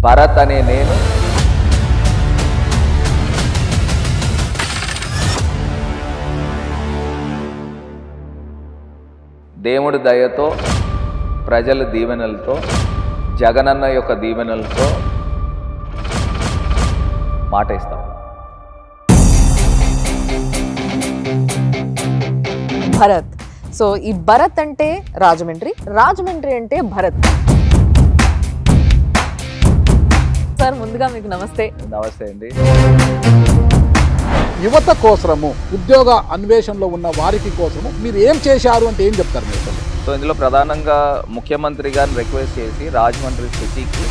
భరత్ అనే నేను దేవుడి దయతో, ప్రజల దీవెనలతో, జగనన్న యొక్క దీవెనలతో మాట ఇస్తాం. భరత్. సో ఈ భరత్ అంటే రాజమండ్రి, రాజమండ్రి అంటే భరత్. సార్ ముందుగా మీకు నమస్తే. నమస్తే అండి. యువత కోసము, ఉద్యోగ అన్వేషణలో ఉన్న వారికి కోసము మీరు ఏం చేశారు అంటే ఏం చెప్తారు మీరు? సో ఇందులో ప్రధానంగా ముఖ్యమంత్రి గారిని రిక్వెస్ట్ చేసి రాజమండ్రి సిటీకి,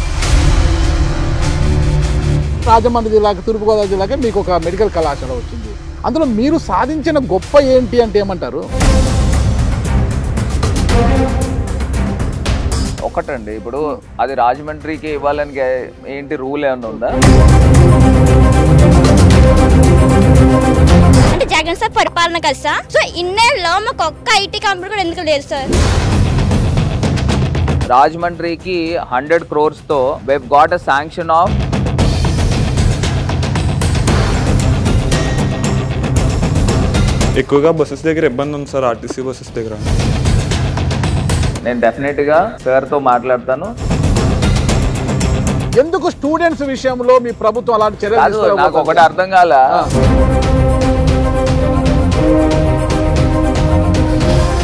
రాజమండ్రి జిల్లాకి, తూర్పుగోదావరి జిల్లాకి మీకు ఒక మెడికల్ కళాశాల వచ్చింది. అందులో మీరు సాధించిన గొప్ప ఏంటి అంటే ఏమంటారు? ఒకటండి, ఇప్పుడు అది రాజమండ్రికి ఇవ్వాలని ఏంటి రూల్ ఏమన్నా ఉందా? అంటే జగన్ సార్ పరిపాలన కదా సార్. సో ఇన్నేళ్ళలో మాకు ఒక్క ఐటీ కంపెనీ కూడా ఎందుకు లేదు సార్? రాజమండ్రికి 100 crores తో we've got a sanction of ఎక్కువగా బస్సెస్ దగ్గర ఇబ్బంది ఉంది సార్, ఆర్టీసీ బస్సెస్ దగ్గర. నేను డెఫినెట్గా సార్తో మాట్లాడతాను. ఎందుకు స్టూడెంట్స్ విషయంలో మీ ప్రభుత్వం అలాంటి చర్యలు? నాకు ఒకటి అర్థం కాల.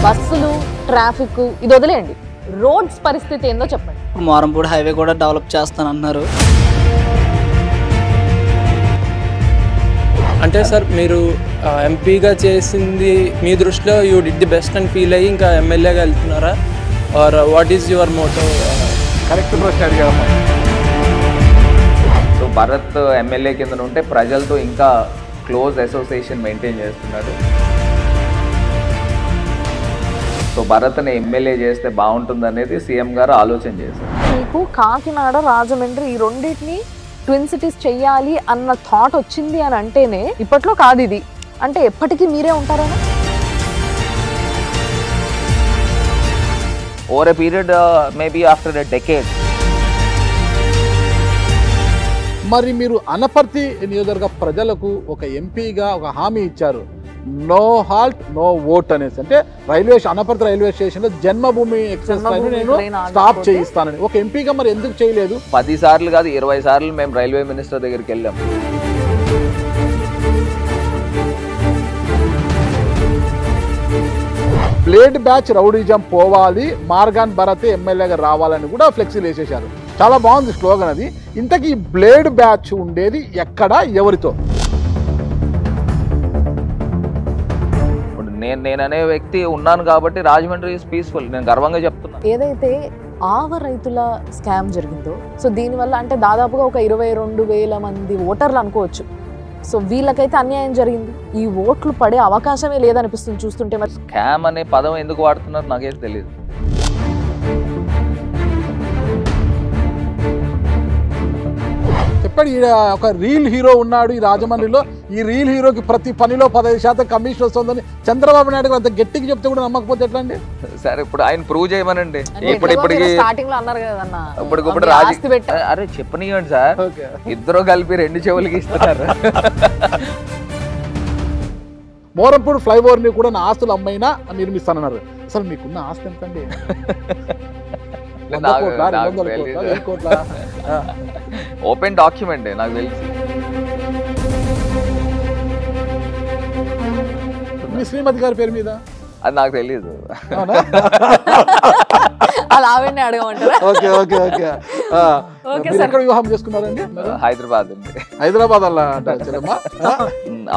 బస్సులు, ట్రాఫిక్ ఇది వదిలేయండి, రోడ్స్ పరిస్థితి ఏందో చెప్పండి. మోరంపూడి హైవే కూడా డెవలప్ చేస్తానన్నారు. అంటే సార్ మీరు ఎంపీగా చేసింది మీ దృష్టిలో యూ డిడ్ ది బెస్ట్ అని ఫీల్ అయ్యి ఇంకా ఎమ్మెల్యేగా వెళ్తున్నారా, or what is your motto? Correct ప్రశ్న అడిగాము. సో భరత్ ఎమ్మెల్యే కింద ఉంటే ప్రజలతో ఇంకా క్లోజ్ అసోసియేషన్ మెయింటైన్ చేస్తున్నాడు. సో భరత్ని ఎమ్మెల్యే చేస్తే బాగుంటుంది అనేది సీఎం గారు ఆలోచన చేశారు. మీకు కాకినాడ, రాజమండ్రి ఈ రెండింటిని ట్విన్ సిటీస్ చెయ్యాలి అన్న థాట్ వచ్చింది అని అంటేనే ఇప్పట్లో కాదు ఇది, అంటే ఎప్పటికీ మీరే ఉంటారని. Over a period, maybe after a decade. మరి మీరు అనపర్తి నియోజకవర్గ ప్రజలకు ఒక ఎంపీగా ఒక హామీ ఇచ్చారు, నో హాల్ట్ నో ఓట్ అనేసి. అంటే అనపర్తి రైల్వే స్టేషన్ లో జన్మభూమి ఎక్స్ప్రెస్ నేను స్టాప్ చేయిస్తానని. ఒక ఎంపీగా మరి ఎందుకు చేయలేదు? 10 సార్లు కాదు 20 సార్లు మేము రైల్వే మినిస్టర్ దగ్గరికి వెళ్ళాం. బ్లేడ్ బ్యాచ్ రౌడీజం పోవాలి, మార్గాన్ భరత్ ఎమ్మెల్యేగా రావాలని కూడా ఫ్లెక్సీలు వేసేశారు. చాలా బాగుంది స్లోగన్ అది. ఇంతకీ బ్లేడ్ బ్యాచ్ ఉండేది ఎక్కడ, ఎవరితో? నేను అనే వ్యక్తి ఉన్నాను కాబట్టి రాజమండ్రి ఈజ్ పీస్ఫుల్. నేను గర్వంగా చెప్తున్నా. ఏదైతే ఆవ రైతుల స్కామ్ జరిగిందో, సో దీనివల్ల అంటే దాదాపుగా ఒక 22,000 మంది ఓటర్లు అనుకోవచ్చు. సో వీళ్ళకైతే అన్యాయం జరిగింది. ఈ ఓట్లు పడే అవకాశమే లేదనిపిస్తుంది చూస్తుంటే. మరి స్కామ్ అనే పదం ఎందుకు వాడుతున్నారు నాకైతే తెలియదు. చెప్పండి, ఒక రీల్ హీరో ఉన్నాడు ఈ రాజమండ్రిలో. ఈ రీల్ హీరోకి ప్రతి పనిలో 15% కమిషన్ వస్తుందని చంద్రబాబు నాయుడు గారు అంత గట్టిగా చెప్తే కూడా నమ్మకపోతే ఎట్లా అండి? సరే ఇప్పుడు ఆయన ప్రూవ్ చేయమనండి. ఇప్పటికి స్టార్టింగ్ లో అన్నారు కదన్నా, ఇప్పుడు అరే చెప్పనివ్వండి సార్. ఇద్దరు కలిపి 2 చెవులకి ఇస్తున్నారు. మోరంపూడి ఫ్లైఓవర్ ని కూడా నా ఆస్తులు అమ్మైనా నిర్మిస్తానన్నారు. అసలు మీకున్న ఆస్తి ఎంతండి? ఓపెన్ డాక్యుమెంట్ నాకు తెలిసి. మీ శ్రీమతి గారి పేరు మీద? అది నాకు తెలియదు. అలా ఆవిడనే అడగమంటారా? Okay okay okay. ఎక్కడ వివాహం చేసుకున్నారండి? హైదరాబాద్ అండి. హైదరాబాద్ అలా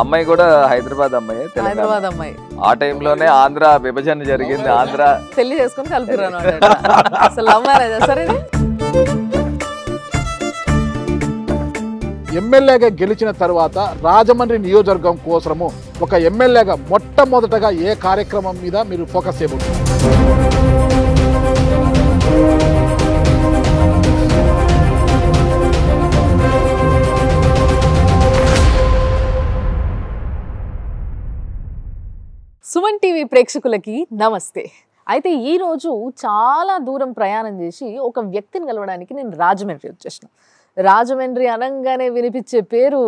అమ్మాయి కూడా హైదరాబాద్ అమ్మాయి, హైదరాబాద్ అమ్మాయి. ఆ టైంలోనే ఆంధ్ర విభజన జరిగింది. ఆంధ్ర పెళ్లి చేసుకుని కలిపిరాను అసలు లవ్ మ్యారేజ్ సరే. ఎమ్మెల్యేగా గెలిచిన తర్వాత రాజమండ్రి నియోజకవర్గం కోసము ఒక ఎమ్మెల్యేగా మొట్టమొదటగా ఏ కార్యక్రమం మీద మీరు ఫోకస్ చేయబోతున్నారు? సుమన్ టీవీ ప్రేక్షకులకి నమస్తే. అయితే ఈరోజు చాలా దూరం ప్రయాణం చేసి ఒక వ్యక్తిని కలవడానికి నేను రాజమండ్రి వచ్చేసిన. రాజమండ్రి అనంగానే వినిపించే పేరు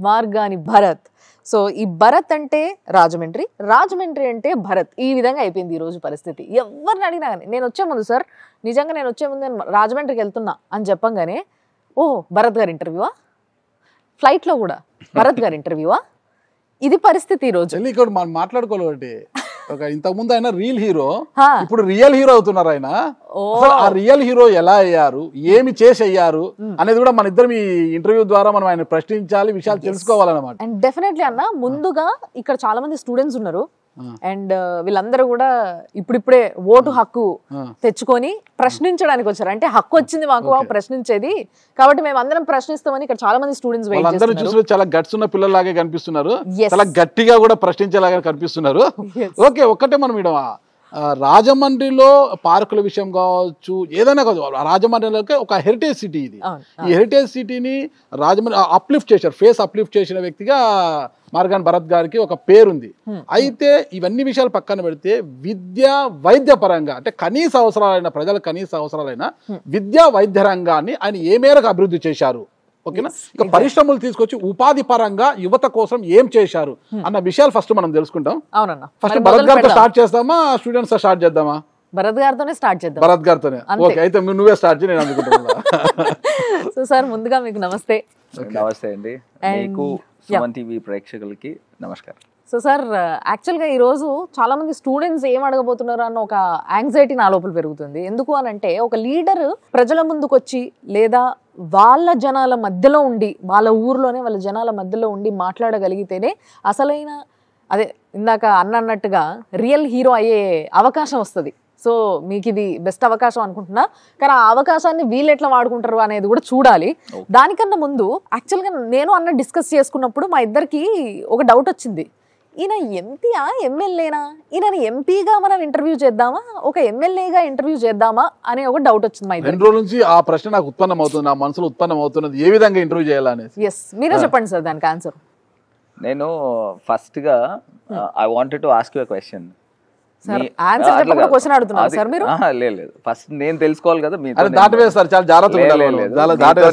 మార్గాని భరత్. సో ఈ భరత్ అంటే రాజమండ్రి, రాజమండ్రి అంటే భరత్. ఈ విధంగా అయిపోయింది ఈ రోజు పరిస్థితి. ఎవరిని అడిగినా కానీ నేను వచ్చే ముందు సార్ నిజంగా నేను వచ్చే ముందు నేను రాజమండ్రికి వెళ్తున్నా అని చెప్పంగానే ఓహో భరత్ గారి ఇంటర్వ్యూవా, ఫ్లైట్లో కూడా భరత్ గారి ఇంటర్వ్యూవా, ఇది పరిస్థితి ఈ రోజు. ఇక్కడ మనం మాట్లాడుకోవాలి. ఒక ఇంతకు ముందు ఆయన రియల్ హీరో, ఇప్పుడు రియల్ హీరో అవుతున్నారు ఆయన. ఆ రియల్ హీరో ఎలా అయ్యారు, ఏమి చేసి అయ్యారు అనేది కూడా మన ఇద్దరం ఈ ఇంటర్వ్యూ ద్వారా మనం ఆయన ప్రశ్నించాలి, విషయాలు తెలుసుకోవాలన్నమాట. అండ్ డెఫినెట్లీ అన్న, ముందుగా ఇక్కడ చాలా మంది స్టూడెంట్స్ ఉన్నారు అండ్ వీళ్ళందరూ కూడా ఇప్పుడిప్పుడే ఓటు హక్కు తెచ్చుకొని ప్రశ్నించడానికి వచ్చారు. అంటే హక్కు వచ్చింది మాకు ప్రశ్నించేది, కాబట్టి మేము అందరం ప్రశ్నిస్తామని ఇక్కడ చాలా మంది స్టూడెంట్స్ వెయిట్ చేస్తున్నారు. చాలా గట్స్ ఉన్న పిల్లలాగే కనిపిస్తున్నారు, చాలా గట్టిగా కూడా ప్రశ్నించేలాగా కనిపిస్తున్నారు. ఓకే, ఒక్కటే మనం ఇక్కడ రాజమండ్రిలో పార్కుల విషయం కావచ్చు, ఏదైనా కావచ్చు, రాజమండ్రిలోకి ఒక హెరిటేజ్ సిటీ ఇది. ఈ హెరిటేజ్ సిటీని రాజమండ్రి అప్లిఫ్ట్ చేశారు, ఫేస్ అప్లిఫ్ట్ చేసిన వ్యక్తిగా మార్గాన్ భరత్ గారికి ఒక పేరుంది. అయితే ఇవన్నీ విషయాలు పక్కన పెడితే విద్యా వైద్య పరంగా అంటే కనీస అవసరాలైన ప్రజల కనీస అవసరాలైన విద్యా వైద్య రంగాన్ని ఆయన ఏ మేరకు అభివృద్ధి చేశారు, ఓకేనా, ఇక పరిశ్రమలు తీసుకొచ్చి ఉపాధి పరంగా యువత కోసం ఏం చేశారు అన్న విషయాలు ఫస్ట్ మనం తెలుసుకుంటాం. అవునన్నా, ఫస్ట్ భరత్ గారితో స్టార్ట్ చేస్తామా, స్టూడెంట్స్ తో స్టార్ట్ చేద్దామా? భరత్ గారితోనే స్టార్ట్ చేద్దాం. భరత్ గారితోనే, ఓకే, అయితే నువ్వే స్టార్ట్ చేయి, నేను అనుకుంటున్నా. సో సార్ ముందుగా మీకు నమస్తే. నమస్తే అండి, మీకు సుమన్ టీవీ ప్రేక్షకులకి నమస్కారం. సో సార్ యాక్చువల్గా ఈరోజు చాలా మంది స్టూడెంట్స్ ఏం అడగబోతున్నారు అన్న ఒక యాంగ్జైటీ నా లోపల పెరుగుతుంది. ఎందుకు అని అంటే ఒక లీడర్ ప్రజల ముందుకు వచ్చి లేదా వాళ్ళ జనాల మధ్యలో ఉండి, వాళ్ళ ఊర్లోనే వాళ్ళ జనాల మధ్యలో ఉండి మాట్లాడగలిగితేనే అసలైన అదే ఇందాక అన్నట్టుగా రియల్ హీరో అయ్యే అవకాశం వస్తుంది. సో మీకు ఇది బెస్ట్ అవకాశం అనుకుంటున్నా, కానీ ఆ అవకాశాన్ని వీళ్ళు ఎట్లా వాడుకుంటారు అనేది కూడా చూడాలి. దానికన్నా ముందు యాక్చువల్గా నేను అన్న డిస్కస్ చేసుకున్నప్పుడు మా ఇద్దరికి ఒక డౌట్ వచ్చింది. ఈయన ఎంపీయా ఎమ్మెల్యేనా, ఈయనని ఎంపీగా మనం ఇంటర్వ్యూ చేద్దామా, ఒక ఎమ్మెల్యేగా ఇంటర్వ్యూ చేద్దామా అనే ఒక డౌట్ వచ్చింది మా ఇద్దరు. 2 రోజుల నుంచి ఆ ప్రశ్న నాకు ఉత్పన్నం అవుతుంది, నా మనసులో ఉత్పన్నం అవుతున్నది, ఏ విధంగా ఇంటర్వ్యూ చేయాలనేది. ఎస్, మీరే చెప్పండి సార్ దానికి ఆన్సర్. నేను ఫస్ట్ గా I wanted to ask you a question. లేదు, ఫస్ట్ నేను తెలుసుకోవాలి కదా,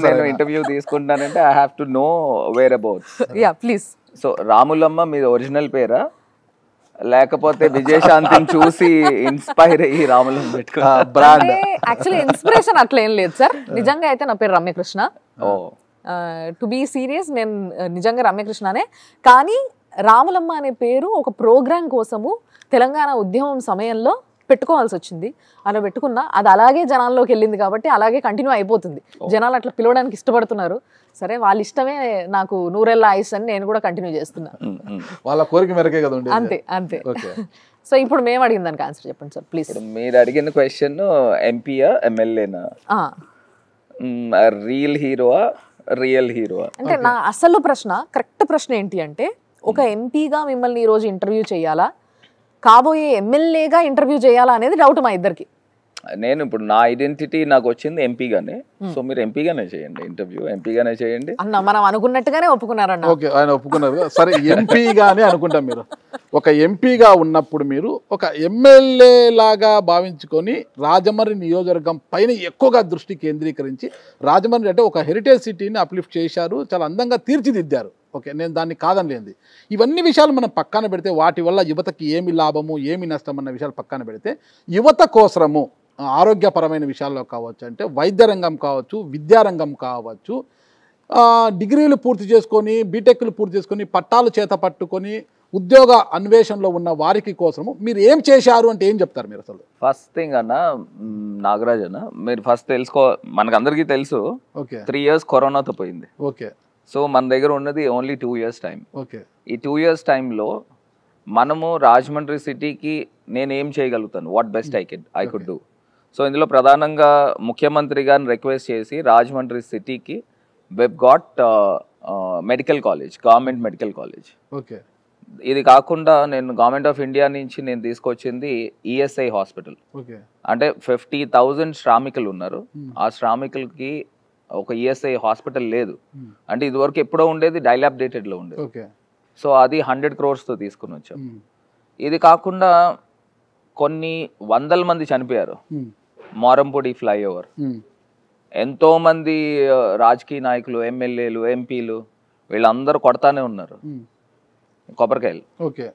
నేను ఇంటర్వ్యూ తీసుకుంటానంటే I have to know where about. Please. So Ramulamma మీద ఒరిజినల్ పేరా, లేకపోతే విజయశాంతిని చూసి ఇన్స్పైర్ అయ్యి రాములమ్మ పెట్టుకున్నా బ్రాండ్? యాక్చువల్లీ ఇన్స్పిరేషన్ అట్లా ఏం లేదు సార్, నిజంగా అయితే నా పేరు రమ్యకృష్ణ. టు బీ సీరియస్, నేను నిజంగా రమ్యకృష్ణనే. కానీ రాములమ్మ అనే పేరు ఒక ప్రోగ్రాం కోసము తెలంగాణ ఉద్యమం సమయంలో పెట్టుకోవాల్సి వచ్చింది. అలా పెట్టుకున్నా, అది అలాగే జనాల్లోకి వెళ్ళింది కాబట్టి అలాగే కంటిన్యూ అయిపోతుంది. జనాలు అట్లా పిలవడానికి ఇష్టపడుతున్నారు. సరే, వాళ్ళ ఇష్టమే, నాకు 100 ఏళ్ల ఆయుష్ అని నేను కూడా కంటిన్యూ చేస్తున్నా. వాళ్ళ కోరిక మేరకే కదా. అంతే అంతే. సో ఇప్పుడు మేము అడిగిన దానికి ఆన్సర్ చెప్పండి సార్ ప్లీజ్. మీరు అడిగిన క్వశ్చన్ ఎంపీయా ఎమ్మెల్యేనా, రియల్ హీరోవా రియల్ హీరోవా అంటే నా అసలు ప్రశ్న, కరెక్ట్ ప్రశ్న ఏంటి అంటే, ఒక ఎంపీగా మిమ్మల్ని ఈ రోజు ఇంటర్వ్యూ చేయాలా, కాబోయే ఎమ్మెల్యేగా ఇంటర్వ్యూ చేయాలా అనేది డౌట్ మా ఇద్దరికి. నేను ఇప్పుడు నా ఐడెంటిటీ నాకు వచ్చింది ఎంపీగానే, సో మీరు ఎంపీగానే చేయండి, ఇంటర్వ్యూ ఎంపీగానే చేయండి అన్న. మనం అనుకున్నట్టుగానే ఒప్పుకున్నారన్న. ఓకే, ఆయన ఒప్పుకున్నారు. సరే, ఎంపీగానే అనుకుంటాం. మీరు ఒక ఎంపీగా ఉన్నప్పుడు మీరు ఒక ఎమ్మెల్యే లాగా భావించుకొని రాజమండ్రి నియోజకవర్గం పైన ఎక్కువగా దృష్టి కేంద్రీకరించి, రాజమండ్రి అంటే ఒక హెరిటేజ్ సిటీని అప్లిఫ్ట్ చేశారు, చాలా అందంగా తీర్చిదిద్దారు. ఓకే, నేను దాన్ని కాదనలేదు. ఇవన్నీ విషయాలు మనం పక్కన పెడితే, వాటి వల్ల యువతకి ఏమి లాభము ఏమి నష్టం అన్న విషయాలు పక్కన పెడితే, యువత కోసము ఆరోగ్యపరమైన విషయాల్లో కావచ్చు, అంటే వైద్య రంగం కావచ్చు, విద్యారంగం కావచ్చు, డిగ్రీలు పూర్తి చేసుకొని బీటెక్లు పూర్తి చేసుకొని పట్టాలు చేత పట్టుకొని ఉద్యోగ అన్వేషణలో ఉన్న వారికి కోసము మీరు ఏం చేశారు అంటే ఏం చెప్తారు మీరు అసలు? ఫస్ట్ థింగ్ అన్న, నాగరాజ్ అన్న, మీరు ఫస్ట్ తెలుసుకో, మనకందరికీ తెలుసు 3 years కరోనాతో పోయింది. ఓకే, సో మన దగ్గర ఉన్నది ఓన్లీ 2 years టైం. ఓకే, ఈ 2 years టైంలో మనము రాజమండ్రి సిటీకి నేను ఏం చేయగలుగుతాను, what best I could do. So ఇందులో ప్రధానంగా ముఖ్యమంత్రి గారిని రిక్వెస్ట్ చేసి రాజమండ్రి సిటీకి web got medical college, government medical college. Okay, ఇది కాకుండా నేను గవర్నమెంట్ ఆఫ్ ఇండియా నుంచి నేను తీసుకొచ్చింది ఈఎస్ఐ హాస్పిటల్. ఓకే, అంటే 50,000 శ్రామికులు ఉన్నారు, ఆ శ్రామికులకి ఒక ఈఎస్ఐ హాస్పిటల్ లేదు. అంటే ఇదివరకు ఎప్పుడో ఉండేది, డైలాప్డేటెడ్లో ఉండేది. సో అది 100 crores తీసుకుని వచ్చాం. ఇది కాకుండా కొన్ని 100 మంది చనిపోయారు, మారంపూడి ఫ్లైఓవర్. ఎంతోమంది రాజకీయ నాయకులు, ఎమ్మెల్యేలు, ఎంపీలు వీళ్ళందరూ కొడతానే ఉన్నారు కొబ్బరికాయలు. ఓకే,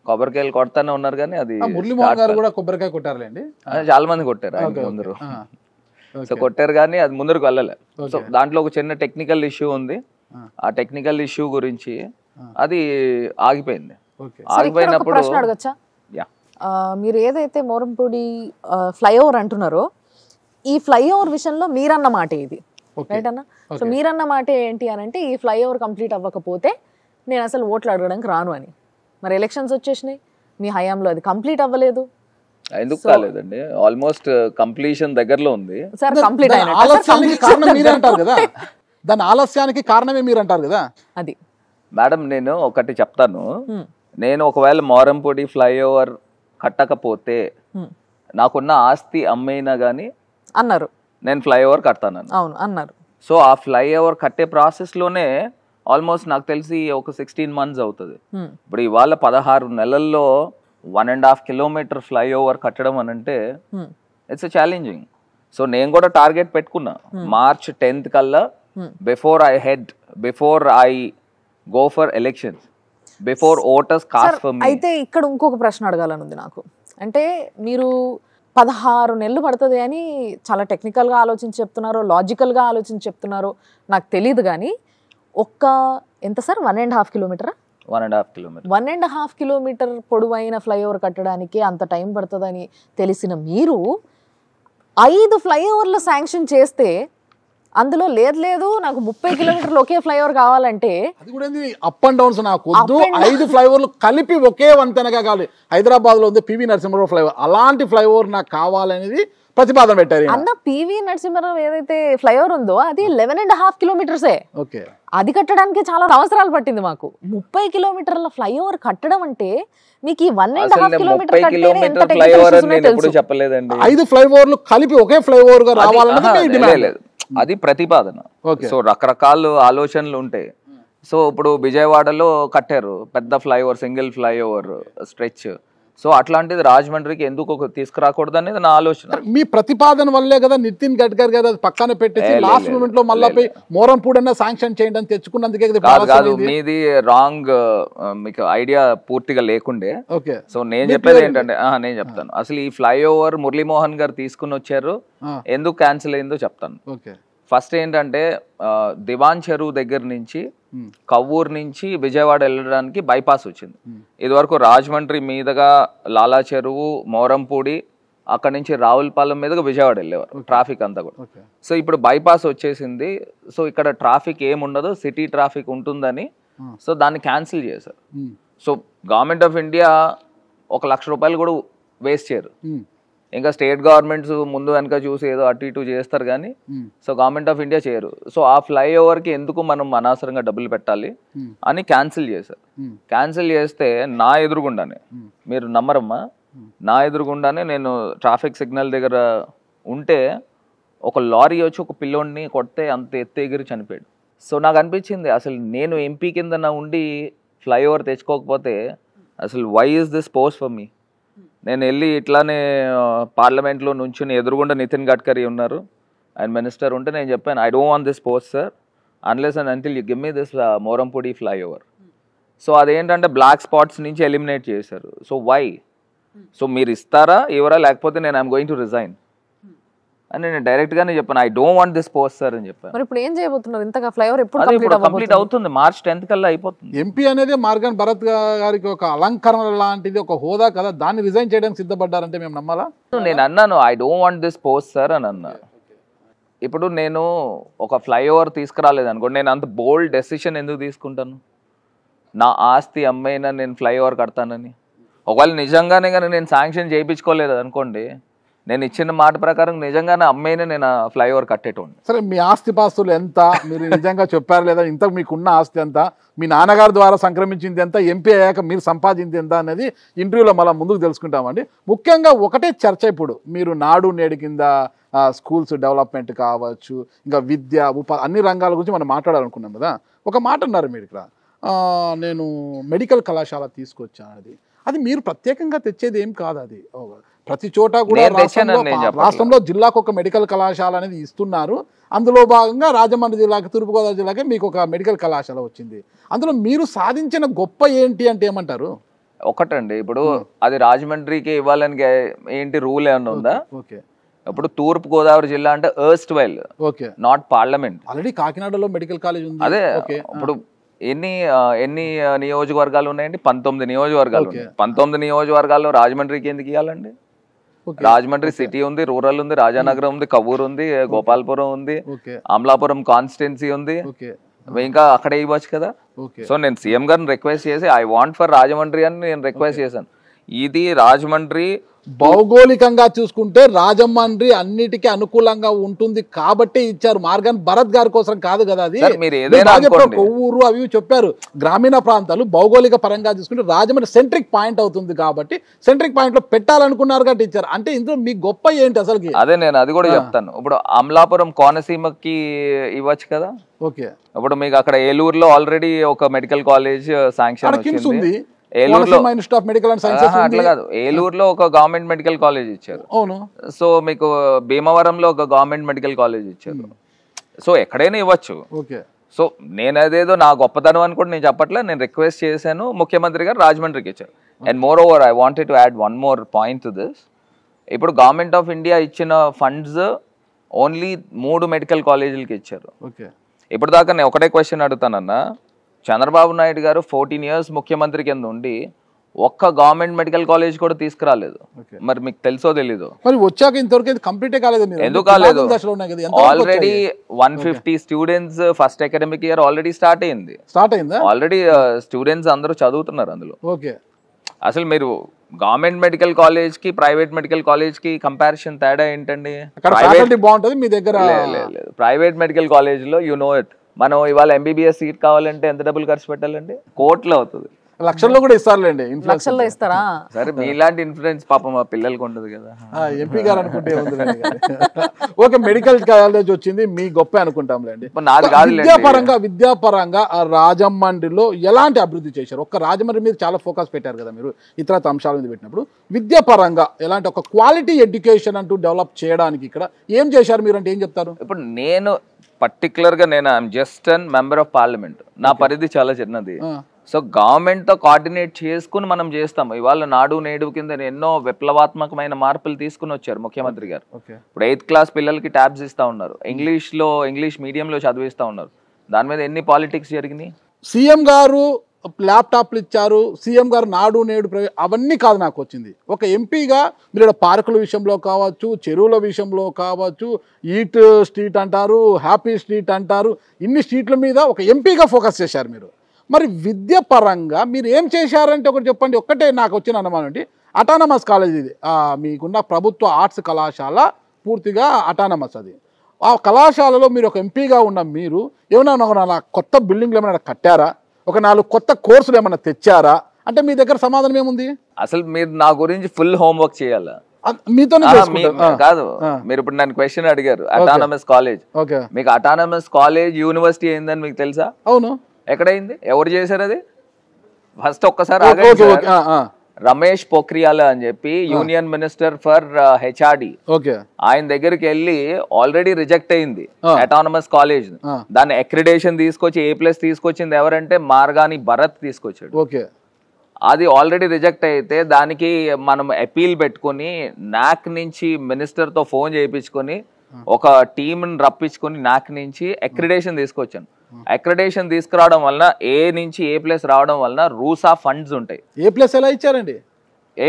కొబ్బరికాయలు కొడతానే ఉన్నారు కానీ అది మురళీమోహన్ గారు కూడా కొబ్బరికాయ కొట్టారులేండి. చాలా మంది కొట్టారు ఆయన ముందరు. సో కొట్టారు కానీ అది ముందరకు వెళ్ళలే. సో దాంట్లో ఒక చిన్న టెక్నికల్ ఇష్యూ ఉంది. ఆ టెక్నికల్ ఇష్యూ గురించి అది ఆగిపోయింది. ఆగిపోయినప్పుడు ప్రశ్న అడగచ్చా? మీరు ఏదైతే మోరంపూడి ఫ్లైఓవర్ అంటున్నారో ఈ ఫ్లైఓవర్ విషయంలో మీరన్న మాట ఇది రైట్ అన్న. సో మీరన్న మాట ఏంటి అని అంటే ఈ ఫ్లైఓవర్ కంప్లీట్ అవ్వకపోతే నేను అసలు ఓట్లు అడగడానికి రాను అని. మరి ఎలక్షన్స్ వచ్చేసినాయి, మీ హయాంలో అది కంప్లీట్ అవ్వలేదు. ఎందుకు కాలేదండి? ఆల్మోస్ట్ కంప్లీషన్ దగ్గరలో ఉంది సార్. కంప్లీట్ ఆలస్యానికి కారణం మీరే అంటారు కదా, దాని ఆలస్యానికి కారణమే మీరు అంటారు కదా. అది మేడం నేను ఒకటి చెప్తాను. నేను ఒకవేళ మోరంపూడి ఫ్లైఓవర్ కట్టకపోతే నాకున్న ఆస్తి అమ్మైనా గానీ అన్నారు నేను ఫ్లైఓవర్ కడతాను. అవును అన్నారు. సో ఆ ఫ్లైఓవర్ కట్టే ప్రాసెస్లోనే ఆల్మోస్ట్ నాకు తెలిసి ఒక 16 months అవుతుంది. ఇప్పుడు ఇవాళ 16 నెలల్లో 1.5 kilometer ఫ్లైఓవర్ కట్టడం అని అంటే ఇట్స్ ఛాలెంజింగ్. సో నేను కూడా టార్గెట్ పెట్టుకున్నా March 10th కల్లా, before I go for elections, before voters cost for me. అయితే ఇక్కడ ఇంకొక ప్రశ్న అడగాలనుంది నాకు. అంటే మీరు 16 నెలలు పడుతుంది అని చాలా టెక్నికల్గా ఆలోచించి చెప్తున్నారో లాజికల్గా ఆలోచించి చెప్తున్నారో నాకు తెలియదు కానీ ఎంత సార్ 1.5 kilometer? 1.5 kilometer పొడవైన ఫ్లైఓవర్ కట్టడానికి అంత టైం పడుతుందని తెలిసిన మీరు 5 ఫ్లైఓవర్లు శాంక్షన్ చేస్తే అందులో లేదు నాకు 30 kilometers ఒకే ఫ్లైఓవర్ కావాలంటే అది కూడా అప్ అండ్ డౌన్స్ నాకు వద్దు, 5 ఫ్లైఓవర్లు కలిపి ఒకే వంతెనగా కావాలి. హైదరాబాద్ లో ఉంది పివి నరసింహారావు ఫ్లైఓవర్, అలాంటి ఫ్లైఓవర్ నాకు కావాలనేది ప్రతిపాదన పెట్టారు. అన్న పివి నరసింహారావు ఏదైతే ఫ్లైఓవర్ ఉందో అది 11.5 kilometers. ఓకే, అది కట్టడానికి చాలా సంవత్సరాలు పట్టింది మాకు. 30 kilometerల ఫ్లైఓవర్ కట్టడం అంటే మీకు 1.5 kilometer ఫ్లైఓవర్ నేను ఎప్పుడు చెప్పలేదండి. 5 ఫ్లైఓవర్లు కలిపి ఒకే ఫ్లైఓవర్ గా రావాలనేది అది ప్రతిపాదన. సో రకరకాల ఆలోచనలు ఉంటాయి. సో ఇప్పుడు విజయవాడలో కట్టారు పెద్ద flyover, single flyover stretch. So అట్లాంటిది రాజమండ్రికి ఎందుకు తీసుకురాకూడదు అనేది నా ఆలోచన. మీ ప్రతిపాదన వల్లే కదా నితిన్ గడ్కరీ గారు పక్కన పెట్టేసి లాస్ట్ మూమెంట్ లో మళ్ళీ మోరంపూడన్నా శాంక్షన్ చేయండి అని తెచ్చుకున్నందుకే కాదు. మీది రాంగ్, మీకు ఐడియా పూర్తిగా లేకుండే. ఓకే, సో నేను చెప్పేది ఏంటంటే నేను చెప్తాను. అసలు ఈ ఫ్లైఓవర్ మురళీమోహన్ గారు తీసుకుని వచ్చారు, ఎందుకు క్యాన్సిల్ అయిందో చెప్తాను. ఓకే, ఫస్ట్ ఏంటంటే దివాన్ చెరువు దగ్గర నుంచి కవ్వూరు నుంచి విజయవాడ వెళ్ళడానికి బైపాస్ వచ్చింది. ఇదివరకు రాజమండ్రి మీదుగా లాలా చెరువు, మోరంపూడి, అక్కడ నుంచి రావులపాలెం మీదుగా విజయవాడ వెళ్ళేవారు ట్రాఫిక్ అంతా కూడా. సో ఇప్పుడు బైపాస్ వచ్చేసింది. సో ఇక్కడ ట్రాఫిక్ ఏముండదు, సిటీ ట్రాఫిక్ ఉంటుందని సో దాన్ని క్యాన్సిల్ చేశారు. సో గవర్నమెంట్ ఆఫ్ ఇండియా 1 లక్ష రూపాయలు కూడా వేస్ట్ చేయరు. ఇంకా స్టేట్ గవర్నమెంట్స్ ముందు వెనక చూసి ఏదో అటు ఇటు చేస్తారు కానీ సో గవర్నమెంట్ ఆఫ్ ఇండియా చేయరు. సో ఆ ఫ్లైఓవర్కి ఎందుకు మనం అనవసరంగా డబ్బులు పెట్టాలి అని క్యాన్సిల్ చేశారు. క్యాన్సిల్ చేస్తే నా ఎదురుగుండానే, మీరు నమ్మరమ్మా, నా ఎదురుగుండానే నేను ట్రాఫిక్ సిగ్నల్ దగ్గర ఉంటే ఒక లారీ వచ్చి ఒక పిల్లోడిని కొడితే అంత ఎత్తు ఎగిరి చనిపోయాడు. సో నాకు అనిపించింది అసలు నేను ఎంపీ కింద నా ఉండి ఫ్లైఓవర్ తెచ్చుకోకపోతే అసలు why is this post for me? నేను వెళ్ళి ఇట్లానే పార్లమెంట్లో నుంచుని ఎదురుగుండా నితిన్ గడ్కరీ ఉన్నారు, ఆయన మినిస్టర్ ఉంటే నేను చెప్పాను I don't want this post sir unless and until you give me this Morampudi flyover. So అదేంటంటే బ్లాక్ స్పాట్స్ నుంచి ఎలిమినేట్ చేశారు. So why? సో మీరు ఇస్తారా ఎవరా, లేకపోతే నేను ఐఎమ్ గోయింగ్ టు రిజైన్ అని నేను డైరెక్ట్ గానే చెప్పాను. I don't want this post sir అని చెప్పాను. మరి ఇప్పుడు ఏం చేయబోతున్నారు? ఇంతగా ఫ్లైఓవర్ ఎప్పుడు కంప్లీట్ అవుతుంది? March 10th కల్లా అయిపోతుంది. ఎంపీ అనేది మార్గాన్ భరత్ గారికి ఒక అలంకరణ లాంటిది, ఒక హోదా కదా, దాన్ని రిజైన్ చేయడానికి సిద్ధపడ్డారంటే మేము నమ్మాలా? నేను అన్నాను I don't want this post sir అని అన్నా. ఇప్పుడు నేను ఒక ఫ్లైఓవర్ తీసుకురాలేదు అనుకోండి, నేను అంత బోల్డ్ డెసిషన్ ఎందుకు తీసుకుంటాను? నా ఆస్తి అమ్మైనా నేను ఫ్లైఓవర్ కడతానని. ఒకవేళ నిజంగానే కానీ నేను శాంక్షన్ చేయించుకోలేదు అనుకోండి, నేను ఇచ్చిన మాట ప్రకారం నిజంగానే అమ్మాయినే నేను ఫ్లైఓవర్ కట్టేటోండి. సరే, మీ ఆస్తి పాస్తులు ఎంత, మీరు నిజంగా చెప్పారు లేదా, ఇంత మీకున్న ఆస్తి ఎంత, మీ నాన్నగారి ద్వారా సంక్రమించింది ఎంత, ఎంపీ అయ్యాక మీరు సంపాదించింది ఎంత అనేది ఇంటర్వ్యూలో మళ్ళీ ముందుకు తెలుసుకుంటామండి. ముఖ్యంగా ఒకటే చర్చ, ఇప్పుడు మీరు నాడు నేడు కింద స్కూల్స్ డెవలప్మెంట్ కావచ్చు, ఇంకా విద్య, ఉపాధి, అన్ని రంగాల గురించి మనం మాట్లాడాలనుకున్నాం కదా. ఒక మాట అన్నారు మీరు ఇక్కడ, నేను మెడికల్ కళాశాల తీసుకొచ్చాను. అది మీరు ప్రత్యేకంగా తెచ్చేది ఏం కాదు. అది ప్రతి చోట కూడా నేను తెచ్చానని నేను చెప్పట్లేదు. రాష్ట్రంలో జిల్లాకు ఒక మెడికల్ కళాశాల అనేది ఇస్తున్నారు. అందులో భాగంగా రాజమండ్రి జిల్లాకి, తూర్పుగోదావరి జిల్లాకి మీకు ఒక మెడికల్ కళాశాల వచ్చింది. అందులో మీరు సాధించిన గొప్ప ఏంటి అంటే ఏమంటారు? ఒకటండి, ఇప్పుడు అది రాజమండ్రికి ఇవ్వాలని ఏంటి రూల్ ఏమన్నా ఉందా? ఓకే, ఇప్పుడు తూర్పు గోదావరి జిల్లా అంటే erstwhile, okay, not parliament. Already కాకినాడలో మెడికల్ కాలేజ్ ఉంది. అదే ఇప్పుడు ఎన్ని నియోజకవర్గాలు ఉన్నాయండి? 19 నియోజకవర్గాలు ఉన్నాయి. 19 నియోజకవర్గాల్లో రాజమండ్రికి ఎందుకు ఇవ్వాలండి? రాజమండ్రి సిటీ ఉంది, రూరల్ ఉంది, రాజానగరం ఉంది, కవ్వూరు ఉంది, గోపాలపురం ఉంది, అమలాపురం కాన్స్టిట్యున్సీ ఉంది, ఇంకా అక్కడే ఇవ్వచ్చు కదా. సో నేను సీఎం గారిని రిక్వెస్ట్ చేసి ఐ వాంట్ ఫర్ రాజమండ్రి అని నేను రిక్వెస్ట్ చేశాను. ఇది రాజమండ్రి భౌగోళికంగా చూసుకుంటే రాజమండ్రి అన్నిటికీ అనుకూలంగా ఉంటుంది కాబట్టి ఇచ్చారు. మార్గాన్ భరత్ గారి కోసం కాదు కదా అది. కొవ్వూరు అవి చెప్పారు. గ్రామీణ ప్రాంతాలు భౌగోళిక పరంగా చూసుకుంటే రాజమండ్రి సెంట్రిక్ పాయింట్ అవుతుంది కాబట్టి సెంట్రిక్ పాయింట్ లో పెట్టాలనుకున్నారు కాబట్టి ఇచ్చారు. అంటే ఇందులో మీ గొప్ప ఏంటి అసలుకి? అదే నేను అది కూడా చెప్తాను. ఇప్పుడు అమలాపురం కోనసీమకి ఇవ్వచ్చు కదా. ఓకే, ఇప్పుడు మీకు అక్కడ ఏలూరులో ఆల్రెడీ ఒక మెడికల్ కాలేజ్ శాంక్షన్ వచ్చింది. అట్లా కాదు, ఏలూరులో ఒక గవర్నమెంట్ మెడికల్ కాలేజ్ ఇచ్చారు. అవును. సో మీకు భీమవరంలో ఒక గవర్నమెంట్ మెడికల్ కాలేజ్ ఇచ్చారు. సో ఎక్కడైనా ఇవ్వచ్చు. ఓకే, సో నేను అదేదో నా గొప్పతనం అని కూడా నేను చెప్పట్లే. నేను రిక్వెస్ట్ చేశాను, ముఖ్యమంత్రి గారు రాజమండ్రికి ఇచ్చారు. And more over I wanted to add one more point to this. ఇప్పుడు గవర్నమెంట్ ఆఫ్ ఇండియా ఇచ్చిన ఫండ్స్ ఓన్లీ 3 మెడికల్ కాలేజీలకి ఇచ్చారు. ఓకే, ఇప్పుడు దాకా నేను ఒకటే క్వశ్చన్ అడుగుతానన్నా, చంద్రబాబు నాయుడు గారు 14 years ముఖ్యమంత్రి కింద ఉండి ఒక్క గవర్నమెంట్ మెడికల్ కాలేజ్ కూడా తీసుకురాలేదు. మరి మీకు తెలుసో తెలీదు? మరి వచ్చాక ఇంతవరకు కంప్లీట్ కాలేదు. ఎందుకు కాలేదు? Already 150 students first academic year already start అయింది. ఆల్రెడీ స్టూడెంట్స్ అందరూ చదువుతున్నారు అందులో. ఓకే, అసలు మీరు గవర్నమెంట్ మెడికల్ కాలేజ్ కి ప్రైవేట్ మెడికల్ కాలేజ్ కి కంపారిజన్ తేడా ఏంటండి? బాగుంటది మీ దగ్గర. ప్రైవేట్ మెడికల్ కాలేజ్ లో యు నో ఇట్, మనం ఇవాళ ఎంబీబీఎస్ సీట్ కావాలంటే ఎంత డబ్బులు ఖర్చు పెట్టాలండి? కోట్లు అవుతుంది. లక్షల్లో కూడా ఇస్తారులేండి. లక్షల్లో ఇస్తారా? సరే మీలాంటి ఇన్ఫ్లుయెన్స్ పాపం మా పిల్లలకి ఉండదు కదా. ఎంపీ గారు అనుకుంటే ఓకే, మెడికల్ కాలేజ్ వచ్చింది మీ గొప్ప అనుకుంటాంలేండి. విద్యాపరంగా రాజమండ్రిలో ఎలాంటి అభివృద్ధి చేశారు? ఒక్క రాజమండ్రి మీద చాలా ఫోకస్ పెట్టారు కదా మీరు, ఇతర అంశాల మీద పెట్టినప్పుడు విద్యాపరంగా ఎలాంటి ఒక క్వాలిటీ ఎడ్యుకేషన్ అంటూ డెవలప్ చేయడానికి ఇక్కడ ఏం చేశారు మీరు అంటే ఏం చెప్తారు? ఇప్పుడు నేను పర్టికులర్గా I'm just an member of parliament. నా పరిధి చాలా చిన్నది. సో గవర్నమెంట్తో కోఆర్డినేట్ చేసుకుని మనం చేస్తాము. ఇవాళ నాడు నేడు కింద ఎన్నో విప్లవాత్మకమైన మార్పులు తీసుకుని వచ్చారు ముఖ్యమంత్రి గారు. ఇప్పుడు 8th class పిల్లలకి ట్యాబ్స్ ఇస్తా ఉన్నారు, ఇంగ్లీష్ మీడియంలో చదివిస్తూ ఉన్నారు. దాని మీద ఎన్ని పాలిటిక్స్ జరిగినాయి? సీఎం గారు ల్యాప్టాప్లు ఇచ్చారు, సీఎం గారు నాడు నేడు అవన్నీ కాదు నాకు వచ్చింది. ఒక ఎంపీగా మీరు పార్కుల విషయంలో కావచ్చు, చెరువుల విషయంలో కావచ్చు, ఈట్ స్ట్రీట్ అంటారు, హ్యాపీ స్ట్రీట్ అంటారు, ఇన్ని స్ట్రీట్ల మీద ఒక ఎంపీగా ఫోకస్ చేశారు మీరు. మరి విద్య పరంగా మీరు ఏం చేశారంటే ఒకటి చెప్పండి. ఒక్కటే నాకు వచ్చిన అనుమానం అండి, అటానమస్ కాలేజ్ ఇది మీకున్న ప్రభుత్వ ఆర్ట్స్ కళాశాల పూర్తిగా అటానమస్. అది ఆ కళాశాలలో మీరు ఒక ఎంపీగా ఉన్న మీరు ఏమైనా కొత్త బిల్డింగ్లు ఏమైనా కట్టారా? ఒక 4 కొత్త కోర్సులు ఏమైనా తెచ్చారా? అంటే మీ దగ్గర సమాధానం ఏముంది? అసలు మీరు నా గురించి ఫుల్ హోంవర్క్ చేయాలా? మీతోనే కాదు, మీరు ఇప్పుడు నన్ను క్వశ్చన్ అడిగారు అటానమస్ కాలేజ్. మీకు అటానమస్ కాలేజ్ యూనివర్సిటీ అయిందని మీకు తెలుసా? అవును. ఎక్కడైంది? ఎవరు చేశారు అది? ఫస్ట్ ఒక్కసారి రమేష్ పోఖ్రియాల్ అని చెప్పి యూనియన్ మినిస్టర్ ఫర్ హెచ్ఆర్డి, ఆయన దగ్గరికి వెళ్ళి ఆల్రెడీ రిజెక్ట్ అయింది అటానమస్ కాలేజ్. దాన్ని అక్రిడేషన్ తీసుకొచ్చి A+ తీసుకొచ్చింది ఎవరంటే మార్గాని భరత్ తీసుకొచ్చాడు. అది ఆల్రెడీ రిజెక్ట్ అయితే దానికి మనం అపీల్ పెట్టుకుని నాక్ నుంచి మినిస్టర్తో ఫోన్ చేయించుకొని ఒక టీంని రప్పించుకొని నాక్ నుంచి అక్రిడేషన్ తీసుకొచ్చాను. అక్రిడేషన్ తీసుకురావడం వలన A నుంచి A+ రావడం వలన రూసా ఫండ్స్ ఉంటాయి. A+ ఎలా ఇచ్చారండి? A+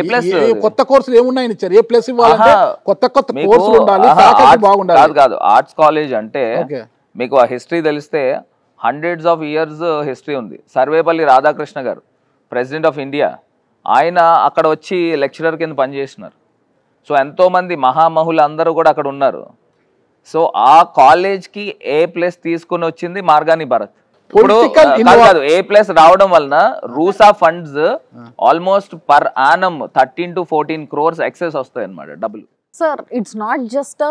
కొత్త కోర్సులు ఏమున్నాయని ఇచ్చారు? A+ ఇవ్వాలంటే కొత్త కోర్సులు ఉండాలి, ఫ్యాకల్టీ బాగుండాలి. కాదు, ఆర్ట్స్ కాలేజ్ అంటే మీకు ఆ హిస్టరీ తెలిస్తే hundreds of years హిస్టరీ ఉంది. సర్వేపల్లి రాధాకృష్ణ గారు ప్రెసిడెంట్ ఆఫ్ ఇండియా, ఆయన అక్కడ వచ్చి లెక్చరర్ కింద పనిచేస్తున్నారు. సో ఎంతోమంది మహామహులు అందరూ కూడా అక్కడ ఉన్నారు. సో ఆ కాలేజ్కి A+ తీసుకుని వచ్చింది మార్గాని భరత్. ఇప్పుడు కాదు, A+ రావడం వలన RUSA funds almost per annum 13 to 14 crores excess వస్తాయి అన్నమాట డబ్బులు. Sir, it's not just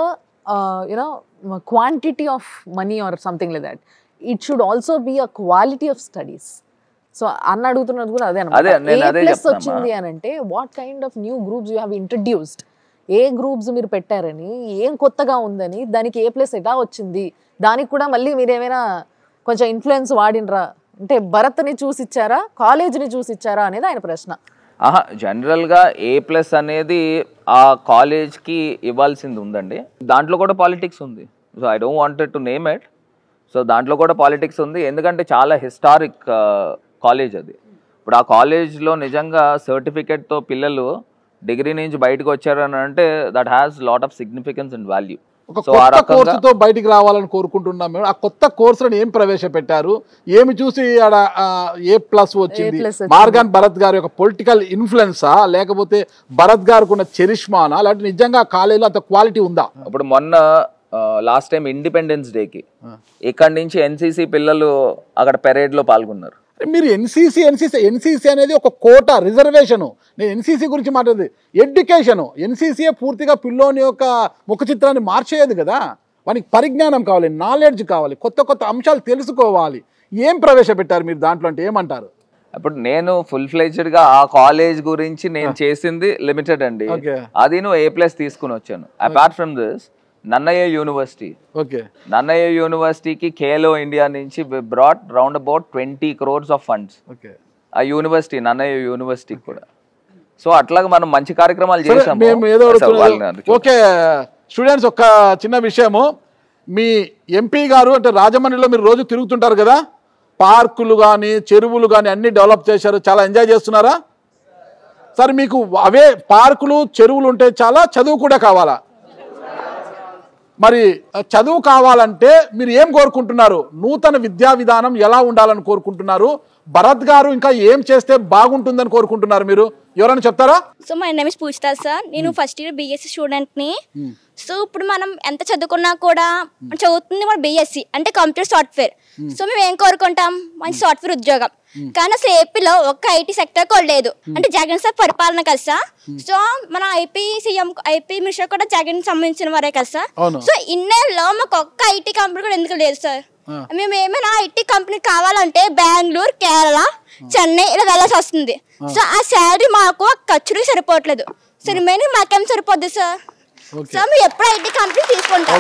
quantity of money or something like that. It should also be a quality of studies. So అన్న అడుగుతున్నది కూడా అదే అన్నమాట. A+ వచ్చింది అని అంటే what kind of new groups you have introduced A groups మీరు పెట్టారని, ఏం కొత్తగా ఉందని, దానికి ఏ ప్లేస్ ఎలా వచ్చింది, దానికి కూడా మళ్ళీ మీరు ఏమైనా కొంచెం ఇన్ఫ్లుయెన్స్ వాడినరా, అంటే భరత్ని చూసిచ్చారా, కాలేజీని చూసిచ్చారా అనేది ఆయన ప్రశ్న. జనరల్గా A+ అనేది ఆ కాలేజ్కి ఇవ్వాల్సింది ఉందండి. దాంట్లో కూడా పాలిటిక్స్ ఉంది. So I don't wanted to name it. So దాంట్లో కూడా పాలిటిక్స్ ఉంది, ఎందుకంటే చాలా హిస్టారిక్ కాలేజ్ అది. ఇప్పుడు ఆ కాలేజ్లో నిజంగా సర్టిఫికేట్తో పిల్లలు డిగ్రీ నుంచి బయటకు వచ్చారని అంటే that has lot of significance and value. ఒక కొత్త కోర్సుతో బయటికి రావాలని కోరుకుంటున్నాం మేము. ఆ కొత్త కోర్సులను ఏం ప్రవేశపెట్టారు, ఏమి చూసి ఆడ A+ వచ్చింది? మార్గాన్ భరత్ గారి యొక్క పొలిటికల్ ఇన్ఫ్లుయెన్సా, లేకపోతే భరత్ గారికి ఉన్న చరిష్మానా, లేకపోతే నిజంగా కాలేజీలో అంత క్వాలిటీ ఉందా? ఇప్పుడు మొన్న లాస్ట్ టైం ఇండిపెండెన్స్ డేకి ఇక్కడి నుంచి NCC పిల్లలు అక్కడ పెరేడ్లో పాల్గొన్నారు. మీరు ఎన్సీసీ అనేది ఒక కోట, రిజర్వేషను. నేను ఎన్సీసీ గురించి మాట్లాడేది ఎడ్యుకేషను. ఎన్సీసీ పూర్తిగా పిల్లోని యొక్క ముఖ చిత్రాన్ని మార్చేయదు కదా. వానికి పరిజ్ఞానం కావాలి, నాలెడ్జ్ కావాలి, కొత్త కొత్త అంశాలు తెలుసుకోవాలి. ఏం ప్రవేశపెట్టారు మీరు దాంట్లో అంటే ఏమంటారు? ఇప్పుడు నేను ఫుల్ ఫ్లెడ్జ్డ్గా ఆ కాలేజ్ గురించి నేను చేసింది లిమిటెడ్ అండి. అది నువ్వు A+ తీసుకుని వచ్చాను. Apart from this Nannaya university, Nannaya యూనివర్సిటీకి ఖేలో ఇండియా నుంచి brought round about 20 crores of funds ఆ యూనివర్సిటీ, నన్నయ్య యూనివర్సిటీకి కూడా. సో అట్లాగా మనం మంచి కార్యక్రమాలు చేసాము. ఓకే స్టూడెంట్స్, ఒక చిన్న విషయము, మీ ఎంపీ గారు అంటే రాజమండ్రిలో మీరు రోజు తిరుగుతుంటారు కదా, పార్కులు కానీ చెరువులు కానీ అన్ని డెవలప్ చేశారు, చాలా ఎంజాయ్ చేస్తున్నారా? సరే, మీకు అవే పార్కులు చెరువులు ఉంటే చాలా, చదువు కూడా కావాలా? మరి చదువు కావాలంటే మీరు ఏం కోరుకుంటున్నారు? నూతన విద్యా విధానం ఎలా ఉండాలని కోరుకుంటున్నారు? భరత్ గారు ఇంకా ఏం చేస్తే బాగుంటుందని కోరుకుంటున్నారు మీరు? ఎవరైనా చెప్తారా? So my name is Pujitha sir. నేను ఫస్ట్ ఇయర్ BSc స్టూడెంట్ని. సో ఇప్పుడు మనం ఎంత చదువుకున్నా కూడా చదువుతుంది మన BSc అంటే కంప్యూటర్ సాఫ్ట్వేర్. సో మేము ఏం కోరుకుంటాం? మంచి సాఫ్ట్వేర్ ఉద్యోగం. కానీ అసలు ఏపీలో ఒక్క IT సెక్టర్ కూడా లేదు. అంటే జగన్ సార్ పరిపాలన కదా సార్. సో మన ఐపీ మినిస్టర్ కూడా జగన్ సంబంధించిన వారే కదా సార్. సో ఇన్నేళ్ళలో మాకు ఒక్క IT కంపెనీ కూడా ఎందుకు లేదు సార్? మేము ఏమైనా IT కంపెనీ కావాలంటే బెంగళూరు, కేరళ, చెన్నై ఇలా వెళ్ళాల్సి వస్తుంది. సో ఆ శాలరీ మాకు ఖర్చులకు సరిపోవట్లేదు. సో రిమైనింగ్ మాకేం సరిపోద్ది సార్? సో మీరు ఎప్పుడు IT కంపెనీ తీసుకుంటాం.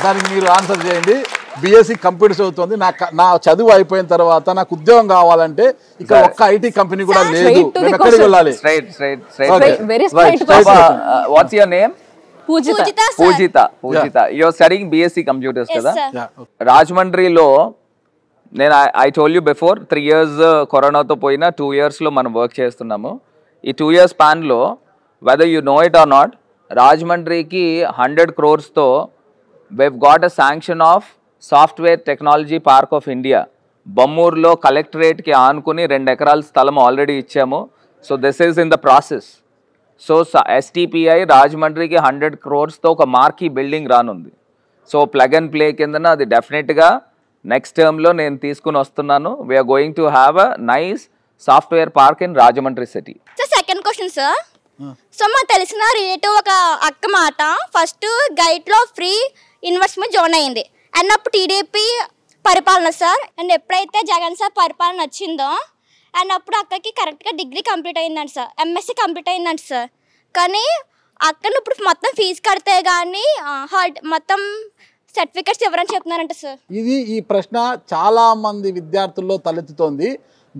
దానికి మీరు ఆన్సర్ చేయండి. BSc కంప్యూటర్స్ అవుతుంది, నా చదువు అయిపోయిన తర్వాత నాకు ఉద్యోగం కావాలంటే ఇక్కడ ఒక్క IT కంపెనీ కూడా లేదు, నేను ఎక్కడికి వెళ్ళాలి? What's your name? Pujitha. You are studying BSc computers కదా. రాజమండ్రిలో నేను I told you before 3 years కరోనాతో పోయినా 2 yearsలో మనం వర్క్ చేస్తున్నాము. ఈ 2 years స్పాన్లో whether you know it or not, రాజమండ్రికి 100 crores we've got a sanction of software technology park of India. బొమ్మూరులో కలెక్టరేట్కి ఆనుకుని 2 acres స్థలం ఆల్రెడీ ఇచ్చాము. So this is in the process. So STPI రాజమండ్రికి 100 crores ఒక మార్కీ బిల్డింగ్ రానుంది. సో ప్లగ్ అండ్ ప్లే కిందన అది డెఫినెట్గా నెక్స్ట్ టర్మ్లో నేను తీసుకుని వస్తున్నాను. We're going to have a nice software park in Rajahmundry city. So second question sir. So మాకు తెలిసిన రిలేటివ్ ఒక అక్క మాట ఫస్ట్ గైడ్లో ఫ్రీ ఇన్వెస్ట్మెంట్ జాయిన్ అయ్యింది అండ్ అప్పుడు TDP పరిపాలన సార్. అండ్ ఎప్పుడైతే జగన్ సార్ పరిపాలన వచ్చిందో అండ్ అప్పుడు అక్కకి కరెక్ట్గా డిగ్రీ కంప్లీట్ అయిందంట సార్, MSc కంప్లీట్ అయిందంట సార్. కానీ అక్కను ఇప్పుడు మొత్తం ఫీజు కడితే కానీ మొత్తం సర్టిఫికెట్స్ ఎవరని చెప్తున్నారంట సార్. ఈ ప్రశ్న చాలా మంది విద్యార్థుల్లో తలెత్తుతోంది.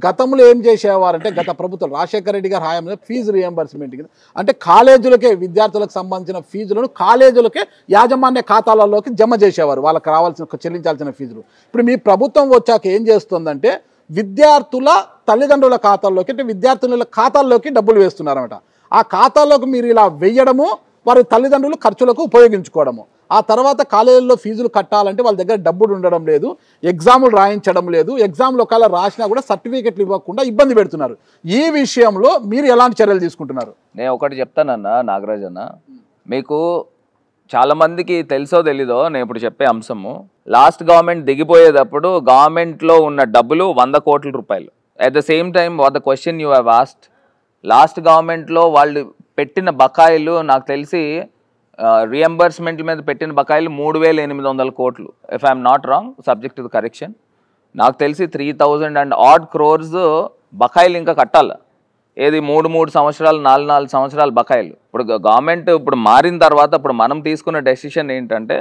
గతంలో ఏం చేసేవారంటే గత ప్రభుత్వం రాజశేఖర రెడ్డి గారి హయాంలో ఫీజు రియంబర్స్మెంట్ అంటే కాలేజీలకే విద్యార్థులకు సంబంధించిన ఫీజులను కాలేజీలకే యాజమాన్య ఖాతాలలోకి జమ చేసేవారు, వాళ్ళకి రావాల్సిన చెల్లించాల్సిన ఫీజులు. ఇప్పుడు మీ ప్రభుత్వం వచ్చాక ఏం చేస్తుందంటే విద్యార్థుల తల్లిదండ్రుల ఖాతాల్లోకి అంటే విద్యార్థుల ఖాతాల్లోకి డబ్బులు వేస్తున్నారన్నమాట. ఆ ఖాతాల్లోకి మీరు ఇలా వెయ్యడము, వారి తల్లిదండ్రులు ఖర్చులకు ఉపయోగించుకోవడము. ఆ తర్వాత కాలేజీల్లో ఫీజులు కట్టాలంటే వాళ్ళ దగ్గర డబ్బులు ఉండడం లేదు, ఎగ్జాములు రాయించడం లేదు, ఎగ్జామ్లు ఒకవేళ రాసినా కూడా సర్టిఫికెట్లు ఇవ్వకుండా ఇబ్బంది పెడుతున్నారు. ఈ విషయంలో మీరు ఎలాంటి చర్యలు తీసుకుంటున్నారు? నేను ఒకటి చెప్తానన్నా నాగరాజ్ అన్న, మీకు చాలామందికి తెలుసో తెలీదో నేను ఇప్పుడు చెప్పే అంశము, లాస్ట్ గవర్నమెంట్ దిగిపోయేటప్పుడు గవర్నమెంట్లో ఉన్న డబ్బులు 100 కోట్ల రూపాయలు. At the same time what the question you have asked, last గవర్నమెంట్లో వాళ్ళు పెట్టిన బకాయిలు నాకు తెలిసి రియంబర్స్మెంట్ల మీద పెట్టిన బకాయిలు 3,800 కోట్లు, if I'm not wrong, subject to the correction. నాకు తెలిసి 3,000 and odd crores బకాయిలు ఇంకా కట్టాలి. ఏది 3 సంవత్సరాలు 4 సంవత్సరాలు బకాయిలు. ఇప్పుడు గవర్నమెంట్ ఇప్పుడు మారిన తర్వాత ఇప్పుడు మనం తీసుకున్న డెసిషన్ ఏంటంటే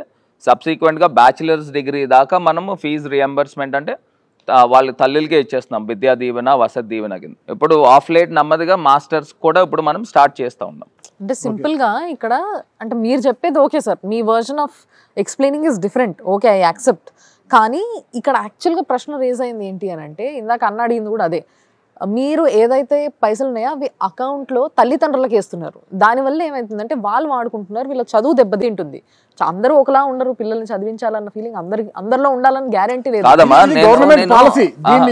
సబ్సిక్వెంట్గా బ్యాచిలర్స్ డిగ్రీ దాకా మనము ఫీజు రియంబర్స్మెంట్ అంటే వాళ్ళ తల్లులకే ఇచ్చేస్తున్నాం, విద్యా దీవెన వసతి దీవెన కింద. ఇప్పుడు ఆఫ్ లేట్ నెమ్మదిగా మాస్టర్స్ కూడా ఇప్పుడు మనం స్టార్ట్ చేస్తూ ఉన్నాం. అంటే సింపుల్గా ఇక్కడ అంటే మీరు చెప్పేది okay sir, me version of explaining is different, okay I accept. కానీ ఇక్కడ యాక్చువల్గా ప్రశ్న రేజ్ అయింది ఏంటి అని అంటే, ఇందాక అన్న అడిగింది కూడా అదే, మీరు ఏదైతే పైసలు ఉన్నాయో అవి అకౌంట్లో తల్లిదండ్రులకు వేస్తున్నారు. దానివల్ల ఏమవుతుందంటే వాళ్ళు వాడుకుంటున్నారు, వీళ్ళ చదువు దెబ్బతింటుంది. అందరూ ఒకలా ఉండరు, పిల్లల్ని చదివించాలన్న ఫీలింగ్ అందరిలో ఉండాలని గ్యారంటీ లేదు. గవర్నమెంట్ పాలసీ,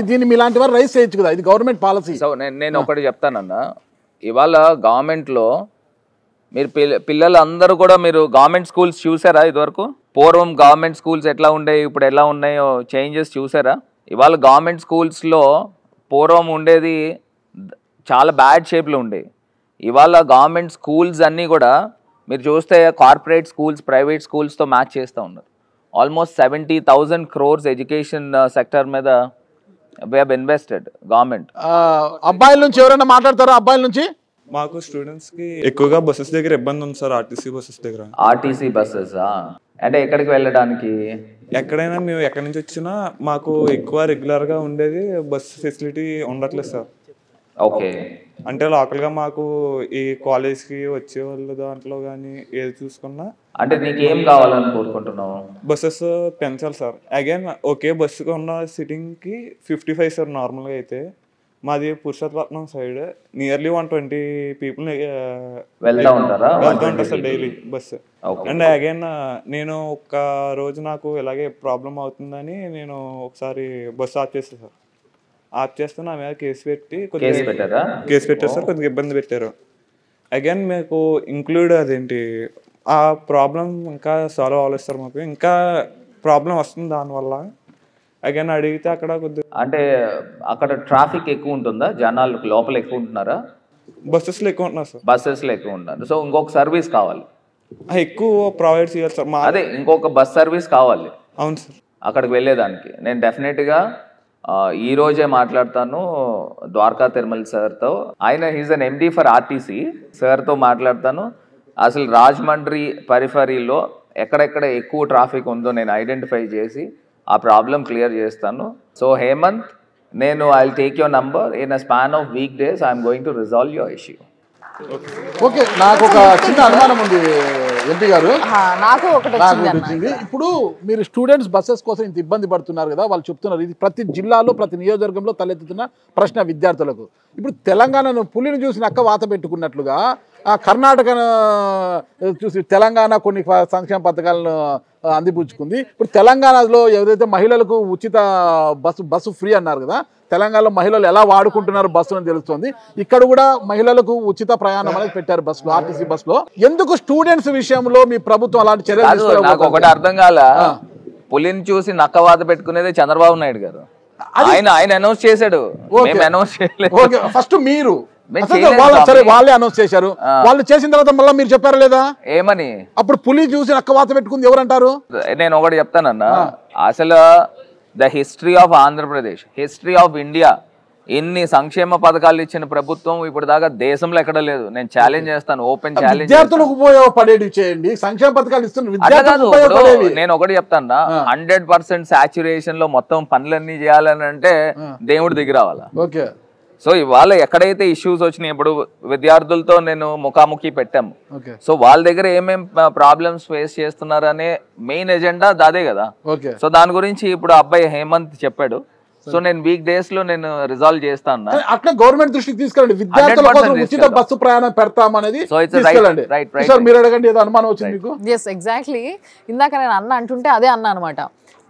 దీన్ని మీలాంటి వారు రైస్ చేయొచ్చు కదా, ఇది గవర్నమెంట్ పాలసీ. సో నేను ఒకటి చెప్తానన్నా, ఇవాళ గవర్నమెంట్లో మీరు పిల్లలు అందరూ కూడా మీరు గవర్నమెంట్ స్కూల్స్ చూసారా? ఇదివరకు పూర్వం గవర్నమెంట్ స్కూల్స్ ఎట్లా ఉండేవి, ఇప్పుడు ఎలా ఉన్నాయో చేంజెస్ చూసారా? ఇవాళ గవర్నమెంట్ స్కూల్స్లో పూర్వం ఉండేది చాలా బ్యాడ్ షేప్లో ఉండేవి. ఇవాళ గవర్నమెంట్ స్కూల్స్ అన్నీ కూడా మీరు చూస్తే కార్పొరేట్ స్కూల్స్ ప్రైవేట్ స్కూల్స్తో మ్యాచ్ చేస్తూ ఉన్నారు. ఆల్మోస్ట్ 70,000 crores ఎడ్యుకేషన్ సెక్టర్ మీద we have invested గవర్నమెంట్. అబ్బాయిల నుంచి ఎవరైనా మాట్లాడతారా? అబ్బాయిల నుంచి మాకు స్టూడెంట్స్కి ఎక్కువగా బస్సెస్ దగ్గర ఇబ్బంది ఉంది సార్. ఆర్టీసీ బస్సెస్ దగ్గర. ఆర్టీసీ బస్సెస్ అంటే ఎక్కడికి వెళ్ళడానికి? ఎక్కడైనా మేము ఎక్కడి నుంచి వచ్చినా మాకు ఎక్కువ రెగ్యులర్గా ఉండేది బస్ ఫెసిలిటీ ఉండట్లేదు సార్. ఓకే, అంటే లోకల్గా మాకు ఈ కాలేజ్కి వచ్చే వాళ్ళు దాంట్లో కానీ ఏది చూసుకున్నా. అంటే నీకేం కావాలని కోరుకుంటున్నావు? బస్సెస్ పెంచాలి సార్. అగైన్ ఒకే బస్సుకు ఉన్న సిట్టింగ్కి 55 సార్. నార్మల్గా అయితే మాది పురుషోత్తపట్నం సైడ్ నియర్లీ 120 people వెళ్తూ ఉంటారు sir daily bus. And again నేను ఒక్క రోజు నాకు ఇలాగే ప్రాబ్లం అవుతుందని నేను ఒకసారి బస్సు ఆఫ్ చేస్తాను సార్. ఆఫ్ చేస్తే నా మీద కేసు పెట్టారు సార్. కొద్దిగా ఇబ్బంది పెట్టారు. అగైన్ మీకు ఇంక్లూడ్ అదేంటి ఆ ప్రాబ్లం ఇంకా సాల్వ్ అవ్వలేదు సార్. మాకు ఇంకా ప్రాబ్లం వస్తుంది దానివల్ల. అగైన్ అడిగితే అక్కడ కొద్దిగా అంటే అక్కడ ట్రాఫిక్ ఎక్కువ ఉంటుందా? జనాలు లోపల ఎక్కువ ఉంటున్నారా? బస్సెస్లో ఎక్కువ ఉంటున్నారు సార్. బస్సెస్లో ఎక్కువ ఉంటారు. సో ఇంకొక సర్వీస్ కావాలి, ఎక్కువ ప్రొవైడ్ చేయాలి సార్. అదే ఇంకొక బస్ సర్వీస్ కావాలి. అవును సార్. అక్కడికి వెళ్ళేదానికి నేను డెఫినెట్గా ఈ రోజే మాట్లాడతాను ద్వారకా తిరుమల సార్తో. ఆయన he's an MD for RTC సార్తో మాట్లాడతాను. అసలు రాజమండ్రి పరిఫరీలో ఎక్కడెక్కడ ఎక్కువ ట్రాఫిక్ ఉందో నేను ఐడెంటిఫై చేసి ఆ ప్రాబ్లం క్లియర్ చేస్తాను. సో హేమంత్, నేను I will take your number in a span of week days. I'm going to resolve your issue. Okay, నాకు ఒక చిన్న అనుమానం ఉంది ఎంపీ గారు. నాకు ఒకటి వచ్చింది. ఇప్పుడు మీరు స్టూడెంట్స్ బస్సెస్ కోసం ఇంత ఇబ్బంది పడుతున్నారు కదా, వాళ్ళు చెప్తున్నారు ఇది ప్రతి జిల్లాలో ప్రతి నియోజకవర్గంలో తలెత్తుతున్న ప్రశ్న విద్యార్థులకు. ఇప్పుడు తెలంగాణను పులిని చూసి నక్క వాత పెట్టుకున్నట్లుగా కర్ణాటకను చూసి తెలంగాణ కొన్ని సంక్షేమ పథకాలను అందిపుచ్చుకుంది. ఇప్పుడు తెలంగాణలో ఏదైతే మహిళలకు ఉచిత బస్సు ఫ్రీ అన్నారు కదా, తెలంగాణలో మహిళలు ఎలా వాడుకుంటున్నారు బస్సును తెలుస్తుంది. ఇక్కడ కూడా మహిళలకు ఉచిత ప్రయాణం అనేది పెట్టారు బస్సులో, ఆర్టీసీ బస్సులో. ఎందుకు స్టూడెంట్స్ విషయంలో మీ ప్రభుత్వం అలాంటి చర్యలు? నాకు ఒకటి అర్థం కాల, పులిని చూసి నక్కవాత పెట్టుకునేది చంద్రబాబు నాయుడు గారు. ఆయన అనౌన్స్ చేశాడు, అనౌన్స్ చేయలేదు. ఫస్ట్ మీరు వాళ్ళే అనౌన్స్ చేశారు. వాళ్ళు చేసిన తర్వాత మళ్ళీ మీరు చెప్పారా లేదా? ఏమని? అప్పుడు పులి చూసి నక్కవాత పెట్టుకుంది ఎవరంటారు? నేను ఒకటి చెప్తానన్నా, అసలు the history of Andhra Pradesh, history of India, ఇన్ని సంక్షేమ పథకాలు ఇచ్చిన ప్రభుత్వం ఇప్పుడు దాకా దేశంలో ఎక్కడ లేదు. నేను ఛాలెంజ్ చేస్తాను, ఓపెన్ ఛాలెంజ్. విద్యార్థులకు ఉపయోగపడేది చేయండి, సంక్షేమ పథకాలు ఇస్తున్నారు. నేను ఒకటి చెప్తాను, 100% సాచ్యురేషన్ లో మొత్తం పనులన్నీ చేయాలని అంటే దేవుడు దిగి రావాలా. ఓకే. సో ఇవాళ ఎక్కడైతే ఇష్యూస్ వచ్చినాయి, ఇప్పుడు విద్యార్థులతో నేను ముఖాముఖి పెట్టాము. సో వాళ్ళ దగ్గర ఏమేం ప్రాబ్లమ్స్ ఫేస్ చేస్తున్నారు అనే మెయిన్ ఎజెండా అదే కదా. సో దాని గురించి ఇప్పుడు అబ్బాయి హేమంత్ చెప్పాడు. సో నేను వీక్ డేస్ లో నేను రిజాల్వ్ చేస్తాను. అట్లా గవర్నమెంట్ దృష్టికి తీసుకెళ్ళండి, విద్యార్థుల కోసం ఉచిత బస్సు ప్రయాణం పెడతామనేది. మీరు అడగండి, ఏదో అనుమానం వచ్చింది మీకు? Yes, exactly. ఇందాక నేను అన్న అంటుంటే అదే అన్నా అనమాట.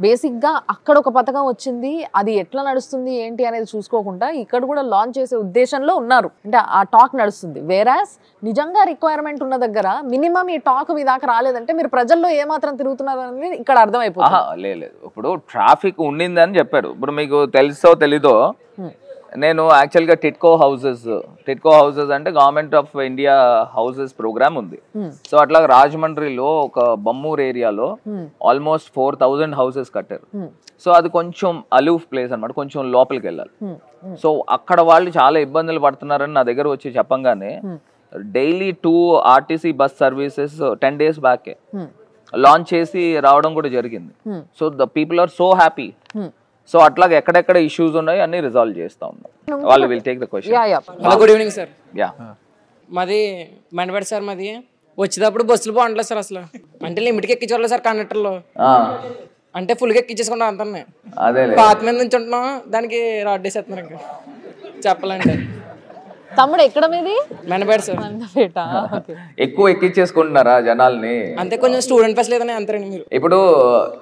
బేసిక్గా అక్కడ ఒక పథకం వచ్చింది, అది ఎట్లా నడుస్తుంది ఏంటి అనేది చూసుకోకుండా ఇక్కడ కూడా లాంచ్ చేసే ఉద్దేశంలో ఉన్నారు. అంటే ఆ టాక్ నడుస్తుంది. వేరాస్ నిజంగా రిక్వైర్మెంట్ ఉన్న దగ్గర మినిమం ఈ టాక్ మీ దాకా రాలేదంటే మీరు ప్రజల్లో ఏమాత్రం తిరుగుతున్నారు అనేది ఇక్కడ అర్థమైపోతుంది. లేదు, ఇప్పుడు ట్రాఫిక్ ఉండిందని చెప్పారు. ఇప్పుడు మీకు తెలుసో తెలీదో, నేను యాక్చువల్గా టిట్కో హౌసెస్ అంటే government of India houses programme ఉంది. సో అట్లా రాజమండ్రిలో ఒక బమ్మూర్ ఏరియాలో ఆల్మోస్ట్ 4,000 హౌసెస్ కట్టారు. సో అది కొంచెం అలూఫ్ ప్లేస్ అనమాట, కొంచెం లోపలికి వెళ్ళాలి. సో అక్కడ వాళ్ళు చాలా ఇబ్బందులు పడుతున్నారని నా దగ్గర వచ్చి చెప్పంగానే daily 2 RTC bus services 10 days బ్యాకే లాంచ్ చేసి రావడం కూడా జరిగింది. So the people are so happy. సో అట్లాగే ఎక్కడెక్కడ ఇష్యూస్ ఉన్నాయి అన్ని రిజాల్వ్ చేస్తా ఉన్నాం. వాళ్ళు will take the question. Hello, good evening sir. Yeah, మాది మెండపేట సార్. మాది వచ్చేటప్పుడు బస్సులు బాగుంటలేదు సార్. అసలు అంటే లిమిట్కి ఎక్కించోళ్ళు సార్ కండక్టర్లో. అంటే ఫుల్గా ఎక్కించేసుకుంటాం అంతా. అదే పాత మీద నుంచి ఉంటున్నాం, దానికి రాడ్ వేసేస్తున్నారు. ఇంకా చెప్పాలంటే తమ్ముడు ఎక్కడ మీది? మెండపేట సార్. ఎక్కువ ఎక్కించేసుకుంటున్నారా జనాల్ని? అంతే, కొంచెం స్టూడెంట్ బస్ లేదని అంతరండి మీరు. ఇప్పుడు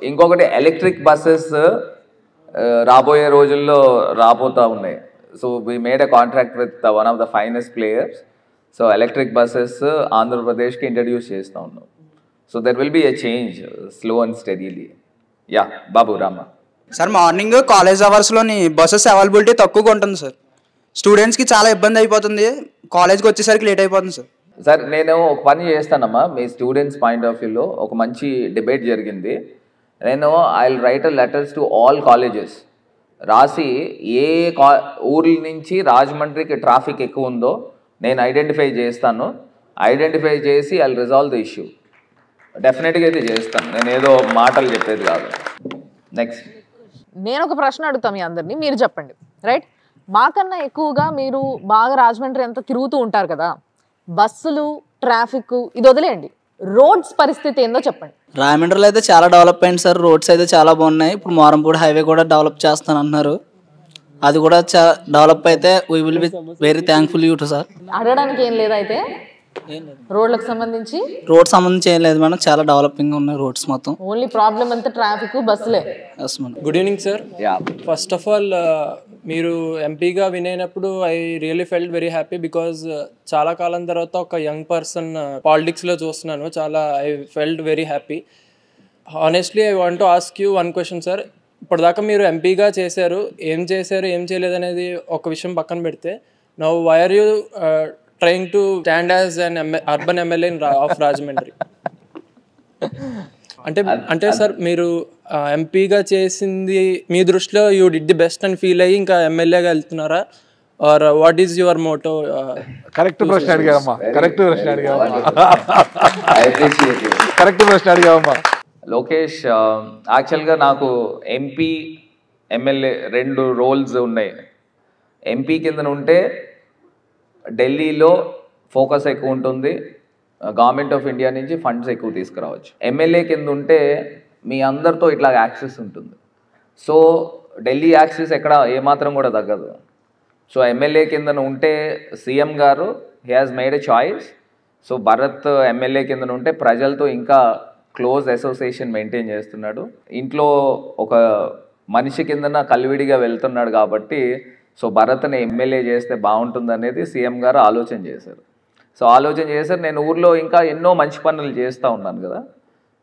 ఇంకొకటి ఎలక్ట్రిక్ బస్సెస్ రాబోయే రోజుల్లో రాబోతా ఉన్నాయి. So we made a contract with one of the finest players. So electric buses ఆంధ్రప్రదేశ్కి ఇంట్రడ్యూస్ చేస్తూ ఉన్నాం. So there will be a change slow and steadily. Yeah Babu Rama. Sir, morning college అవర్స్లోని బస్సెస్ అవైలబిలిటీ తక్కువగా ఉంటుంది సార్. స్టూడెంట్స్కి చాలా ఇబ్బంది అయిపోతుంది. కాలేజ్కి వచ్చేసరికి లేట్ అయిపోతుంది సార్. సార్ నేను ఒక పని చేస్తానమ్మా, మీ స్టూడెంట్స్ పాయింట్ ఆఫ్ వ్యూలో ఒక మంచి డిబేట్ జరిగింది. నేను I will write letters to all colleges రాసి ఏ ఊర్ల నుంచి రాజమండ్రికి ట్రాఫిక్ ఎక్కువ ఉందో నేను ఐడెంటిఫై చేస్తాను. ఐడెంటిఫై చేసి I will resolve the issue. డెఫినెట్గా అయితే చేస్తాను, నేను ఏదో మాటలు చెప్పేది కాదు. నెక్స్ట్ నేను ఒక ప్రశ్న అడుగుతాను మీ అందరినీ, మీరు చెప్పండి. రైట్, మాకన్నా ఎక్కువగా మీరు బాగా రాజమండ్రి అంతా తిరుగుతూ ఉంటారు కదా, బస్సులు ట్రాఫిక్ ఇది వదిలేయండి, రోడ్స్ పరిస్థితి ఏందో చెప్పండి. రాజమండ్రిలో అయితే చాలా డెవలప్ అయింది సార్. రోడ్స్ అయితే చాలా బాగున్నాయి. ఇప్పుడు మోరంపూడి హైవే కూడా డెవలప్ చేస్తానంటున్నారు. అది కూడా డెవలప్ అయితే we will be very thankful you to sir. అడగడానికి ఏం లేదా అయితే రోడ్లకు సంబంధించి? రోడ్ సంబంధించి ఏం లేదు మేడం, చాలా డెవలపింగ్ ఉన్నాయి రోడ్స్ మొత్తం. ఓన్లీ ప్రాబ్లం అంతా ట్రాఫిక్ బస్సులే. Good evening sir. First of all మీరు ఎంపీగా విన్ అయినప్పుడు I really felt very happy because చాలా కాలం తర్వాత ఒక యంగ్ పర్సన్ పాలిటిక్స్లో చూస్తున్నాను. చాలా I felt very happy. Honestly I want to ask you one question sir. ఇప్పటిదాకా మీరు ఎంపీగా చేశారు, ఏం చేయలేదు అనేది ఒక విషయం పక్కన పెడితే, now why are you trying to stand as an urban MLA of Rajahmundry? అంటే సార్ మీరు ఎంపీగా చేసింది మీ దృష్టిలో యూ డిడ్ ది బెస్ట్ అని ఫీల్ అయ్యి ఇంకా ఎమ్మెల్యేగా వెళ్తున్నారా, or what is your motto? Correct ప్రశ్న అడిగావమ్మా. లోకేష్, యాక్చువల్గా నాకు ఎంపీ ఎమ్మెల్యే 2 రోల్స్ ఉన్నాయి. ఎంపీ కింద ఉంటే ఢిల్లీలో ఫోకస్ ఎక్కువ ఉంటుంది, గవర్నమెంట్ ఆఫ్ ఇండియా నుంచి ఫండ్స్ ఎక్కువ తీసుకురావచ్చు. ఎమ్మెల్యే కింద ఉంటే మీ అందరితో ఇట్లా యాక్సెస్ ఉంటుంది. సో ఢిల్లీ యాక్సెస్ ఎక్కడ ఏమాత్రం కూడా తగ్గదు. సో ఎమ్మెల్యే కింద ఉంటే సీఎం గారు he has made a choice. So Bharat MLA కింద ఉంటే ప్రజలతో ఇంకా క్లోజ్ అసోసియేషన్ మెయింటైన్ చేస్తున్నాడు. ఇంట్లో ఒక మనిషి కిందన కలివిడిగా వెళ్తున్నాడు కాబట్టి సో భరత్ని ఎమ్మెల్యే చేస్తే బాగుంటుంది అనేది సీఎం గారు ఆలోచన చేశారు. నేను ఊర్లో ఇంకా ఎన్నో మంచి పనులు చేస్తూ ఉన్నాను కదా.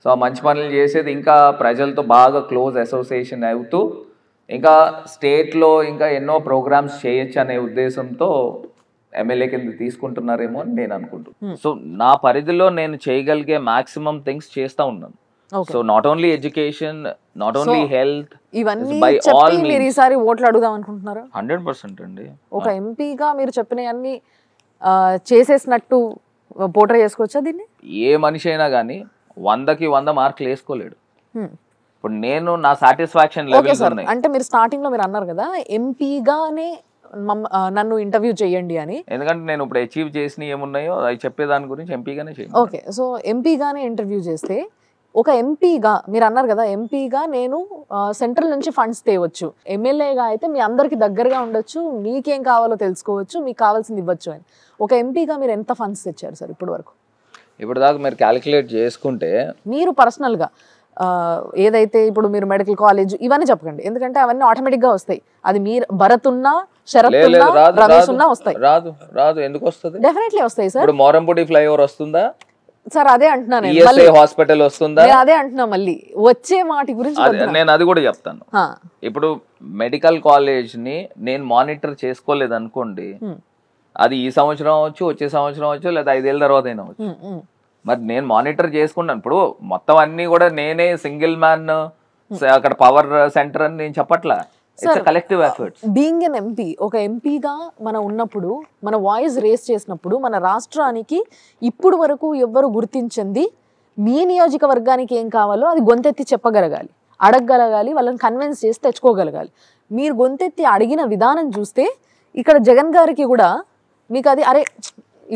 సో ఆ మంచి పనులు చేసేది ఇంకా ప్రజలతో బాగా క్లోజ్ అసోసియేషన్ అవుతూ ఇంకా స్టేట్లో ఇంకా ఎన్నో ప్రోగ్రామ్స్ చేయొచ్చు అనే ఉద్దేశంతో ఎమ్మెల్యే కింద తీసుకుంటున్నారేమో అని నేను అనుకుంటున్నాను. సో నా పరిధిలో నేను చేయగలిగే మ్యాక్సిమం థింగ్స్ చేస్తూ ఉన్నాను. So not only education, not only health, ఇవన్నీ చెప్పి మీరు ఈసారి ఓట్లు అడుగుదాం అనుకుంటున్నారా? 100% అండి. ఒక ఎంపీగా మీరు చెప్పినవన్నీ చేసేసినట్టు పోర్ట్రే చేసుకోవచ్చా దీన్ని? ఏ మనిషి అయినా కానీ 100కి 100 మార్కులు వేసుకోలేడు. ఇప్పుడు నేను నా సాటిస్ఫాక్షన్ లెవెల్స్ ఉన్నాయి. అంటే మీరు స్టార్టింగ్ లో మీరు అన్నారు కదా ఎంపీగానే నన్ను ఇంటర్వ్యూ చేయండి అని. ఎందుకంటే నేను ఇప్పుడు అచీవ్ చేసిన ఏమున్నాయో అవి చెప్పేదాని గురించి ఎంపీగానే చేయండి. ఓకే, సో ఎంపీగానే ఇంటర్వ్యూ చేస్తే ఒక ఎంపీగా మీరు అన్నారు కదా ఎంపీగా నేను సెంట్రల్ నుంచి ఫండ్స్ తేవచ్చు, ఎమ్మెల్యేగా అయితే మీ అందరికి దగ్గరగా ఉండొచ్చు, మీకేం కావాలో తెలుసుకోవచ్చు, మీకు కావాల్సింది ఇవ్వచ్చు అని. ఒక ఎంపీగా మీరు ఎంత ఫండ్స్ తెచ్చారు సార్ ఇప్పటి వరకు? ఇప్పుడు దాకా మీరు క్యాలిక్యులేట్ చేసుకుంటే మీరు పర్సనల్గా ఏదైతే ఇప్పుడు మీరు మెడికల్ కాలేజ్ ఇవన్నీ చెప్పకండి, ఎందుకంటే అవన్నీ ఆటోమేటిక్గా వస్తాయి. అది మీరు భరత్ ఉన్నా శరత్ ఉన్నా రమేష్ ఉన్నా వస్తాయి. రాదు ఎందుకు వస్తుంది? డెఫినెట్లీ వస్తాయి సార్. ఇప్పుడు మోరంపూడి ఫ్లైఓవర్ వస్తుందా సార్? అదే అంటున్నాను, హాస్పిటల్ వస్తుందా? అదే అంటున్నా, మళ్ళీ వచ్చే మాటి గురించి నేను అది కూడా చెప్తాను. ఇప్పుడు మెడికల్ కాలేజ్ ని నేను మానిటర్ చేసుకోలేదు అనుకోండి, అది ఈ సంవత్సరం అవచ్చు, వచ్చే సంవత్సరం అవచ్చు, లేదా 5 ఏళ్ళ తర్వాత అయినా అవచ్చు. మరి నేను మానిటర్ చేసుకున్నాను. ఇప్పుడు మొత్తం అన్ని కూడా నేనే సింగిల్ మ్యాన్ అక్కడ పవర్ సెంటర్ అని నేను చెప్పట్లా. It's collective efforts. Being an MP, ఒక ఎంపీగా మనం ఉన్నప్పుడు, మన వాయిస్ రేస్ చేసినప్పుడు, మన రాష్ట్రానికి ఇప్పుడు వరకు ఎవ్వరు గుర్తించింది మీ నియోజకవర్గానికి ఏం కావాలో అది గొంతెత్తి చెప్పగలగాలి, అడగగలగాలి, వాళ్ళని కన్విన్స్ చేసి తెచ్చుకోగలగాలి. మీరు గొంతెత్తి అడిగిన విధానం చూస్తే ఇక్కడ జగన్ గారికి కూడా మీకు అది అరే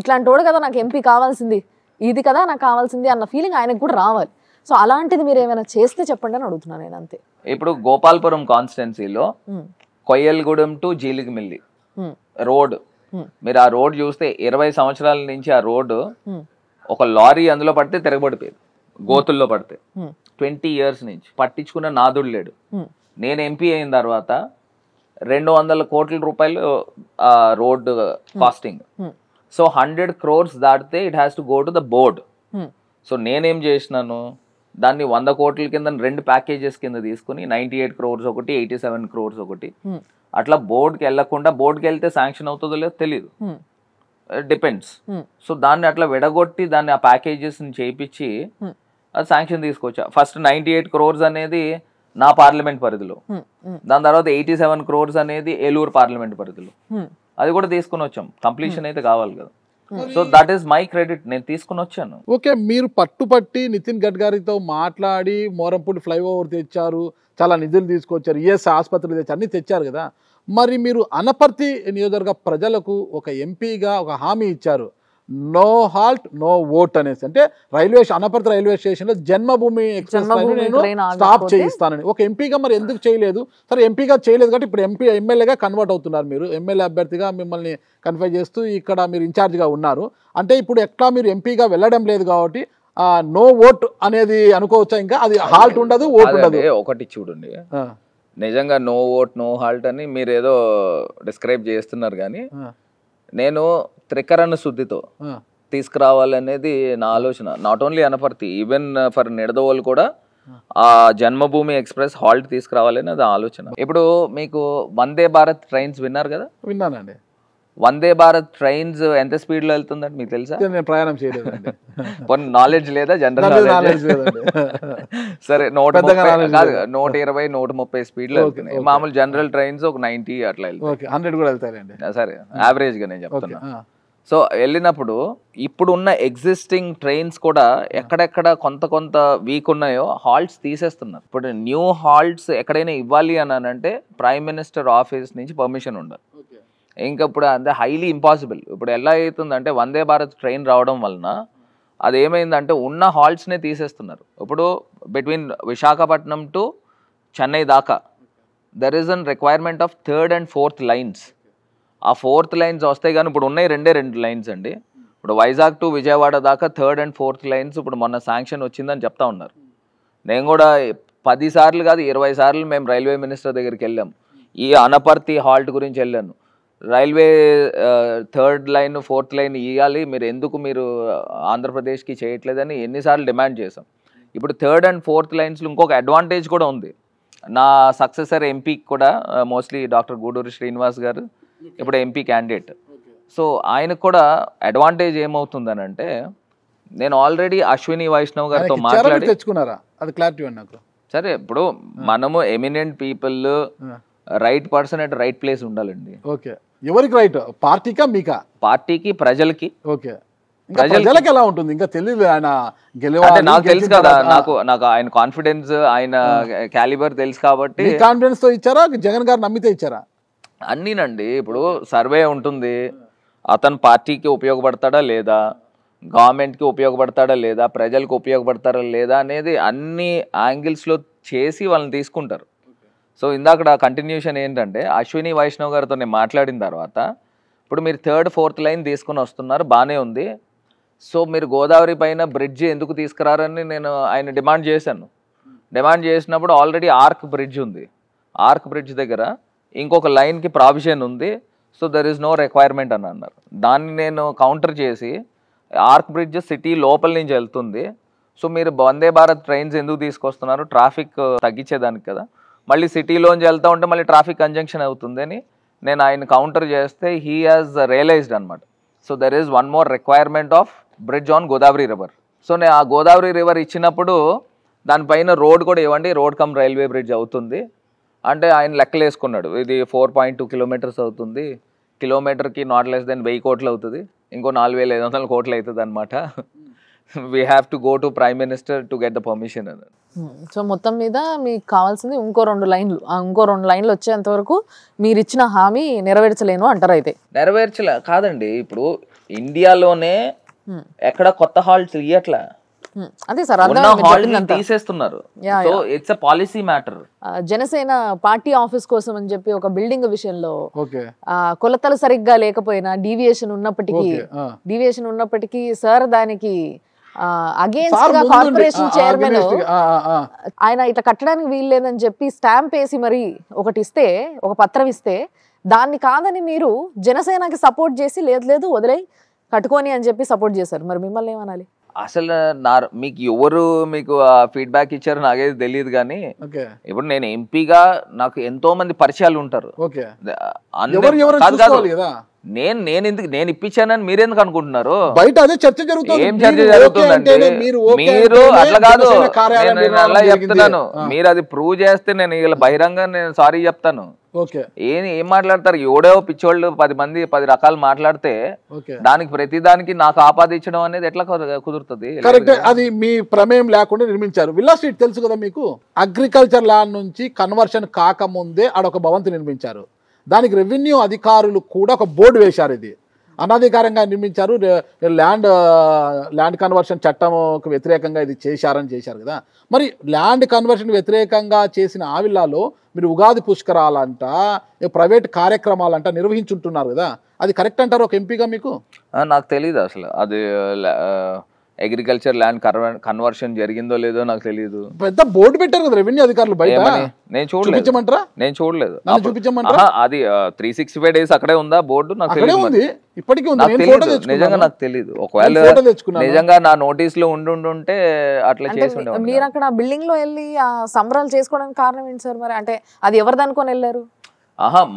ఇట్లాంటి వాడు కదా నాకు ఎంపీ కావాల్సింది, ఇది కదా నాకు కావాల్సింది అన్న ఫీలింగ్ ఆయనకు కూడా రావాలి. సో అలాంటిది మీరు ఏమైనా చేస్తే చెప్పండి అని అడుగుతున్నాను నేను, అంతే. ఇప్పుడు గోపాల్పురం కాన్స్టిట్యున్సీలో కొయ్యల్గూడెం టు జీలిగిమిల్లి రోడ్, మీరు ఆ రోడ్ చూస్తే 20 సంవత్సరాల నుంచి ఆ రోడ్డు ఒక లారీ అందులో పడితే తిరగబడిపోయేది, గోతుల్లో పడితే. 20 years నుంచి పట్టించుకున్న నాదుడు లేడు. నేను ఎంపీ అయిన తర్వాత 200 కోట్ల రూపాయలు రోడ్ కాస్టింగ్. సో 100 crores దాటితే it has to go to the board. So నేనేం చేసినాను, దాన్ని 100 కోట్ల కింద 2 ప్యాకేజెస్ కింద తీసుకుని 98 crores ఒకటి, 87 crores ఒకటి, అట్లా బోర్డుకి వెళ్లకుండా, బోర్డుకి వెళ్తే శాంక్షన్ అవుతుందో లేదో తెలియదు, డిపెండ్స్. సో దాన్ని అట్లా విడగొట్టి దాన్ని ఆ ప్యాకేజెస్ ని చేయించి అది శాంక్షన్ తీసుకొచ్చా. ఫస్ట్ 98 crores అనేది నా పార్లమెంట్ పరిధిలో, దాని తర్వాత 87 crores అనేది ఏలూరు పార్లమెంట్ పరిధిలో, అది కూడా తీసుకుని వచ్చాం. కంప్లీషన్ అయితే కావాలి కదా. So that is my credit, నేను తీసుకుని వచ్చాను. ఓకే, మీరు పట్టుపట్టి నితిన్ గడ్కరీతో మాట్లాడి మోరంపూడి ఫ్లైఓవర్ తెచ్చారు, చాలా నిధులు తీసుకొచ్చారు, ఈఎస్ ఆసుపత్రులు తెచ్చారు, అన్ని తెచ్చారు కదా. మరి మీరు అనపర్తి నియోజకవర్గ ప్రజలకు ఒక ఎంపీగా ఒక హామీ ఇచ్చారు, నో హాల్ట్ నో ఓట్ అనేసి. అంటే అనపర్తి రైల్వే స్టేషన్ లో జన్మభూమి ఎక్స్ప్రెస్ నేను స్టాప్ చేయిస్తానని. ఒక ఎంపీగా మరి ఎందుకు చేయలేదు? సరే ఎంపీగా చేయలేదు కాబట్టి ఇప్పుడు ఎమ్మెల్యేగా కన్వర్ట్ అవుతున్నారు. మీరు ఎమ్మెల్యే అభ్యర్థిగా మిమ్మల్ని కన్ఫై చేస్తూ ఇక్కడ మీరు ఇన్ఛార్జ్గా ఉన్నారు. అంటే ఇప్పుడు ఎట్లా మీరు ఎంపీగా వెళ్ళడం లేదు కాబట్టి నో ఓట్ అనేది అనుకోవచ్చా? ఇంకా అది హాల్ట్ ఉండదు, ఓట్ ఉండదు. ఒకటి చూడండి, నిజంగా నో ఓట్ నో హాల్ట్ అని మీరు ఏదో డిస్క్రైబ్ చేస్తున్నారు, కానీ నేను త్రికరణ శుద్ధితో తీసుకురావాలనేది నా ఆలోచన. Not only Anaparthi, even for Nidadavolu కూడా ఆ జన్మభూమి ఎక్స్ప్రెస్ హాల్ట్ తీసుకురావాలని అది ఆలోచన. ఇప్పుడు మీకు వందే భారత్ ట్రైన్స్ విన్నారు కదా? విన్నానండి. వందే భారత్ ట్రైన్స్ ఎంత స్పీడ్ లో వెళ్తుందండి మీకు తెలుసా? నేను ప్రయాణం చేయలేదండి. కొన్ని నాలెడ్జ్ లేదా? General knowledge. సరే 120, 130 స్పీడ్ లో వెళ్తున్నాయి. మామూలు జనరల్ ట్రైన్స్ ఒక 90 అట్లా వెళ్తాయి. 100 కూడా వెళ్తాయండి. సరే యావరేజ్ గా నేను చెప్తున్నా. సో వెళ్ళినప్పుడు ఇప్పుడు ఉన్న ఎగ్జిస్టింగ్ ట్రైన్స్ కూడా ఎక్కడెక్కడ కొంత వీక్ ఉన్నాయో హాల్ట్స్ తీసేస్తున్నారు. ఇప్పుడు న్యూ హాల్ట్స్ ఎక్కడైనా ఇవ్వాలి అని అంటే ప్రైమ్ మినిస్టర్ ఆఫీస్ నుంచి పర్మిషన్ ఉండాలి. ఇంకా ఇప్పుడు అంటే హైలీ ఇంపాసిబుల్. ఇప్పుడు ఎలా అవుతుందంటే వందే భారత్ ట్రైన్ రావడం వలన అది ఏమైందంటే ఉన్న హాల్ట్స్నే తీసేస్తున్నారు. ఇప్పుడు బిట్వీన్ విశాఖపట్నం టు చెన్నై దాకా there is an requirement of 3rd and 4th lines. ఆ 4th లైన్స్ వస్తాయి, కానీ ఇప్పుడు ఉన్నాయి 2 లైన్స్ అండి. ఇప్పుడు వైజాగ్ టు విజయవాడ దాకా 3rd and 4th లైన్స్ ఇప్పుడు మొన్న శాంక్షన్ వచ్చిందని చెప్తా ఉన్నారు. నేను కూడా 10 సార్లు కాదు 20 సార్లు మేము రైల్వే మినిస్టర్ దగ్గరికి వెళ్ళాం. ఈ అనపర్తి హాల్ట్ గురించి వెళ్ళాను. Railway 3rd line 4th line ఇవ్వాలి, మీరు ఆంధ్రప్రదేశ్కి చేయట్లేదని ఎన్నిసార్లు డిమాండ్ చేశాం. ఇప్పుడు 3rd and 4th లైన్స్లో ఇంకొక అడ్వాంటేజ్ కూడా ఉంది. నా సక్సెసర్ ఎంపీకి కూడా మోస్ట్లీ డాక్టర్ గూడూరి శ్రీనివాస్ గారు ఇప్పుడు ఎంపీ క్యాండిడేట్. సో ఆయనకు కూడా అడ్వాంటేజ్ ఏమవుతుందని అంటే, నేను ఆల్రెడీ అశ్విని వైష్ణవ్ గారితో మాట్లాడి తెచ్చుకున్నారా? అది క్లారిటీ నాకు. సరే ఇప్పుడు మనము eminent people, right person at right place ఉండాలండి. ఓకే, ఎవరికి రైట్? పార్టీకా మీకా? పార్టీకి, ప్రజలకి. ఓకే, ప్రజలకి ఎలా ఉంటుంది ఇంకా తెలియదు. ఆయన అంటే నాకు తెలుసు కదా, నాకు ఆయన కాన్ఫిడెన్స్, ఆయన క్యాలిబర్ తెలుసు కాబట్టి. కాన్ఫిడెన్స్ తో ఇచ్చారా, జగన్ గారు నమ్మితే ఇచ్చారా? అన్నీనండి. ఇప్పుడు సర్వే ఉంటుంది, అతను పార్టీకి ఉపయోగపడతాడా లేదా, గవర్నమెంట్కి ఉపయోగపడతాడా లేదా, ప్రజలకు ఉపయోగపడతారా లేదా అనేది అన్ని యాంగిల్స్లో చేసి వాళ్ళని తీసుకుంటారు. సో ఇందాక కంటిన్యూషన్ ఏంటంటే, అశ్విని వైష్ణవ్ గారితో నేను మాట్లాడిన తర్వాత ఇప్పుడు మీరు 3rd, 4th లైన్ తీసుకుని వస్తున్నారు, బాగానే ఉంది. సో మీరు గోదావరి పైన బ్రిడ్జ్ ఎందుకు తీసుకురారని నేను ఆయన డిమాండ్ చేశాను. డిమాండ్ చేసినప్పుడు ఆల్రెడీ ఆర్క్ బ్రిడ్జ్ ఉంది, ఆర్క్ బ్రిడ్జ్ దగ్గర ఇంకొక లైన్కి ప్రావిజన్ ఉంది. So there is no requirement అని అన్నారు. దాన్ని నేను కౌంటర్ చేసి, ఆర్క్ బ్రిడ్జ్ సిటీ లోపల నుంచి వెళ్తుంది, సో మీరు వందే భారత్ ట్రైన్స్ ఎందుకు తీసుకొస్తున్నారు, ట్రాఫిక్ తగ్గించేదానికి కదా, మళ్ళీ సిటీలోంచి వెళ్తూ ఉంటే మళ్ళీ ట్రాఫిక్ కంజంక్షన్ అవుతుందని నేను ఆయన కౌంటర్ చేస్తే హీ హాజ్ రియలైజ్డ్ అనమాట. So there is one more requirement of bridge on Godavari river. So నేను ఆ గోదావరి రివర్ ఇచ్చినప్పుడు దానిపైన రోడ్ కూడా ఇవ్వండి, రోడ్ కమ్ రైల్వే బ్రిడ్జ్ అవుతుంది. అంటే ఆయన లెక్కలు వేసుకున్నాడు, ఇది 4.2 కిలోమీటర్స్ అవుతుంది, కిలోమీటర్కి నాట్ లెస్ దెన్ 1000 కోట్లు అవుతుంది, ఇంకో 4500 కోట్లు అవుతుంది అనమాట. We have to go to prime minister to get the permission అని. సో మొత్తం మీద మీకు కావాల్సింది ఇంకో 2 లైన్లు. ఇంకో 2 లైన్లు వచ్చేంత వరకు మీరు ఇచ్చిన హామీ నెరవేర్చలేను అంటారు. అయితే నెరవేర్చలే కాదండి, ఇప్పుడు ఇండియాలోనే ఎక్కడ కొత్త హాల్ట్స్ ఇయ్యట్లా, అదే సార్ తీసేస్తున్నారు. So it's a policy matter. Janasena party office కోసం అని చెప్పి ఒక బిల్డింగ్ విషయంలో కొలతలు సరిగ్గా లేకపోయినా డీవియేషన్ ఉన్నప్పటికీ సార్ దానికి అగేన్స్ట్ గా కార్పొరేషన్ చైర్మన్ ఆయన ఇట్లా కట్టడానికి వీలు లేదని చెప్పి స్టాంప్ వేసి మరి ఒకటి ఇస్తే, ఒక పత్రం ఇస్తే, దాన్ని కాదని మీరు జనసేనకి సపోర్ట్ చేసి లేదు వదిలేయి కట్టుకొని అని చెప్పి సపోర్ట్ చేశారు. మరి మిమ్మల్ని ఏమనాలి? అసలు మీకు ఎవరు మీకు ఫీడ్బ్యాక్ ఇచ్చారు నాకేది తెలియదు, కానీ ఇప్పుడు నేను ఎంపీగా నాకు ఎంతో మంది పరిచయాలు ఉంటారు. నేను ఇప్పించానని మీరెందుకు అనుకుంటున్నారు? బయట అదే చర్చ జరుగుతుంది. ఏం చర్చ జరుగుతుందంటే మీరు అట్లా కాదు, నేను అలా చెప్తున్నాను. మీరు అది ప్రూవ్ చేస్తే నేను ఇలా బహిరంగ నేను సారీ చెప్తాను. ఏం మాట్లాడతారు? ఎవడో పిచ్చోళ్ళు 10 రకాలు మాట్లాడితే దానికి ప్రతి దానికి నాకు ఆపాదించడం అనేది ఎట్లా కుదురుతుంది? కరెక్ట్. అది మీ ప్రమేయం లేకుండా నిర్మించారు. విల్లా స్ట్రీట్ తెలుసు కదా మీకు, అగ్రికల్చర్ ల్యాండ్ నుంచి కన్వర్షన్ కాకముందే ఆడొక భవంతి నిర్మించారు. దానికి రెవెన్యూ అధికారులు కూడా ఒక బోర్డు వేశారు, ఇది అనధికారంగా నిర్మించారు, ల్యాండ్ కన్వర్షన్ చట్టంకు వ్యతిరేకంగా ఇది చేశారు కదా. మరి ల్యాండ్ కన్వర్షన్ వ్యతిరేకంగా చేసిన ఆ విల్లాలో మీరు ఉగాది పుష్కరాలంట, ప్రైవేట్ కార్యక్రమాలంట నిర్వహించుంటున్నారు కదా, అది కరెక్ట్ అంటారు ఒక ఎంపీగా మీకు? నాకు తెలీదు అసలు అది అగ్రికల్చర్ ల్యాండ్ కన్వర్షన్ జరిగిందో లేదో నాకు తెలియదు. పెద్ద బోర్డు పెట్టారు కదా రెవెన్యూ అధికారులు బయట. నేను చూడలేదు. అది 365 days అక్కడే ఉందా బోర్డు? నాకు తెలియదు, ఇప్పటికీ నిజంగా నాకు తెలియదు. ఒకవేళ నిజంగా నా నోటీస్ లో ఉండుంటే అట్లా చేసి ఉండేవాళ్ళు. మీరు అక్కడ బిల్డింగ్ లో వెళ్ళి ఆ సంబరాలు చేసుకోవడానికి కారణం ఏంటి సార్? మరి అంటే అది ఎవరిది అనుకొని వెళ్ళారు?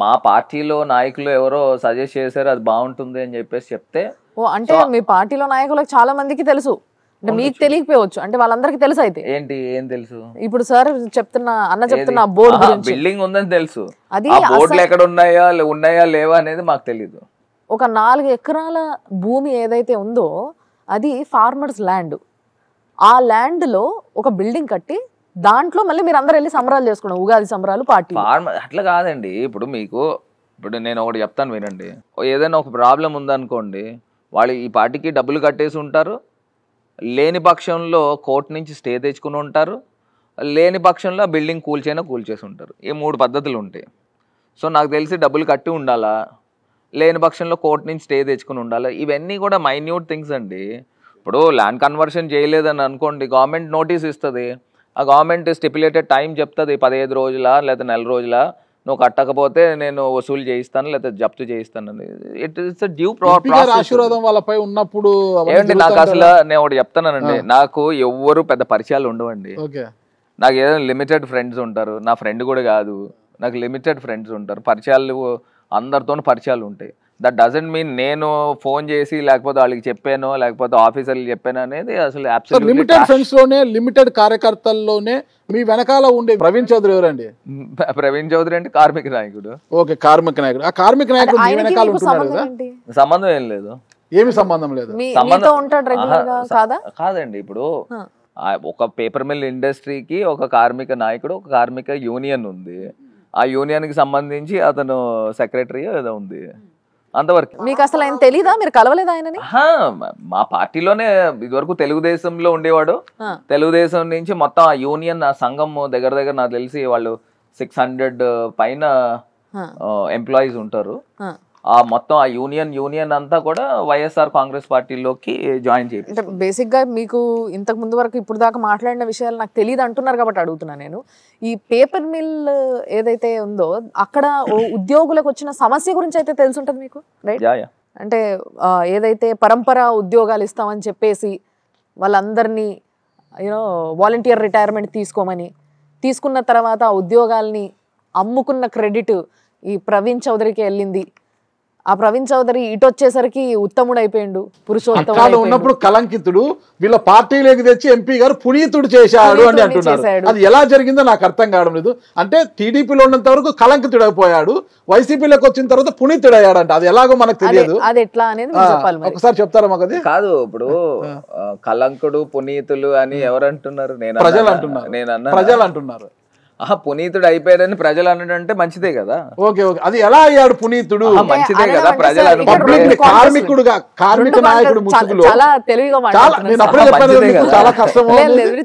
మా పార్టీలో నాయకులు ఎవరో సజెస్ట్ చేశారు అది బాగుంటుంది అని చెప్పేసి చెప్తే. అంటే మీ పార్టీలో నాయకులకు చాలా మందికి తెలుసు, అంటే మీకు తెలియకపోవచ్చు, అంటే వాళ్ళందరికీ తెలుసు. అయితే ఏం తెలుసు? ఇప్పుడు సార్ చెప్తున్న బోర్డు గురించి, బిల్డింగ్ ఉందని తెలుసు, అది బోర్డులు ఎక్కడ ఉన్నాయా లేవా అనేది మాకు తెలీదు. ఒక 4 ఎకరాల భూమి ఏదైతే ఉందో అది ఫార్మర్స్ ల్యాండ్. ఆ ల్యాండ్ లో ఒక బిల్డింగ్ కట్టి దాంట్లో మళ్ళీ మీరు అందరూ వెళ్ళి సంబరాలు చేసుకున్నాం, ఉగాది సంబరాలు పార్టీ. అట్లా కాదండి. ఇప్పుడు నేను ఒకటి చెప్తాను వినండి. ఏదైనా ఒక ప్రాబ్లం ఉందనుకోండి, వాళ్ళు ఈ పార్టీకి డబ్బులు కట్టేసి ఉంటారు, లేని పక్షంలో కోర్టు నుంచి స్టే తెచ్చుకుని ఉంటారు, లేని పక్షంలో బిల్డింగ్ కూల్చేసి ఉంటారు. ఈ 3 పద్ధతులు ఉంటాయి. సో నాకు తెలిసి డబ్బులు కట్టి ఉండాలా, లేని పక్షంలో కోర్టు నుంచి స్టే తెచ్చుకుని ఉండాలా, ఇవన్నీ కూడా మైన్యూట్ థింగ్స్ అండి. ఇప్పుడు ల్యాండ్ కన్వర్షన్ చేయలేదని అనుకోండి, గవర్నమెంట్ నోటీస్ ఇస్తుంది, ఆ గవర్నమెంట్ స్టిపులేటెడ్ టైం చెప్తుంది, 15 రోజుల లేదా నెల రోజుల, నువ్వు కట్టకపోతే నేను వసూలు చేయిస్తాను లేదా జప్తు చేయిస్తాను. It's due process. ఆశీర్వాదం వాళ్ళపై ఉన్నప్పుడు ఏమండి, నాకు అసలు నేను ఒకటి చెప్తానండి, నాకు ఎవ్వరు పెద్ద పరిచయాలు ఉండవండి. నాకు ఏదైనా లిమిటెడ్ ఫ్రెండ్స్ ఉంటారు, నా ఫ్రెండ్ కూడా కాదు, నాకు లిమిటెడ్ ఫ్రెండ్స్ ఉంటారు. పరిచయాలు అందరితో పరిచయాలు ఉంటాయి. దట్ డజంట్ మీన్ నేను ఫోన్ చేసి లేకపోతే వాళ్ళకి చెప్పాను లేకపోతే ఆఫీసర్లు చెప్పాను అనేది అసలు అబ్సల్యూట్లీ లిమిటెడ్ ఫ్రెండ్స్ లోనే, లిమిటెడ్ కార్యకర్తల్లోనే మీ వెనకాల ఉండే ప్రవీణ్ చౌదరి ఎవరండి? ప్రవీణ్ చౌదరి అంటే కార్మిక నాయకుడు. ఓకే, కార్మిక నాయకుడు. ఆ కార్మిక నాయకుడు మీ వెనకాల ఉంటున్నాడు కదా? సంబంధం ఏం లేదు. ఏమి సంబంధం లేదు? కాదండి. ఇప్పుడు ఒక పేపర్ మిల్ ఇండస్ట్రీకి ఒక కార్మిక నాయకుడు, ఒక కార్మిక యూనియన్ ఉంది. ఆ యూనియన్ కి సంబంధించి అతను సెక్రటరీ ఏదో ఉంది, అంతవరకు. మీకు అసలు ఆయన తెలీదా? మీరు కలవలేదా ఆయనని? మా పార్టీలోనే ఇదివరకు తెలుగుదేశంలో ఉండేవాడు. తెలుగుదేశం నుంచి మొత్తం ఆ యూనియన్, ఆ సంఘం దగ్గర నాకు తెలిసి వాళ్ళు 600 పైన ఎంప్లాయీస్ ఉంటారు. ఆ మొత్తం ఆ యూనియన్ అంతా కూడా వైఎస్ఆర్ కాంగ్రెస్ పార్టీలోకి జాయిన్ చేయాలి. అంటే బేసిక్ గా మీకు ఇంతకు ముందు వరకు ఇప్పుడు దాకా మాట్లాడిన విషయాలు నాకు తెలియదు అంటున్నారు కాబట్టి అడుగుతున్నా నేను. ఈ పేపర్ మిల్ ఏదైతే ఉందో అక్కడ ఉద్యోగులకు వచ్చిన సమస్య గురించి అయితే తెలిసి ఉంటుంది మీకు, రైట్? అంటే ఏదైతే పరంపర ఉద్యోగాలు ఇస్తామని చెప్పేసి వాళ్ళందరినీ వాలంటీర్ రిటైర్మెంట్ తీసుకున్న తర్వాత ఆ ఉద్యోగాల్ని అమ్ముకున్న క్రెడిట్ ఈ ప్రవీణ్ చౌదరికి వెళ్ళింది ఆ ప్రవీణ్ చౌదరి ఇటు వచ్చేసరికి ఉత్తముడు అయిపోయిండు, పురుషోత్తముడు అక్కడ ఉన్నప్పుడు కలంకితుడు వీళ్ళ పార్టీలోకి తెచ్చి ఎంపీ గారు పునీతుడు చేశాడు అని అంటున్నారు. అది ఎలా జరిగిందో నాకు అర్థం కావడం లేదు. అంటే టీడీపీలో ఉన్నంత వరకు కలంకితుడు అయిపోయాడు, వైసీపీలోకి వచ్చిన తర్వాత పునీతుడు అయ్యాడంట. అది ఎలాగో మనకు తెలియదు. అది ఎట్లా అనేది చెప్పాలి. ఒకసారి చెప్తారా మాకు? అది కాదు, ఇప్పుడు కలంకుడు పునీతులు అని ఎవరు అంటున్నారు? ప్రజలు అంటున్నారు. ప్రజలు అంటున్నారు. పునీతుడు అయిపోయాడని ప్రజలు అనడంటే మంచిదే కదా. ఓకే ఓకే, అది ఎలా అయ్యాడు పునీతుడు? మంచిదే కదా ప్రజలు అనుకుంటే. కార్మికుడుగా, కార్మిక నాయకుడు ముసుగులో చాలా తెలివిగా చాలా కష్టం.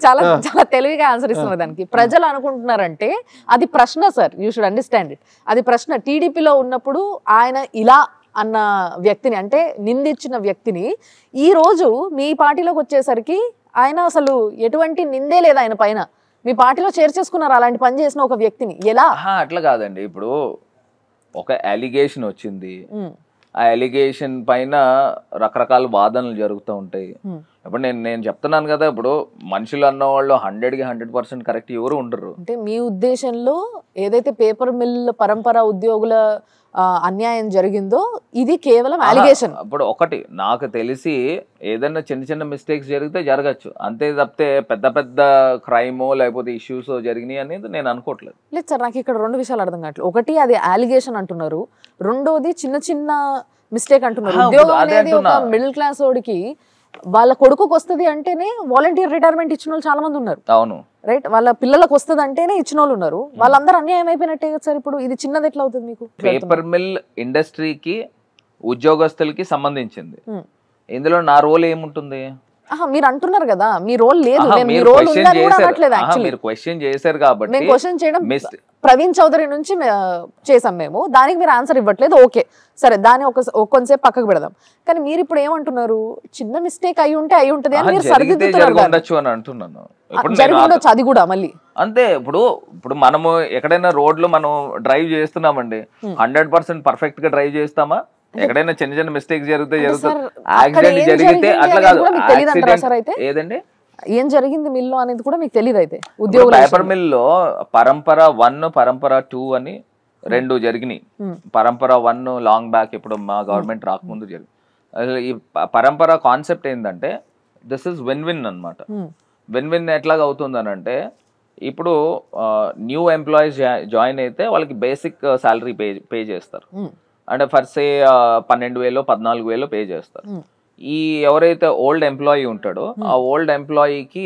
చాలా చాలా తెలివిగా ఆన్సర్ ఇస్తున్నారు దానికి. ప్రజలు అనుకుంటున్నారంటే అది ప్రశ్న sir, you should understand it. అది ప్రశ్న. టీడీపీలో ఉన్నప్పుడు ఆయన ఇలా అన్న వ్యక్తిని, అంటే నిందించిన వ్యక్తిని, ఈ రోజు మీ పార్టీలోకి వచ్చేసరికి ఆయన అసలు ఎటువంటి నిందే లేదు ఆయన పైన. మీ పార్టీలో చేర్చేసుకున్నారు అలాంటి పని చేసిన ఒక వ్యక్తిని. ఎలా? అట్లా కాదండి. ఇప్పుడు ఒక అలిగేషన్ వచ్చింది, ఆ అలిగేషన్ పైన రకరకాల వాదనలు జరుగుతూ ఉంటాయి. ఇప్పుడు నేను చెప్తున్నాను కదా, ఇప్పుడు మనుషులు అన్న వాళ్ళు 100కి 100% కరెక్ట్ ఎవరు ఉండరు. అంటే మీ ఉద్దేశంలో ఏదైతే పేపర్ మిల్ పరంపర ఉద్యోగుల అన్యాయం జరిగిందో ఇది కేవలం అలిగేషన్. ఇప్పుడు ఒకటి నాకు తెలిసి ఏదైనా చిన్న చిన్న మిస్టేక్స్ జరిగితే జరగచ్చు, అంతే తప్పితే పెద్ద పెద్ద క్రైమో లేకపోతే ఇష్యూస్ జరిగినాయి అనేది నేను అనుకోవట్లేదు. లేదు సార్, నాకు ఇక్కడ 2 విషయాలు అర్థం కావట్లేదు. ఒకటి అది అలిగేషన్ అంటున్నారు, రెండోది చిన్న చిన్న మిస్టేక్ అంటున్నారు. ఉద్యోగం అనేది ఒక మిడిల్ క్లాస్ వాడికి వాళ్ళ కొడుకుకి వస్తుంది అంటేనే వాలంటీర్ రిటైర్మెంట్ ఇచ్చిన వాళ్ళు చాలా మంది ఉన్నారు. అవును రైట్, వాళ్ళ పిల్లలకు వస్తుంది అంటేనే ఇచ్చిన వాళ్ళు ఉన్నారు. వాళ్ళందరూ అన్యాయం అయిపోయినట్టే కదా సార్. ఇప్పుడు ఇది చిన్నది ఎట్లా అవుతుంది మీకు? పేపర్ మిల్ ఇండస్ట్రీకి ఉద్యోగస్తులకి సంబంధించింది. ఇందులో నా రోల్ ఏముంటుంది? మీరు అంటున్నారు కదా మీ రోల్ లేదు, మీరు క్వశ్చన్ చేశారు కాబట్టి మేము క్వశ్చన్ చేయడం ప్రవీణ్ చౌదరి నుంచి చేసాం మేము, దానికి మీరు ఆన్సర్ ఇవ్వట్లేదు. ఓకే సరే, దాన్ని కొంతసేపు పక్కకు పెడదాం. కానీ మీరు ఇప్పుడు ఏమంటున్నారు? చిన్న మిస్టేక్ అయి ఉంటే అయి ఉంటది అని మీరు సరిదిద్దుతున్నారు. జరుగుండొచ్చు అది కూడా మళ్ళీ అంతే. ఇప్పుడు మనము ఎక్కడైనా రోడ్లు మనం డ్రైవ్ చేస్తున్నామండి, 100% పర్ఫెక్ట్ గా డ్రైవ్ చేస్తామా? ఎక్కడైనా చిన్న చిన్న మిస్టేక్స్ జరిగితే యాక్సిడెంట్ జరిగితే అట్లా కాదు. ఏదండి ఏం జరిగింది మిల్లో అనేది కూడా మీకు తెలియదు. అయితే ఉద్యోగులు పేపర్ మిల్ లో పరంపర 1 పరంపర 2 అని 2 జరిగినాయి. పరంపర 1 లాంగ్ బ్యాక్ ఇప్పుడు మా గవర్నమెంట్ రాకముందు జరిగింది. అసలు ఈ పరంపర కాన్సెప్ట్ ఏంటంటే దిస్ ఇస్ విన్ విన్ అనమాట. విన్ విన్ ఎట్లాగా అవుతుంది అని అంటే, ఇప్పుడు న్యూ ఎంప్లాయీస్ జాయిన్ అయితే వాళ్ళకి బేసిక్ శాలరీ పే చేస్తారు. అంటే ఫస్ట్ 12,000 14,000 పే చేస్తారు. ఈ ఎవరైతే ఓల్డ్ ఎంప్లాయీ ఉంటాడో ఆ ఓల్డ్ ఎంప్లాయీకి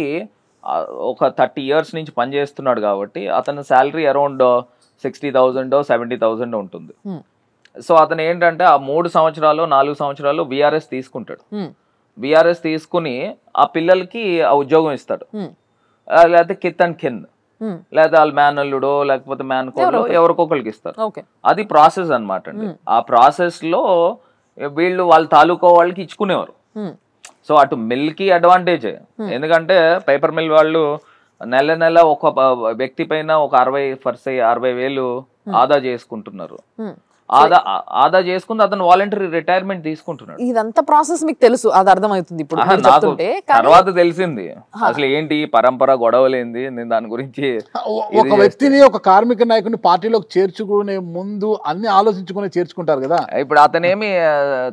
ఒక 30 years నుంచి పనిచేస్తున్నాడు కాబట్టి అతని శాలరీ అరౌండ్ 60,000 70,000 ఉంటుంది. సో అతను ఏంటంటే ఆ 3 సంవత్సరాలు 4 సంవత్సరాలు విఆర్ఎస్ తీసుకుంటాడు. విఆర్ఎస్ తీసుకుని ఆ పిల్లలకి ఆ ఉద్యోగం ఇస్తాడు. లేకపోతే కిత్ అండ్ కింద్, లేదా వాళ్ళ మేనల్లుడో లేకపోతే మేనకోడో ఎవరికొకరికి ఇస్తారు. అది ప్రాసెస్ అనమాట అండి. ఆ ప్రాసెస్ లో వీళ్ళు వాళ్ళ తాలూకా వాళ్ళకి ఇచ్చుకునేవారు. సో అటు మిల్ కి అడ్వాంటేజ్, ఎందుకంటే పేపర్ మిల్ వాళ్ళు నెల నెల ఒక వ్యక్తి పైన ఒక 60,000 ఆదా చేసుకుంటున్నారు. ఆదా చేసుకుంది అతను వాలంటరీ రిటైర్మెంట్ తీసుకుంటున్నాడు. ఇదంతా ప్రాసెస్ మీకు తెలుసు, అది అర్థమవుతుంది. ఇప్పుడు తర్వాత తెలిసింది అసలు ఏంటి పరంపర గొడవలేంది. నేను దాని గురించి ఒక వ్యక్తిని ఒక కార్మిక నాయకుని పార్టీలోకి చేర్చుకునే ముందు అన్ని ఆలోచించుకుని చేర్చుకుంటారు కదా. ఇప్పుడు అతనేమి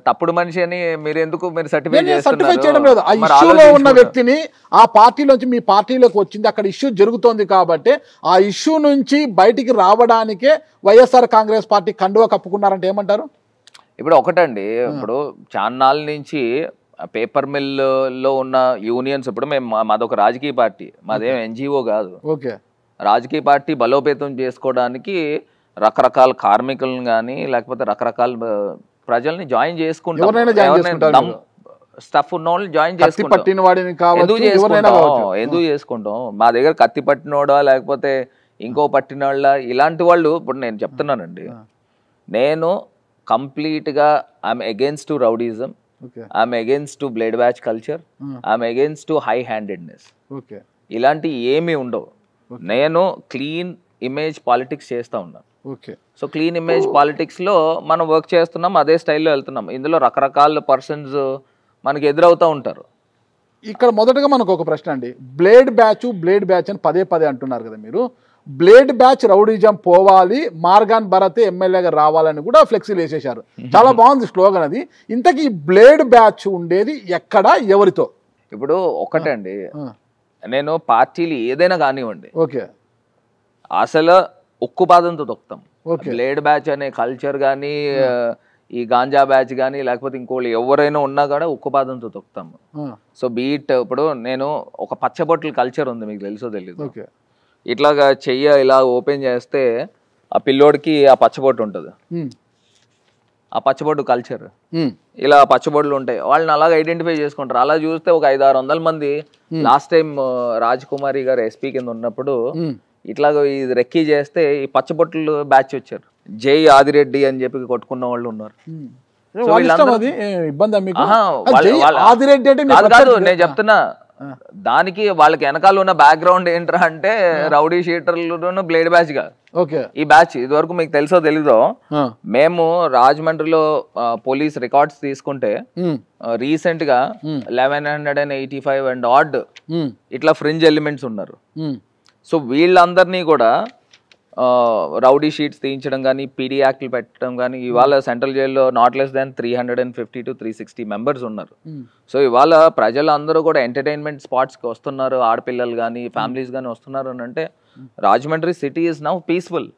తప్పుడు మనిషి అని మీరు సర్టిఫై చేయడం లేదు. ఆ ఇష్యూలో ఉన్న వ్యక్తిని ఆ పార్టీలోంచి మీ పార్టీలోకి వచ్చింది, అక్కడ ఇష్యూ జరుగుతోంది కాబట్టి ఆ ఇష్యూ నుంచి బయటికి రావడానికే వైఎస్ఆర్ కాంగ్రెస్ పార్టీ కండువా కప్పుకున్నారంటే ఏమంటారు? ఇప్పుడు ఒకటండి, ఇప్పుడు చాన్నాళ్ళ నుంచి పేపర్ మిల్ లో ఉన్న యూనియన్స్, ఇప్పుడు మాదొక రాజకీయ పార్టీ, మాదేం ఎన్జిఓ కాదు. రాజకీయ పార్టీ బలోపేతం చేసుకోవడానికి రకరకాల కార్మికులను కానీ లేకపోతే రకరకాల ప్రజల్ని జాయిన్ చేసుకుంటాం. స్టఫ్ ఉన్న వాళ్ళు జాయిన్ చేసుకుంటాం. ఎందుకు చేసుకుంటాం? మా దగ్గర కత్తి పట్టినోడా లేకపోతే ఇంకో పట్టిన వాళ్ళ ఇలాంటి వాళ్ళు. ఇప్పుడు నేను చెప్తున్నానండి, నేను కంప్లీట్గా I'm against to rowdyism, I'm against to blade batch culture, I'm against to high handedness. ఇలాంటి ఏమీ ఉండవు. నేను క్లీన్ ఇమేజ్ పాలిటిక్స్ చేస్తూ ఉన్నాను. సో క్లీన్ ఇమేజ్ పాలిటిక్స్ లో మనం వర్క్ చేస్తున్నాం, అదే స్టైల్లో వెళ్తున్నాం. ఇందులో రకరకాల పర్సన్స్ మనకి ఎదురవుతూ ఉంటారు. ఇక్కడ మొదటగా మనకు ఒక ప్రశ్న అండి, బ్లేడ్ బ్యాచ్ అని పదే అంటున్నారు కదా మీరు. బ్లేడ్ బ్యాచ్ రౌడీజం పోవాలి, మార్గాన్ భరతే ఎమ్మెల్యేగా రావాలని కూడా ఫ్లెక్సీలు వేసేశారు. చాలా బాగుంది స్లోగన్ అది. ఇంతకీ బ్లేడ్ బ్యాచ్ ఉండేది ఎక్కడ, ఎవరితో? ఇప్పుడు ఒకటండి, నేను పార్టీలు ఏదైనా కానివ్వండి, ఓకే, అసలు ఉక్కుపాదంతో తొక్కుతాం. బ్లేడ్ బ్యాచ్ అనే కల్చర్ కానీ, ఈ గాంజా బ్యాచ్ కానీ, లేకపోతే ఇంకోళ్ళు ఎవరైనా ఉన్నా కూడా ఉక్కుపాదంతో తొక్కుతాము. సో బీట్ ఇప్పుడు నేను ఒక పచ్చబొట్ల కల్చర్ ఉంది, మీకు తెలుసో తెలీదు. ఇట్లాగా చెయ్య ఇలా ఓపెన్ చేస్తే ఆ పిల్లోడికి ఆ పచ్చబొట్టు ఉంటుంది, ఆ పచ్చబొట్టు కల్చర్. ఇలా పచ్చబొట్లు ఉంటాయి, వాళ్ళని అలాగ ఐడెంటిఫై చేసుకుంటారు. అలా చూస్తే ఒక 500-600 మంది లాస్ట్ టైం రాజ్ కుమారి గారు ఎస్పీ కింద ఉన్నప్పుడు ఇట్లాగ ఇది రెక్కీ చేస్తే ఈ పచ్చబొట్లు బ్యాచ్ వచ్చారు. జై ఆదిరెడ్డి అని చెప్పి కొట్టుకున్న వాళ్ళు ఉన్నారు. కాదు నేను చెప్తున్నా, దానికి వాళ్ళకి వెనకాల ఉన్న బ్యాక్గ్రౌండ్ ఏంట్రా అంటే రౌడీ షీటర్లు బ్లేడ్ బ్యాచ్ గా. ఈ బ్యాచ్ ఇది వరకు మీకు తెలుసో తెలీదో, మేము రాజమండ్రిలో పోలీస్ రికార్డ్స్ తీసుకుంటే రీసెంట్ గా 1185 అండ్ ఆడ్ ఇట్లా ఫ్రింజ్ ఎలిమెంట్స్ ఉన్నారు. సో వీళ్ళందరినీ కూడా రౌడీ షీట్స్ తీయించడం కానీ, పీడీ యాక్ట్లు పెట్టడం కానీ, ఇవాళ సెంట్రల్ జైల్లో not less than 350 to 360 members ఉన్నారు. సో ఇవాళ ప్రజలందరూ కూడా ఎంటర్టైన్మెంట్ స్పాట్స్కి వస్తున్నారు, ఆడపిల్లలు కానీ ఫ్యామిలీస్ కానీ వస్తున్నారు అని అంటే Rajahmundry city is now peaceful.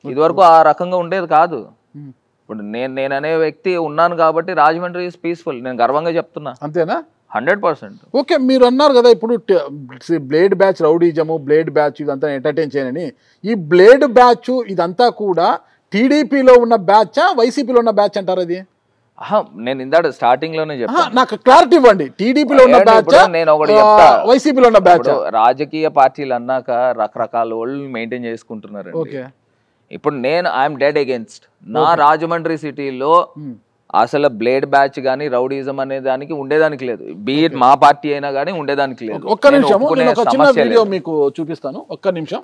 ఇదివరకు ఆ రకంగా ఉండేది కాదు. ఇప్పుడు నేను అనే వ్యక్తి ఉన్నాను కాబట్టి రాజమండ్రి ఈజ్ పీస్ఫుల్, నేను గర్వంగా చెప్తున్నా. అంతేనా? 100%. ఓకే, మీరు అన్నారు కదా ఇప్పుడు blade batch rowdyism, blade batch ఇదంతా ఎంటర్టైన్ చేయనని. ఈ బ్లేడ్ బ్యాచ్ ఇదంతా కూడా టీడీపీలో ఉన్న బ్యాచా, వైసీపీలో ఉన్న బ్యాచ్ అంటారు? అది నేను ఇందాక స్టార్టింగ్ లోనే చెప్పాను, నాకు క్లారిటీ ఇవ్వండి. టీడీపీలో ఉన్న బ్యాచ్, నేను ఒకటి చెప్తా, వైసీపీలో ఉన్న బ్యాచ్. రాజకీయ పార్టీలు అన్నాక రకరకాల వాళ్ళు మెయింటైన్ చేసుకుంటున్నారు. ఇప్పుడు నేను ఐఎమ్ డెడ్ అగేన్స్ట్. నా రాజమండ్రి సిటీలో అసలు బ్లేడ్ బ్యాచ్ కానీ రౌడీజం అనే దానికి ఉండేదానికి లేదు. బీట్ మా పార్టీ అయినా కానీ ఉండేదానికి లేదు. ఒక్క నిమిషం, నేను ఒక చిన్న వీడియో మీకు చూపిస్తాను, ఒక్క నిమిషం.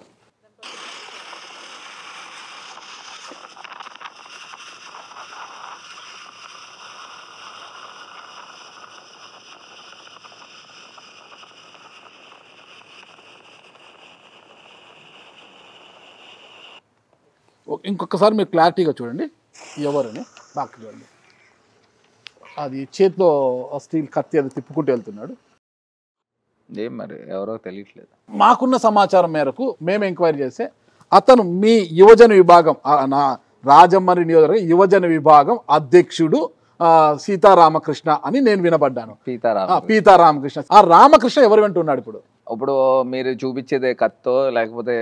ఇంకొకసారి మీరు క్లారిటీగా చూడండి ఎవరని. బాగా చూడండి, అది చేతిలో స్టీల్ కత్తి అది తిప్పుకుంటూ వెళ్తున్నాడు. ఏం మరి ఎవరో తెలియట్లేదు. మాకున్న సమాచారం మేరకు మేము ఎంక్వైరీ చేస్తే అతను మీ యువజన విభాగం, నా రాజమండ్రి నియోజకవర్గ యువజన విభాగం అధ్యక్షుడు సీతారామకృష్ణ అని నేను వినపడ్డాను. పీతారామకృష్ణ. ఆ రామకృష్ణ ఎవరు వెంటున్నాడు ఇప్పుడు? ఇప్పుడు మీరు చూపించేదే కత్తో లేకపోతే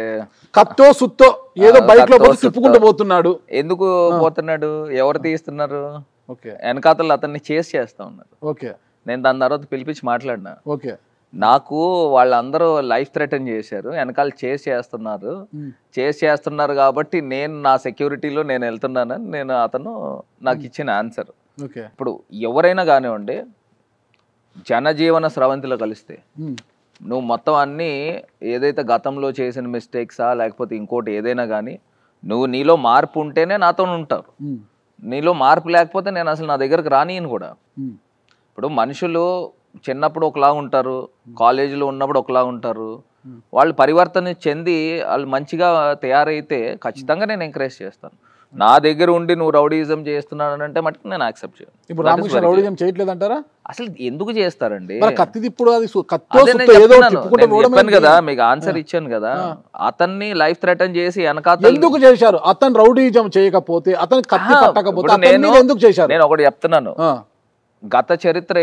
కత్తో సుత్తో ఏదో బైక్ లో తిప్పుకుంటూ పోతున్నాడు. ఎందుకు పోతున్నాడు? ఎవరు తీస్తున్నారు? వెనకాతలు అతన్ని చేస్తా ఉన్నారు. నేను దాని తర్వాత పిలిపించి మాట్లాడినా. నాకు వాళ్ళందరూ లైఫ్ థ్రెటన్ చేశారు, వెనకాల చేస్తున్నారు కాబట్టి నేను నా సెక్యూరిటీలో నేను వెళ్తున్నానని అతను నాకు ఇచ్చిన ఆన్సర్. ఇప్పుడు ఎవరైనా కానివ్వండి, జనజీవన స్రవంతిలో కలిస్తే నువ్వు మొత్తం అన్నీ ఏదైతే గతంలో చేసిన మిస్టేక్సా లేకపోతే ఇంకోటి ఏదైనా కానీ నువ్వు నీలో మార్పు ఉంటేనే నాతో ఉంటారు. నీలో మార్పు లేకపోతే నేను అసలు నా దగ్గరకు రానియను కూడా. ఇప్పుడు మనుషులు చిన్నప్పుడు ఒకలా ఉంటారు, కాలేజీలో ఉన్నప్పుడు ఒకలా ఉంటారు. వాళ్ళు పరివర్తన చెంది వాళ్ళు మంచిగా తయారైతే ఖచ్చితంగా నేను ఎంకరేజ్ చేస్తాను. నా దగ్గర ఉండి నువ్వు రౌడీజం చేస్తున్నానంటే మటుకు నేను యాక్సెప్ట్ చేయను. ఇప్పుడు రామకృష్ణ రౌడీజం చేయట్లేదంటారా? అసలు ఎందుకు చేస్తారండి? చెప్పాను కదా, మీకు ఆన్సర్ ఇచ్చాను కదా. అతన్ని లైఫ్ థ్రెటన్ చేసి వెనకాల ఎందుకు చేశారు? అతను రౌడీజం చేయకపోతే, అతను కత్తి పట్టకపోతే ఎందుకు చేశారు? నేను ఒకటి చెప్తున్నాను, గత చరిత్ర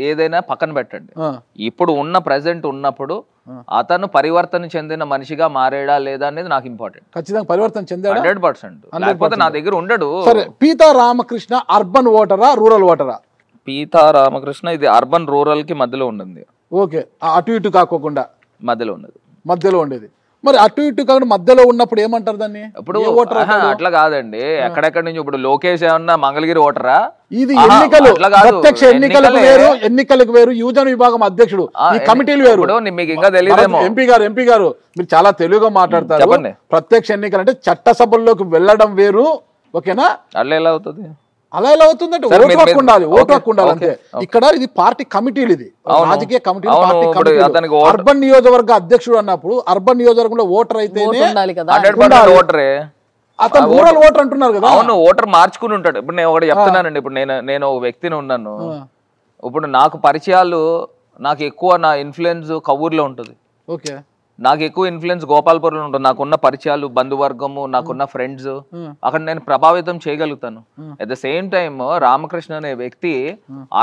ఏదైనా పక్కన పెట్టండి. ఇప్పుడు ఉన్న ప్రెసెంట్ ఉన్నప్పుడు అతను పరివర్తన చెందిన మనిషిగా మారేడా లేదా అనేది నాకు ఇంపార్టెంట్. ఖచ్చితంగా పరివర్తన చెందాడు 100%. లేకపోతే నా దగ్గర ఉండడు. సరే, పీతారామకృష్ణ అర్బన్ ఓటరా రూరల్ ఓటరా? పీతారామకృష్ణ ఇది అర్బన్ రూరల్ కి మధ్యలో ఉన్నది. ఓకే, అటు ఇటు కాకోకుండా మధ్యలో ఉన్నది. మధ్యలో ఉండేది. మరి అటు ఇటు కాకుండా మధ్యలో ఉన్నప్పుడు ఏమంటారు దాన్ని? ఇప్పుడు అట్లా కాదండి, ఎక్కడెక్కడి నుంచి ఇప్పుడు లోకేష్ ఏమన్నా మంగళగిరి ఓటరా? ఇది ఎన్నికలు, ప్రత్యక్ష ఎన్నికలకు వేరు, ఎన్నికలకు వేరు, యువజన విభాగం అధ్యక్షుడు, ఈ కమిటీలు వేరు. మీకు ఇంకా తెలియదేమో. ఎంపీ గారు మీరు చాలా తెలుగుగా మాట్లాడతారు. ప్రత్యక్ష ఎన్నికలు అంటే చట్టసభల్లోకి వెళ్ళడం వేరు, ఓకేనా? అట్లా ఎలా అవుతుంది? అలా ఎలా అవుతుందంటే సార్, ఓటు హక్కు ఉండాలి, ఓటు ఓకే, హక్కు ఉండాలి అంతే. ఓకే. ఇక్కడ ఇది పార్టీ కమిటీలు, ఇది అవును. రాజకీయ కమిటీలు, అవును, పార్టీ ఇప్పుడు కమిటీలు. అతనికి ఓటు- అర్బన్ నియోజకవర్గ అధ్యక్షుడు అన్నప్పుడు అర్బన్ నియోజకవర్గంలో ఓటర్ అయితేనే ఓటు ఉండాలి కదా. 100% ఓటరే. అతను రూరల్ ఓటర్ అంటున్నారు కదా. అవును, ఓటర్ మార్చుకుని ఉంటాడు. ఇప్పుడు నేను ఒకటి చెప్తున్నానండి, ఇప్పుడు నేను ఒక వ్యక్తిని ఉన్నాను, ఇప్పుడు నాకు పరిచయాలు, నాకు ఎక్కువ నా ఇన్ఫ్లుయెన్స్ కవ్వూరులో ఉంటుంది, ఓకే, నాకు ఎక్కువ ఇన్ఫ్లుయెన్స్ గోపాల్పూర్లో ఉంటుంది. నాకున్న పరిచయాలు, బంధువర్గము, నాకున్న ఫ్రెండ్స్, అక్కడ నేను ప్రభావితం చేయగలుగుతాను. At the same time Ramakrishna అనే వ్యక్తి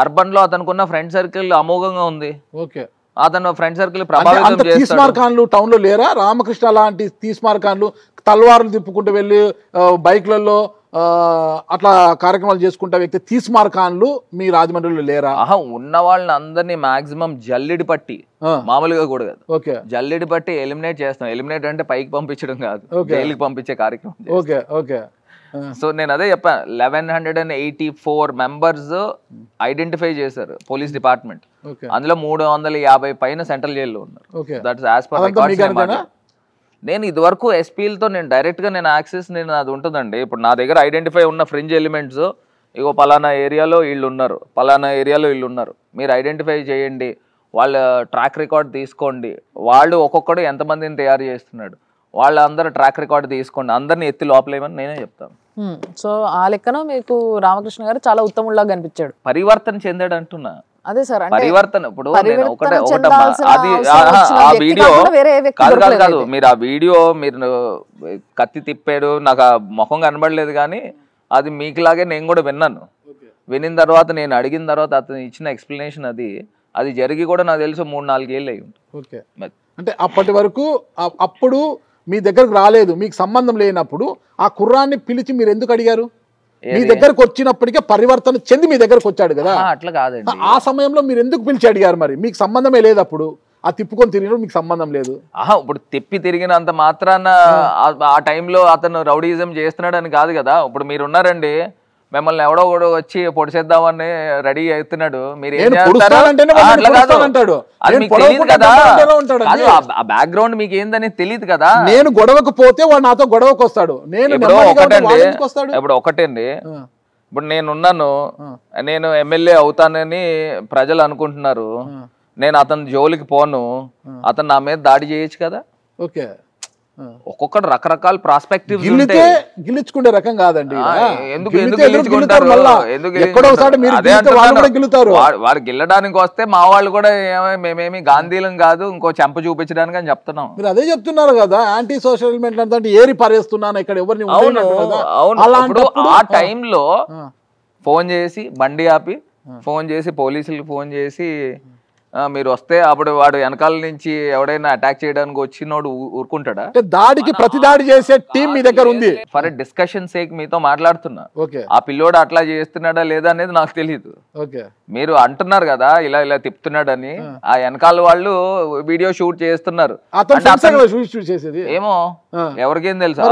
అర్బన్ లో అతనుకున్న ఫ్రెండ్ సర్కిల్ అమోఘంగా ఉంది. ఓకే, అతను ఫ్రెండ్ సర్కిల్ ప్రభావితం చేస్తాడు. తీస్మార్కాన్లు టౌన్ లో లేరా? రామకృష్ణ లాంటి తీస్మార్కాన్లు తల్వార్లు తిప్పుకుంటూ వెళ్ళి బైక్లలో అట్లా కార్యక్రమాలు చేసుకుంటా వ్యక్తి తీస్మార్కాన్లు మీ రాజమండ్రిలో లేరా? ఉన్న వాళ్ళని అందరినీ మాక్సిమం జల్లెడి పట్టి, మామూలుగా కూడా కాదు, ఓకే, జల్లెడి పట్టి ఎలిమినేట్ చేస్తాం. ఎలిమినేట్ అంటే పైకి పంపించడం కాదు, జైలుకి పంపించే కార్యక్రమం. Okay, okay. సో నేను అదే చెప్పాను, 1184 మెంబర్స్ ఐడెంటిఫై చేశారు పోలీస్ డిపార్ట్మెంట్. అందులో 350 పైన సెంట్రల్ జైల్లో ఉన్నారు. That's as per records. నేను ఇదివరకు ఎస్పీలతో నేను డైరెక్ట్ గా నేను యాక్సెస్ అది ఉంటుందండి. ఇప్పుడు నా దగ్గర ఐడెంటిఫై ఉన్న ఫ్రింజ్ ఎలిమెంట్స్, ఇగో పలానా ఏరియాలో వీళ్ళు ఉన్నారు, పలానా ఏరియాలో వీళ్ళు ఉన్నారు, మీరు ఐడెంటిఫై చేయండి, వాళ్ళ ట్రాక్ రికార్డ్ తీసుకోండి, వాళ్ళు ఒక్కొక్కడు ఎంతమందిని తయారు చేస్తున్నాడు, వాళ్ళందరూ ట్రాక్ రికార్డ్ తీసుకోండి, అందరిని ఎత్తి లోపలేమని నేనే చెప్తాను. సో ఆ లెక్కన మీకు రామకృష్ణ గారు చాలా ఉత్తముల్లాగా కనిపించాడు, పరివర్తన చెందాడు అంటున్నా. అదే సార్, పరివర్తన. ఇప్పుడు నేను అది ఆ వీడియో కాదు, మీరు ఆ వీడియో మీరు కత్తి తిప్పాడు, నాకు ఆ ముఖం కనబడలేదు, కానీ అది మీకులాగే నేను కూడా విన్నాను. వినిన తర్వాత నేను అడిగిన తర్వాత అతను ఇచ్చిన ఎక్స్ప్లెనేషన్ అది జరిగి కూడా నాకు తెలుసు 3-4 ఏళ్ళు అయి ఉంటుంది. అంటే అప్పటి వరకు అప్పుడు మీ దగ్గరకు రాలేదు, మీకు సంబంధం లేనప్పుడు ఆ కుర్రాన్ని పిలిచి మీరు ఎందుకు అడిగారు? మీ దగ్గరకు వచ్చినప్పటికే పరివర్తన చెంది మీ దగ్గరకు వచ్చాడు కదా. అట్లా కాదండి, ఆ సమయంలో మీరు ఎందుకు పిలిచి అడిగారు? మరి మీకు సంబంధమే లేదు, అప్పుడు ఆ తిప్పుకొని తిరిగినప్పుడు మీకు సంబంధం లేదు. ఇప్పుడు తిప్పి తిరిగినంత మాత్రాన ఆ టైంలో అతను రౌడీజం చేస్తున్నాడు అని కాదు కదా. ఇప్పుడు మీరున్నారండి, మిమ్మల్ని ఎవడో కూడా వచ్చి పొడిచేద్దామని రెడీ అవుతున్నాడు, మీరు ఏం చేస్తారు? ఆ బ్యాక్గ్రౌండ్ మీకు ఏందని తెలియదు కదా. నేను గొడవకు పోతే వాడు నాతో గొడవకు వస్తాడు. ఇప్పుడు ఒకటండి, ఇప్పుడు నేనున్నాను, నేను ఎమ్మెల్యే అవుతానని ప్రజలు అనుకుంటున్నారు, నేను అతని జోలికి పోను, అతను నా మీద దాడి చేయొచ్చు కదా. ఓకే, ఒక్కొక్కటి రకరకాల ప్రాస్పెక్టివ్ గిల్లుచుకునే రకం కాదండి. వాడు గిల్లడానికి వస్తే మా వాళ్ళు కూడా మేమేమి గాంధీలం కాదు, ఇంకో చెంప చూపించడానికి అని చెప్తున్నాం. మీరు అదే చెప్తున్నారు కదా, యాంటీ సోషల్ ఎలిమెంట్ అంటే ఏరి పారేస్తున్నాను ఇక్కడ ఎవరిని. అవును, ఆ టైంలో ఫోన్ చేసి బండి ఆపి ఫోన్ చేసి పోలీసులకు ఫోన్ చేసి మీరు వస్తే అప్పుడు వాడు వెనకాల నుంచి ఎవడైనా అటాక్ చేయడానికి వచ్చినోడు ఊరుకుంటాడా? దాడికి ప్రతి దాడి చేసే టీం మీ దగ్గర ఉంది. ఫర్ డిస్కషన్ సేక్ మీతో మాట్లాడుతున్నా, ఆ పిల్లోడు అట్లా చేస్తున్నాడా లేదా అనేది నాకు తెలియదు. మీరు అంటున్నారు కదా ఇలా ఇలా తిప్పుతున్నాడని, ఆ వెనకాల వాళ్ళు వీడియో షూట్ చేస్తున్నారు. ఏమో ఎవరికేం తెలుసా?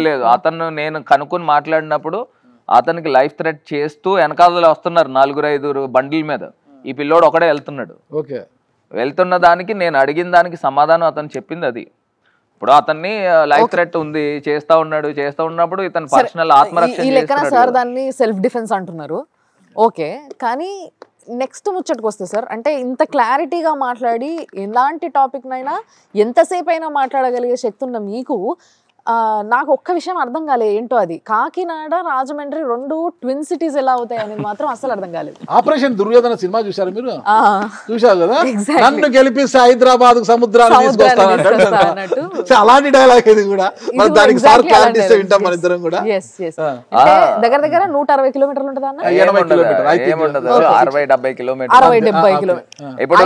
లేదు, అతను నేను కనుక్కొని మాట్లాడినప్పుడు అతనికి లైఫ్ థ్రెట్ చేస్తూ వెనకాల వస్తున్నారు 4-5 బండిల మీద, ఈ పిల్లోడు ఒకడే వెళ్తున్నాడు. వెళ్తున్న దానికి నేను అడిగిన దానికి సమాధానం అతను చెప్పింది అది. ఇప్పుడు అతన్ని లైఫ్ థ్రెట్ ఉంది, చేస్తా ఉన్నప్పుడు ఇతను పర్సనల్ ఆత్మరక్షణ సార్ దాన్ని సెల్ఫ్ డిఫెన్స్ అంటున్నారు. ఓకే, కానీ నెక్స్ట్ ముచ్చటకు వస్తే సార్, అంటే ఇంత క్లారిటీగా మాట్లాడి ఎలాంటి టాపిక్ నైనా ఎంతసేపు అయినా మాట్లాడగలిగే శక్తి ఉన్న మీకు నాకు ఒక్క విషయం అర్థం కాలేదు, ఏంటో అది కాకినాడ రాజమండ్రి 2 ట్విన్ సిటీస్ ఎలా అవుతాయి అనేది మాత్రం అసలు అర్థం కాలేదు. ఆపరేషన్ దుర్యోధన సినిమా చూసారు మీరు? చూసారు కదా, నన్ను గెలిపిస్తే హైదరాబాద్ సముద్రాన్ని తీసుకొస్తానంటాడు. అలాంటి డైలాగ్ ఇది కూడా, దానికి సార్ క్లారిటీ ఇస్తే వింటాం మన ఇద్దరం కూడా. దగ్గర దగ్గర 160 కిలోమీటర్లు ఉంటుంది అన్న, 60-70 కిలోమీటర్లు. ఇప్పుడు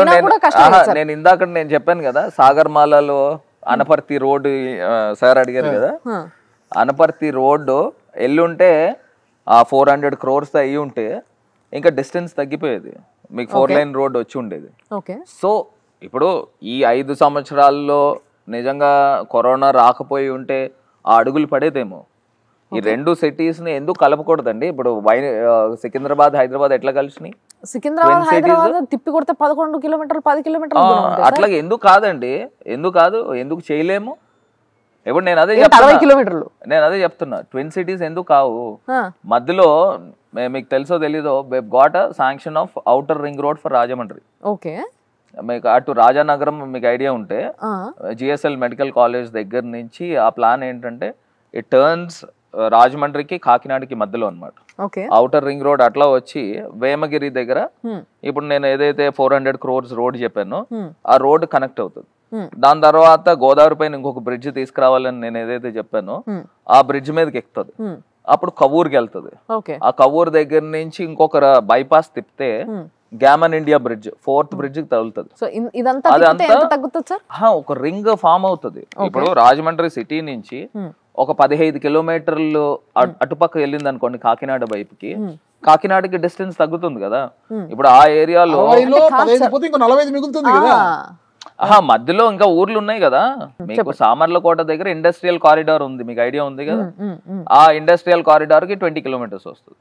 నేను ఇందాక నేను చెప్పాను కదా, సాగర్మాలలో అనపర్తి రోడ్డు సార్ అడిగారు కదా, అనపర్తి రోడ్డు ఎల్లుంటే ఆ 400 crores అయ్యి ఉంటే ఇంకా డిస్టెన్స్ తగ్గిపోయేది, మీకు 4 lane రోడ్ వచ్చి ఉండేది. సో ఇప్పుడు ఈ 5 సంవత్సరాల్లో నిజంగా కరోనా రాకపోయి ఉంటే ఆ అడుగులు పడేదేమో. ఈ 2 cities ని ఎందుకు కలపకూడదండి? ఇప్పుడు సికింద్రాబాద్ హైదరాబాద్ ఎట్లా కలిసినాయి? సికింద్రాబాద్ హైదరాబాద్ తిప్పి కొడితే 11 కిలోమీటర్లు 10 కిలోమీటర్లు అట్లా ఎందుకు కాదండి? ఎందుకు చేయలేము? ఇప్పుడు నేను అదే 60 కిలోమీటర్లు. నేను అదే చెప్తున్నా, ట్విన్ సిటీస్ ఎందుకు కావు? మధ్యలో మీకు తెలుసో తెలీదో got sanction of outer ring road for Rajahmundry. Okay, మీకు అటు రాజానగరం మీకు ఐడియా ఉంటే జిఎస్ఎల్ మెడికల్ కాలేజ్ దగ్గర నుంచి ఆ ప్లాన్ ఏంటంటే ఇట్ టర్న్స్ రాజమండ్రికి కాకినాడకి మధ్యలో అనమాట. ఔటర్ రింగ్ రోడ్ అట్లా వచ్చి వేమగిరి దగ్గర ఇప్పుడు నేను ఏదైతే 400 crores రోడ్ చెప్పానో ఆ రోడ్ కనెక్ట్ అవుతుంది. దాని తర్వాత గోదావరి పైన ఇంకొక బ్రిడ్జ్ తీసుకురావాలని నేను ఏదైతే చెప్పానో ఆ బ్రిడ్జ్ మీదకి ఎక్కుతుంది. అప్పుడు కవూర్కి వెళ్తుంది. ఆ కవూర్ దగ్గర నుంచి ఇంకొక బైపాస్ తిప్పితే Gammon India bridge 4th bridge కి తగులుతుంది. ఒక రింగ్ ఫామ్ అవుతుంది. ఇప్పుడు రాజమండ్రి సిటీ నుంచి ఒక 15 కిలోమీటర్లు అటుపక్క వెళ్ళింది అనుకోండి కాకినాడ వైపుకి, కాకినాడకి డిస్టెన్స్ తగ్గుతుంది కదా. ఇప్పుడు ఆ ఏరియాలో మధ్యలో ఇంకా ఊర్లు ఉన్నాయి కదా. మీకు సామర్లకోట దగ్గర ఇండస్ట్రియల్ కారిడార్ ఉంది, మీకు ఐడియా ఉంది కదా. ఆ ఇండస్ట్రియల్ కారిడార్ కి 20 కిలోమీటర్స్ వస్తుంది.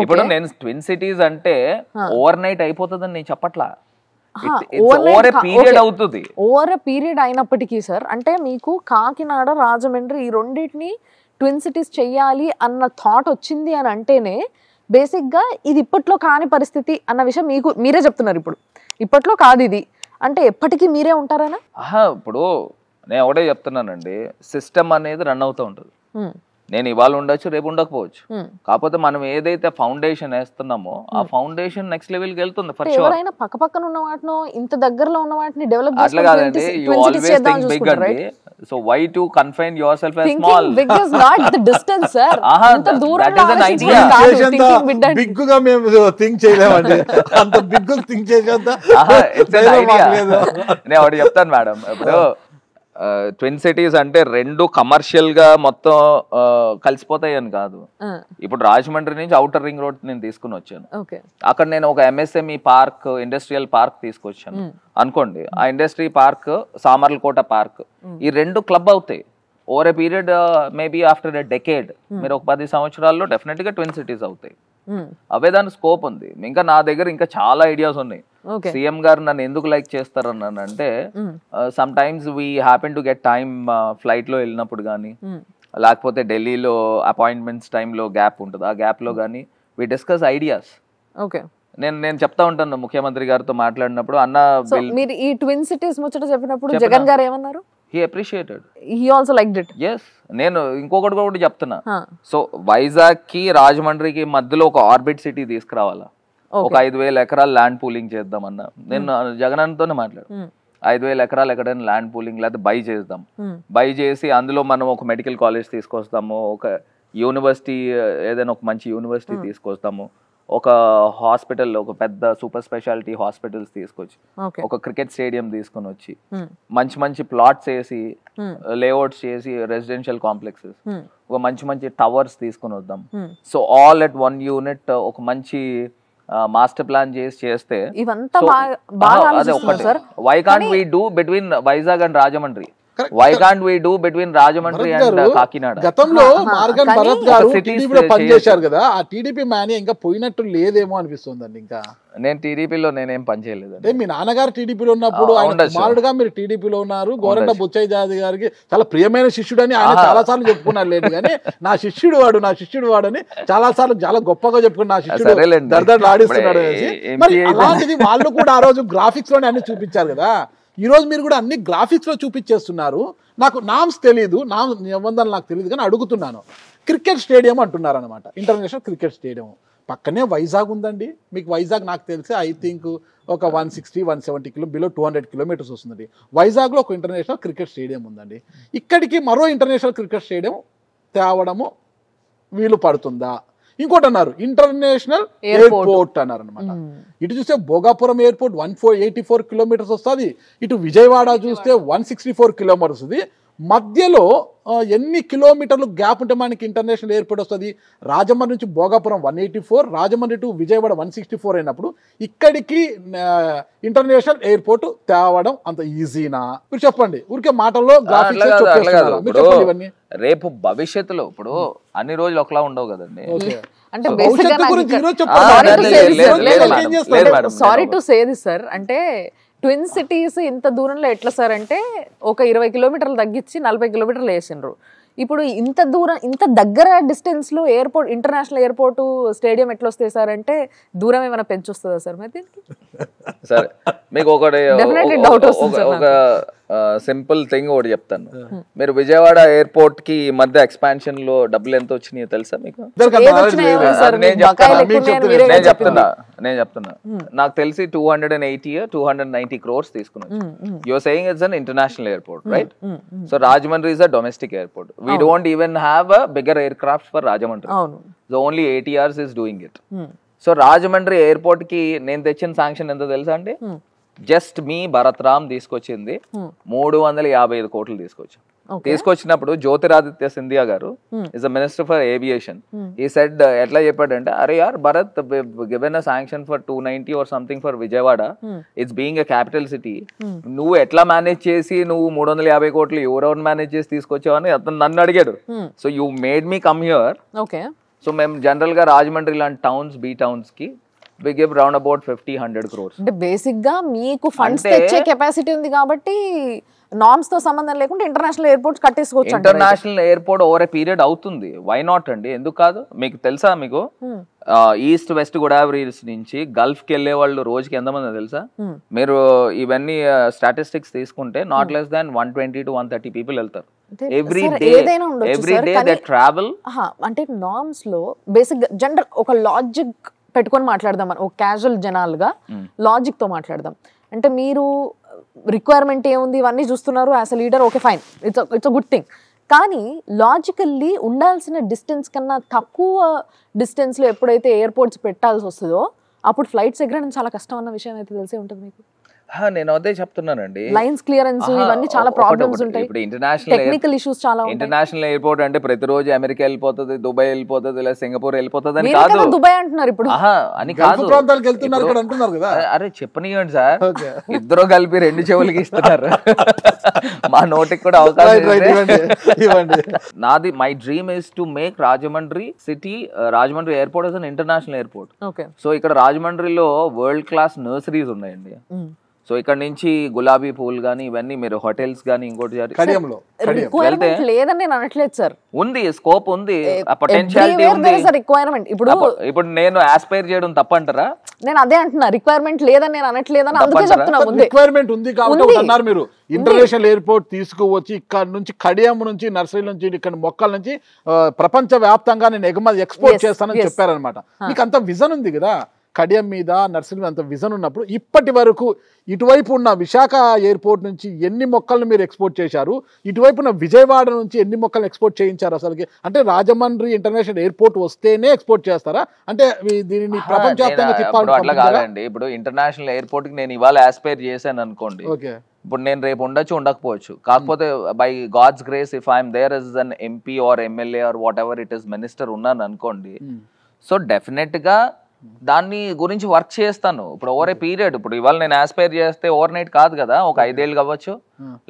ఇప్పుడు నేను ట్విన్ సిటీస్ అంటే ఓవర్ నైట్ అయిపోతుందని నేను చెప్పట్లా, ఓవర్ ఏ పీరియడ్ అయినప్పటికీ సార్, అంటే మీకు కాకినాడ రాజమండ్రి ఈ రెండింటిని ట్విన్ సిటీస్ చెయ్యాలి అన్న థాట్ వచ్చింది అని అంటేనే బేసిక్ గా ఇది ఇప్పట్లో కాని పరిస్థితి అన్న విషయం మీరే చెప్తున్నారు. ఇప్పుడు ఇప్పట్లో కాదు ఇది అంటే ఎప్పటికీ మీరే ఉంటారనా? ఇప్పుడు నేను ఒకటే చెప్తున్నానండి, సిస్టమ్ అనేది రన్ అవుతూ ఉంటుంది. నేను ఇవాళ ఉండొచ్చు, రేపు ఉండకపోవచ్చు. కాకపోతే మనం ఏదైతే ఫౌండేషన్ వేస్తున్నామో ఆ ఫౌండేషన్ నెక్స్ట్ లెవెల్ కి వెళ్తుంది. ఎవరైనా పక్క పక్కన ఉన్న వాటిని ఇంత దగ్గరలో ఉన్న వాటిని డెవలప్ అట్లా కాదండి. యు ఆల్వేస్ థింక్ బిగ్ అండి. So why to confine your self as small? Big is not the distance sir. అంత దూరంగా that is an idea. Big గా మేము థింక్ చేయలేమండి. అంత బిగ్ గా థింక్ చేసేంత ఇట్స్ an idea. నేను ఒకటి చెప్తాను మేడం. ఇప్పుడు ట్విన్ సిటీస్ అంటే రెండు కమర్షియల్ గా మొత్తం కలిసిపోతాయి అని కాదు. ఇప్పుడు రాజమండ్రి నుంచి ఔటర్ రింగ్ రోడ్ నేను తీసుకుని వచ్చాను. అక్కడ నేను ఒక ఎంఎస్ఎంఈ పార్క్, ఇండస్ట్రియల్ పార్క్ తీసుకొచ్చాను అనుకోండి. ఆ ఇండస్ట్రీ పార్క్ సామర్లకోట పార్క్ ఈ రెండు క్లబ్ అవుతాయి over a period. Maybe after a decade మీరు ఒక 10 సంవత్సరాల్లో డెఫినెట్ గా ట్విన్ సిటీస్ అవుతాయి. అవే దాని స్కోప్ ఉంది. ఇంకా నా దగ్గర ఇంకా చాలా ఐడియాస్ ఉన్నాయి. సీఎం గారు నన్ను ఎందుకు లైక్ చేస్తారన్నానంటే sometimes we happen to get time flight లో వెళ్ళినప్పుడు కానీ లేకపోతే ఢిల్లీలో అపాయింట్మెంట్స్ టైంలో గ్యాప్ ఉంటుంది. ఆ గ్యాప్ లో కానీ వి డిస్కస్ ఐడియాస్. నేను చెప్తా ఉంటాను ముఖ్యమంత్రి గారితో మాట్లాడినప్పుడు, అన్న మీరు ఈ ట్విన్ సిటీస్ ముచ్చట చెప్పినప్పుడు జగన్ గారు ఏమన్నారు? He appreciated. He also liked it. Yes. నేను ఇంకొకటి కూడా చెప్తున్నా. సో వైజాగ్ కి రాజమండ్రికి మధ్యలో ఒక ఆర్బిట్ సిటీ తీసుకురావాలా, ఒక 5,000 ఎకరాలు ల్యాండ్ పూలింగ్ చేద్దామన్నా. నేను జగనన్నతోనే మాట్లాడు, 5,000 ఎకరాలు ఎక్కడైనా ల్యాండ్ పూలింగ్ లేదా బై చేద్దాం. బై చేసి అందులో మనం ఒక మెడికల్ కాలేజ్ తీసుకొస్తాము, ఒక యూనివర్సిటీ ఏదైనా ఒక మంచి యూనివర్సిటీ తీసుకొస్తాము, ఒక హాస్పిటల్, ఒక పెద్ద సూపర్ స్పెషాలిటీ హాస్పిటల్స్ తీసుకొచ్చి, ఒక క్రికెట్ స్టేడియం తీసుకొని వచ్చి, మంచి మంచి ప్లాట్స్ వేసి లేఅవుట్స్ చేసి రెసిడెన్షియల్ కాంప్లెక్సెస్, ఒక మంచి మంచి టవర్స్ తీసుకొని వద్దాం. So all at one unit ఒక మంచి మాస్టర్ ప్లాన్ చేస్తే why can't we do between Vizag and Rajahmundry? Why can't we do between Rajahmundry and Kakinada? గతంలో మార్గన్ భరత్ గారు టీడీపీలో పనిచేశారు కదా, ఆ టీడీపీ మాని ఇంకా పోయినట్టు లేదేమో అనిపిస్తుందండి. ఇంకా నేను టీడీపీలో నేనేం పనిచేయలేదు. అంటే మీ నాన్నగారు టీడీపీలో ఉన్నప్పుడు ఆయన కుమారుడుగా మీరు టీడీపీలో ఉన్నారు. గోరంట బుచ్చయ్య జాతి గారికి చాలా ప్రియమైన శిష్యుడు అని ఆయన చాలా సార్లు చెప్పుకున్నారు. లేదు కానీ నా శిష్యుడు వాడు అని చాలా సార్లు చాలా గొప్పగా చెప్పుకుని నా శిష్యుడు దర్దర్లు ఆడిస్తున్నాడు అనేసి. మరి అలాంటిది వాళ్ళు కూడా ఆ రోజు గ్రాఫిక్స్ లోనే అన్ని చూపించారు కదా. ఈ రోజు మీరు కూడా అన్ని గ్రాఫిక్స్ లో చూపించేస్తున్నారు. నాకు నామ్స్ తెలియదు, నిబంధనలు నాకు తెలియదు, కానీ అడుగుతున్నాను. క్రికెట్ స్టేడియం అంటున్నారు అనమాట, ఇంటర్నేషనల్ క్రికెట్ స్టేడియం. పక్కనే వైజాగ్ ఉందండి. మీకు వైజాగ్ నాకు తెలిసి ఐ థింక్ ఒక 160-170 బిలో 200 కిలోమీటర్స్ వస్తుందండి. వైజాగ్లో ఒక ఇంటర్నేషనల్ క్రికెట్ స్టేడియం ఉందండి. ఇక్కడికి మరో ఇంటర్నేషనల్ క్రికెట్ స్టేడియం తేవడము వీలు పడుతుందా? ఇంకోటి అన్నారు ఇంటర్నేషనల్ ఎయిర్పోర్ట్ అన్నారు అనమాట. ఇటు చూస్తే భోగాపురం ఎయిర్పోర్ట్ 184 కిలోమీటర్స్ వస్తుంది. ఇటు విజయవాడ చూస్తే 164 కిలోమీటర్స్ ఉంది. మధ్యలో ఎన్ని కిలోమీటర్లు గ్యాప్ ఉంటే మనకి ఇంటర్నేషనల్ ఎయిర్పోర్ట్ వస్తుంది? రాజమండ్రి నుంచి భోగాపురం 184, రాజమండ్రి టు విజయవాడ 164 అయినప్పుడు ఇక్కడికి ఇంటర్నేషనల్ ఎయిర్పోర్ట్ తేవడం అంత ఈజీనా? మీరు చెప్పండి. ఊరికే మాటల్లో ఇవన్నీ రేపు భవిష్యత్తులో ఇప్పుడు అన్ని రోజులు ఒకలా ఉండవు కదండి. Sorry to say this sir, అంటే ట్విన్ సిటీస్ ఇంత దూరంలో ఎట్లా సార్ అంటే ఒక 20 కిలోమీటర్లు తగ్గించి 40 కిలోమీటర్లు వేసిండ్రు. ఇప్పుడు ఇంత దూరం ఇంత దగ్గర డిస్టెన్స్ లో ఎయిర్పోర్ట్ ఇంటర్నేషనల్ ఎయిర్పోర్ట్ స్టేడియం ఎట్లా వస్తాయి సార్ అంటే దూరం ఏమైనా పెంచొస్తుందా సార్ మరి దీనికి? సరే మీకు ఒకటి డౌట్ వస్తుంది ఒక సింపుల్ థింగ్ ఒకటి చెప్తాను. మీరు విజయవాడ ఎయిర్పోర్ట్ కి ఈ మధ్య ఎక్స్పాన్షన్ లో డబ్బులు ఎంత వచ్చినాయో తెలుసా మీకు? నేను చెప్తున్నా నాకు తెలిసి 290 crores తీసుకున్నాను. You are saying it's an international airport, right? So Rajahmundry is a domestic airport. We don't even have a bigger aircraft for Rajahmundry. So only ATRs is doing it. So Rajahmundry airport కి నేను తెచ్చిన శాంక్షన్ ఎంత తెలుసా అండి? Just మీ భరత్ రామ్ తీసుకొచ్చింది 355 కోట్లు తీసుకొచ్చాం. తీసుకొచ్చినప్పుడు జ్యోతిరాదిత్య సింధియా గారు is the minister for aviation. ఈ సెడ్ ఎట్లా చెప్పాడంటే, అరే యార్ Bharat given a sanction for 290 or something for Vijayawada, it's being a capital city. నువ్వు ఎట్లా మేనేజ్ చేసి నువ్వు 350 కోట్లు ఎవరెవరు మేనేజ్ చేసి తీసుకొచ్చావు అని అతను నన్ను అడిగాడు. So you made me come here. So మేము జనరల్ గా రాజమండ్రి లాంటి టౌన్స్, బీ టౌన్స్ కి we give round about 50-100 crores. అంటే బేసిక్ గా మీకు ఫండ్స్ తెచ్చే కెపాసిటీ ఉంది కాబట్టి నార్మ్స్ తో సంబంధం లేకుండా ఇంటర్నేషనల్ ఎయిర్పోర్ట్స్ కట్టేసుకోవచ్చు. International airport over a period అవుతుంది, వై నాట్ అండి? ఎందుకు కాదు? మీకు తెలుసా, మీకు ఈస్ట్ వెస్ట్ గోదావరి నుంచి గల్ఫ్ కి వెళ్లే వాళ్ళు రోజుకి ఎంతమంది తెలుసా? మీరు ఇవన్నీ స్టాటిస్టిక్స్ తీసుకుంటే not less than 120 to 130 people వెళ్తారు ఎవ్రీ డే దే ట్రావెల్. అంటే నార్మ్స్ లో బేసిక్ జనరల్ ఒక లాజిక్ పెట్టుకొని మాట్లాడదాం, ఒక క్యాజువల్ జనాలుగా లాజిక్ తో మాట్లాడదాం. అంటే మీరు రిక్వైర్మెంట్ ఏముంది ఇవన్నీ చూస్తున్నారు as a leader, okay fine, it's a good thing. కానీ లాజికల్లీ ఉండాల్సిన డిస్టెన్స్ కన్నా తక్కువ డిస్టెన్స్ లో ఎప్పుడైతే ఎయిర్పోర్ట్స్ పెట్టాల్సి వస్తుందో అప్పుడు ఫ్లైట్స్ ఎగరడం చాలా కష్టం అన్న విషయం అయితే తెలిసే ఉంటుంది మీకు. నేను అదే చెప్తున్నానండి, లైన్స్ క్లియరెన్స్ ఇవన్నీ చాలా ప్రాబ్లమ్స్ ఉంటాయి. ఇప్పుడు ఇంటర్నేషనల్ టెక్నికల్ ఇష్యూస్ చాలా ఉంటాయి. ఇంటర్నేషనల్ ఎయిర్పోర్ట్ అంటే ప్రతిరోజు అమెరికా వెళ్ళిపోతుంది, దుబాయ్ వెళ్ళిపోతుంది, లేదా సింగపూర్ వెళ్ళిపోతుంది అని కాదు. దుబాయ్ అంటున్నారు ఇప్పుడు అని కాదు, అరే చెప్పనివ్వండి సార్, ఇద్దరు కలిపి 2 చెవులకి ఇస్తున్నారు, మా నోటికి కూడా అవకాశం. నాది my dream is to make Rajahmundry city, Rajahmundry airport is an international airport. So ఇక్కడ రాజమండ్రిలో వరల్డ్ క్లాస్ నర్సరీస్ ఉన్నాయండి. సో ఇక్కడ నుంచి గులాబీ పూలు గానీ ఇవన్నీ మీరు హోటల్స్ గానీ ఇంకోటి లేదని నేను అనట్లేదు సార్, ఉంది, స్కోప్ ఉంది, పొటెన్షియాలిటీ ఉంది. ఇప్పుడు నేను ఆస్పైర్ చేయడం తప్పంటారా? నేను అదే అంటున్నా, రిక్వైర్మెంట్ లేదని నేను అనట్లేదని అందుకే చెప్తున్నా. రిక్వైర్మెంట్ ఉంది కాబట్టి అన్నారు మీరు. ఇంటర్నేషనల్ ఎయిర్పోర్ట్ తీసుకువచ్చి ఇక్కడ నుంచి కడియం నుంచి నర్సరీ నుంచి ఇక్కడ మొక్కల నుంచి ప్రపంచ వ్యాప్తంగా నేను ఎగుమతి ఎక్స్పోర్ట్ చేస్తానని చెప్పారనమాట. మీకు అంత విజన్ ఉంది కదా కడియం మీద, నర్సరీ మీద అంత విజన్ ఉన్నప్పుడు ఇప్పటి వరకు ఇటువైపు ఉన్న విశాఖ ఎయిర్పోర్ట్ నుంచి ఎన్ని మొక్కలను మీరు ఎక్స్పోర్ట్ చేశారు, ఇటువైపు ఉన్న విజయవాడ నుంచి ఎన్ని మొక్కలను ఎక్స్పోర్ట్ చేయించారు అసలుకి? అంటే రాజమండ్రి ఇంటర్నేషనల్ ఎయిర్పోర్ట్ వస్తేనే ఎక్స్పోర్ట్ చేస్తారా? అంటే దీనిని ప్రపంచవ్యాప్తంగా తిప్పాలి అట్లా కాదండి. ఇప్పుడు ఇంటర్నేషనల్ ఎయిర్పోర్ట్ కి నేను ఇవాళ ఆస్పైర్ చేశాను అనుకోండి, ఇప్పుడు నేను రేపు ఉండొచ్చు ఉండకపోవచ్చు, కాకపోతే by God's grace if I'm there as an MP or MLA or whatever it is minister ఉన్నాను అనుకోండి, సో డెఫినెట్ గా దాన్ని గురించి వర్క్ చేస్తాను. ఇప్పుడు ఓవర్ ఏ పీరియడ్, ఇప్పుడు ఇవాళ నేను ఆస్పైర్ చేస్తే ఓవర్ నైట్ కాదు కదా, ఒక 5 ఏళ్ళు కావచ్చు